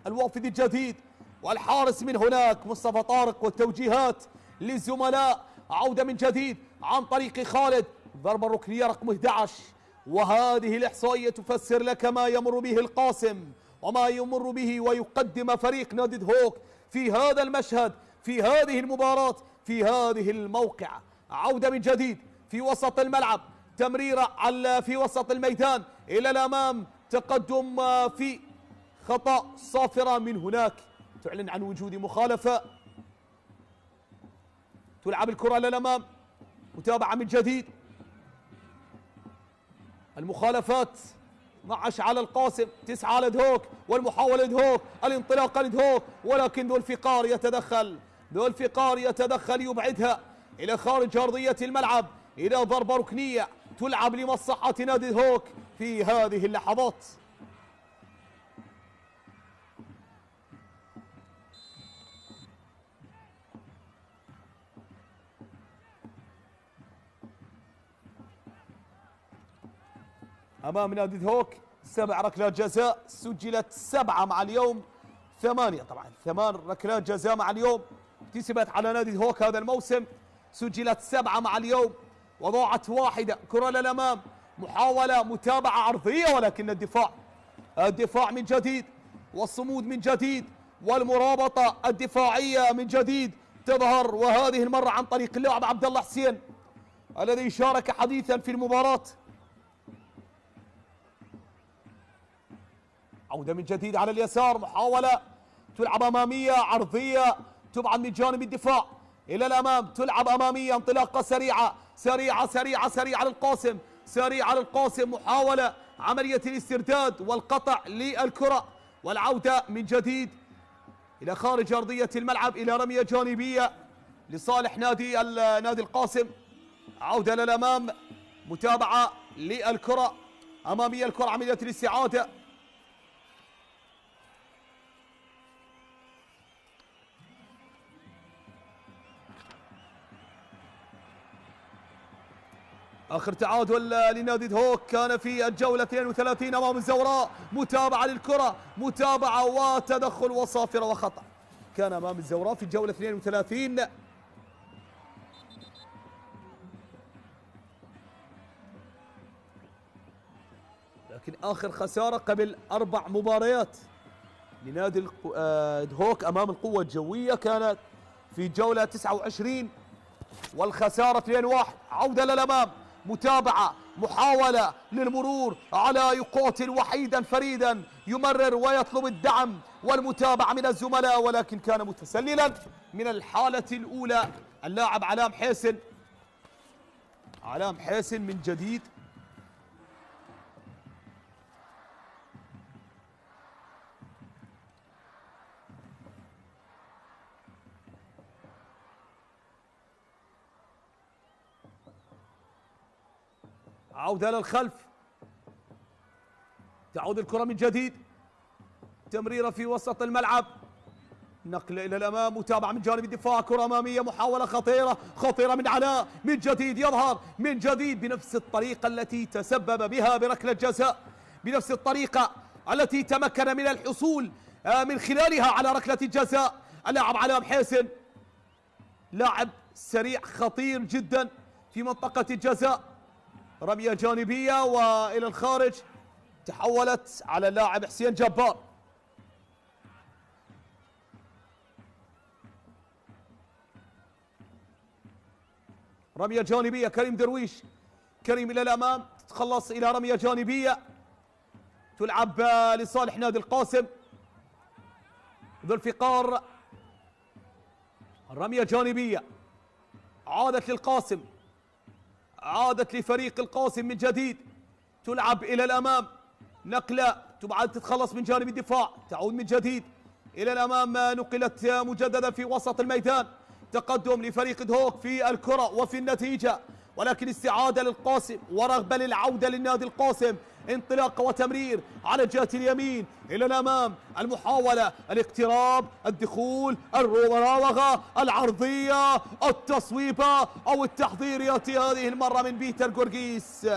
الوافد الجديد، والحارس من هناك مصطفى طارق، والتوجيهات للزملاء. عودة من جديد عن طريق خالد، ضربة ركنية رقم 11. وهذه الإحصائية تفسر لك ما يمر به القاسم وما يمر به ويقدم فريق نادي هوك في هذا المشهد، في هذه المباراة، في هذه الموقعة. عودة من جديد في وسط الملعب، تمريرة في وسط الميدان إلى الأمام، تقدم في خطأ صافرة من هناك تعلن عن وجود مخالفة. تلعب الكرة للأمام، متابعة من جديد. المخالفات 12 على القاسم، 9 على دهوك، والمحاولة دهوك، الانطلاقة لدهوك، ولكن ذو الفقار يتدخل يبعدها إلى خارج أرضية الملعب، إلى ضربة ركنية تلعب لمصلحة نادي دهوك في هذه اللحظات. أمام نادي دهوك 7 ركلات جزاء، سجلت 7 مع اليوم 8، طبعا 8 ركلات جزاء مع اليوم كسبت على نادي دهوك هذا الموسم، سجلت 7 مع اليوم وضاعت 1. كرة للأمام، محاولة متابعة عرضية، ولكن الدفاع من جديد، والصمود من جديد، والمرابطة الدفاعية من جديد تظهر، وهذه المرة عن طريق اللاعب عبد الله حسين الذي شارك حديثا في المباراة. عودة من جديد على اليسار، محاولة تلعب أمامية عرضية تبعد من جانب الدفاع إلى الأمام، تلعب أمامية، انطلاقة سريعة للقاسم، محاولة عملية الاسترداد والقطع للكرة، والعودة من جديد إلى خارج أرضية الملعب إلى رمية جانبية لصالح نادي القاسم. عودة للأمام، متابعة للكرة أمامية، الكرة عملية الاستعادة. آخر تعادل لنادي دهوك كان في الجولة 32 أمام الزوراء، متابعة للكرة، متابعة وتدخل وصافرة وخطأ كان أمام الزوراء في الجولة 32. لكن آخر خسارة قبل 4 مباريات لنادي دهوك أمام القوة الجوية كانت في الجولة 29 والخسارة 2-1. عودة للأمام، متابعة، محاولة للمرور على يقاتل وحيدا فريدا، يمرر ويطلب الدعم والمتابعة من الزملاء، ولكن كان متسللا من الحالة الأولى اللاعب علام حسن من جديد. عودة للخلف، تعود الكرة من جديد، تمريرة في وسط الملعب، نقل إلى الأمام، متابعة من جانب الدفاع، كرة أمامية، محاولة خطيرة من علاء، من جديد يظهر من جديد بنفس الطريقة التي تسبب بها بركلة جزاء، بنفس الطريقة التي تمكن من الحصول من خلالها على ركلة الجزاء. اللاعب علاء محيسن لاعب سريع خطير جدا في منطقة الجزاء، رمية جانبية وإلى الخارج، تحولت على اللاعب حسين جبار. رمية جانبية كريم درويش، كريم إلى الأمام، تتخلص إلى رمية جانبية تلعب لصالح نادي القاسم. ذو الفقار، رمية جانبية عادت للقاسم، عادت لفريق القاسم من جديد، تلعب إلى الأمام، نقلة تبعد تتخلص من جانب الدفاع، تعود من جديد إلى الأمام، نقلت مجددا في وسط الميدان، تقدم لفريق دهوك في الكرة وفي النتيجة، ولكن استعادة للقاسم ورغبة للعودة للنادي القاسم، انطلاقة وتمرير على الجهة اليمين إلى الأمام، المحاولة، الاقتراب، الدخول، المراوغة، العرضية، التصويبة أو التحضير، يأتي هذه المرة من بيتر جورجيس،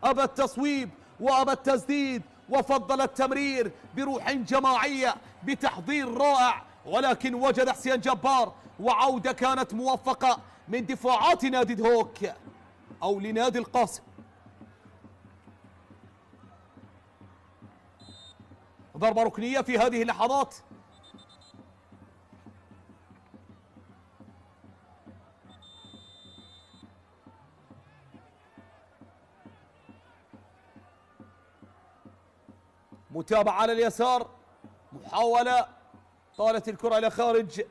أبى التصويب وأبى التسديد وفضل التمرير بروح جماعية بتحضير رائع، ولكن وجد حسين جبار وعودة كانت موفقة من دفاعات نادي دهوك أو لنادي القاسم. ضربة ركنية في هذه اللحظات، متابعة على اليسار، محاولة، طالت الكرة إلى خارج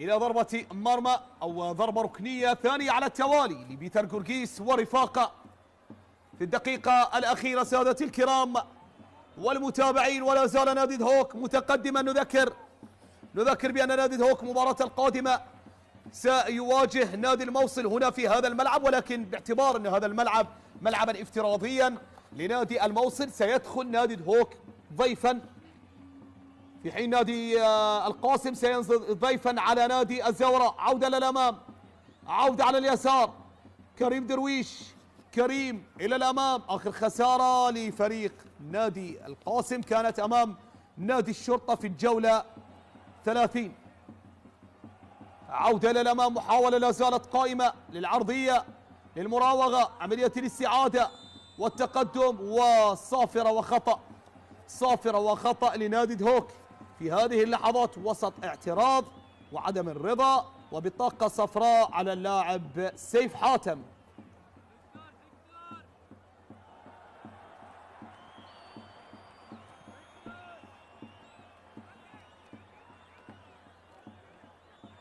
إلى ضربة مرمى أو ضربة ركنية ثانية على التوالي لبيتر جورجيس ورفاقه في الدقيقة الأخيرة. سادتي الكرام والمتابعين، ولا زال نادي دهوك متقدما. نذكر بأن نادي دهوك مباراة القادمة سيواجه نادي الموصل هنا في هذا الملعب، ولكن باعتبار أن هذا الملعب ملعبا افتراضيا لنادي الموصل، سيدخل نادي دهوك ضيفا، في حين نادي القاسم سينزل ضيفا على نادي الزوراء. عودة للأمام، عودة على اليسار، كريم درويش، كريم إلى الأمام، آخر خسارة لفريق نادي القاسم كانت أمام نادي الشرطة في الجولة 30. عودة للأمام، محاولة لا زالت قائمة للعرضية، للمراوغة، عملية الاستعادة والتقدم، وصافرة وخطأ، صافرة وخطأ لنادي دهوك في هذه اللحظات وسط اعتراض وعدم الرضا وبطاقة صفراء على اللاعب سيف حاتم.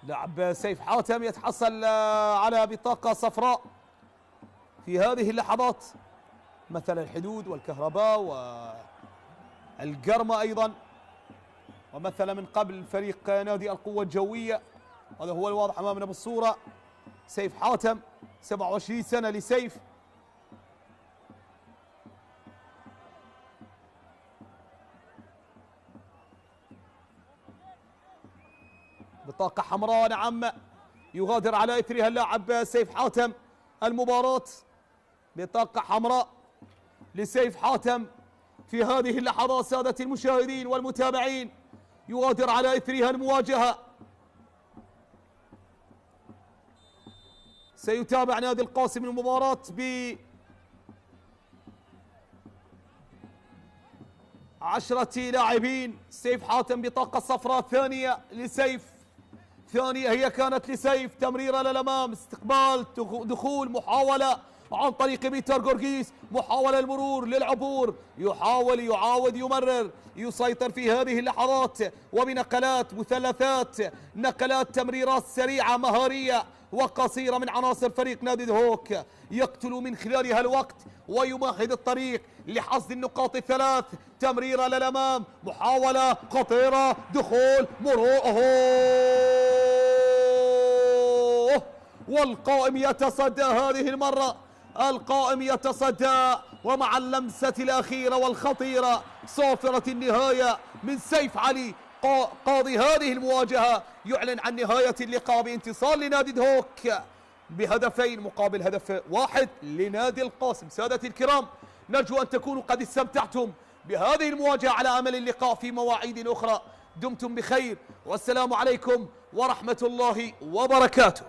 لاعب سيف حاتم يتحصل على بطاقة صفراء في هذه اللحظات، مثل الحدود والكهرباء والقرمة أيضا، ومثل من قبل فريق نادي القوة الجوية. هذا هو الواضح أمامنا بالصورة. سيف حاتم 27 سنة لسيف، بطاقة حمراء، نعم، يغادر على إثرها اللاعب سيف حاتم المباراة. بطاقة حمراء لسيف حاتم في هذه اللحظات سادة المشاهدين والمتابعين، يغادر على إثرها المواجهة. سيتابع نادي القاسم المباراة ب10 لاعبين. سيف حاتم بطاقة صفراء ثانية لسيف، ثانية هي كانت لسيف، تمريرة للأمام، استقبال، دخول، محاولة عن طريق بيتر جورجيس، محاولة المرور للعبور، يحاول، يعاود، يمرر، يسيطر في هذه اللحظات وبنقلات، مثلثات، نقلات، تمريرات سريعة مهارية وقصيرة من عناصر فريق نادي دهوك، يقتل من خلالها الوقت ويمهد الطريق لحصد النقاط الثلاث. تمريرة للأمام، محاولة خطيرة، دخول، مرور، والقائم يتصدى هذه المرة، القائم يتصدى، ومع اللمسة الأخيرة والخطيرة صافرة النهاية من سيف علي قاضي هذه المواجهة يعلن عن نهاية اللقاء بانتصار لنادي دهوك بهدفين مقابل هدف واحد لنادي القاسم. سادتي الكرام، نرجو أن تكونوا قد استمتعتم بهذه المواجهة على أمل اللقاء في مواعيد أخرى. دمتم بخير والسلام عليكم ورحمة الله وبركاته.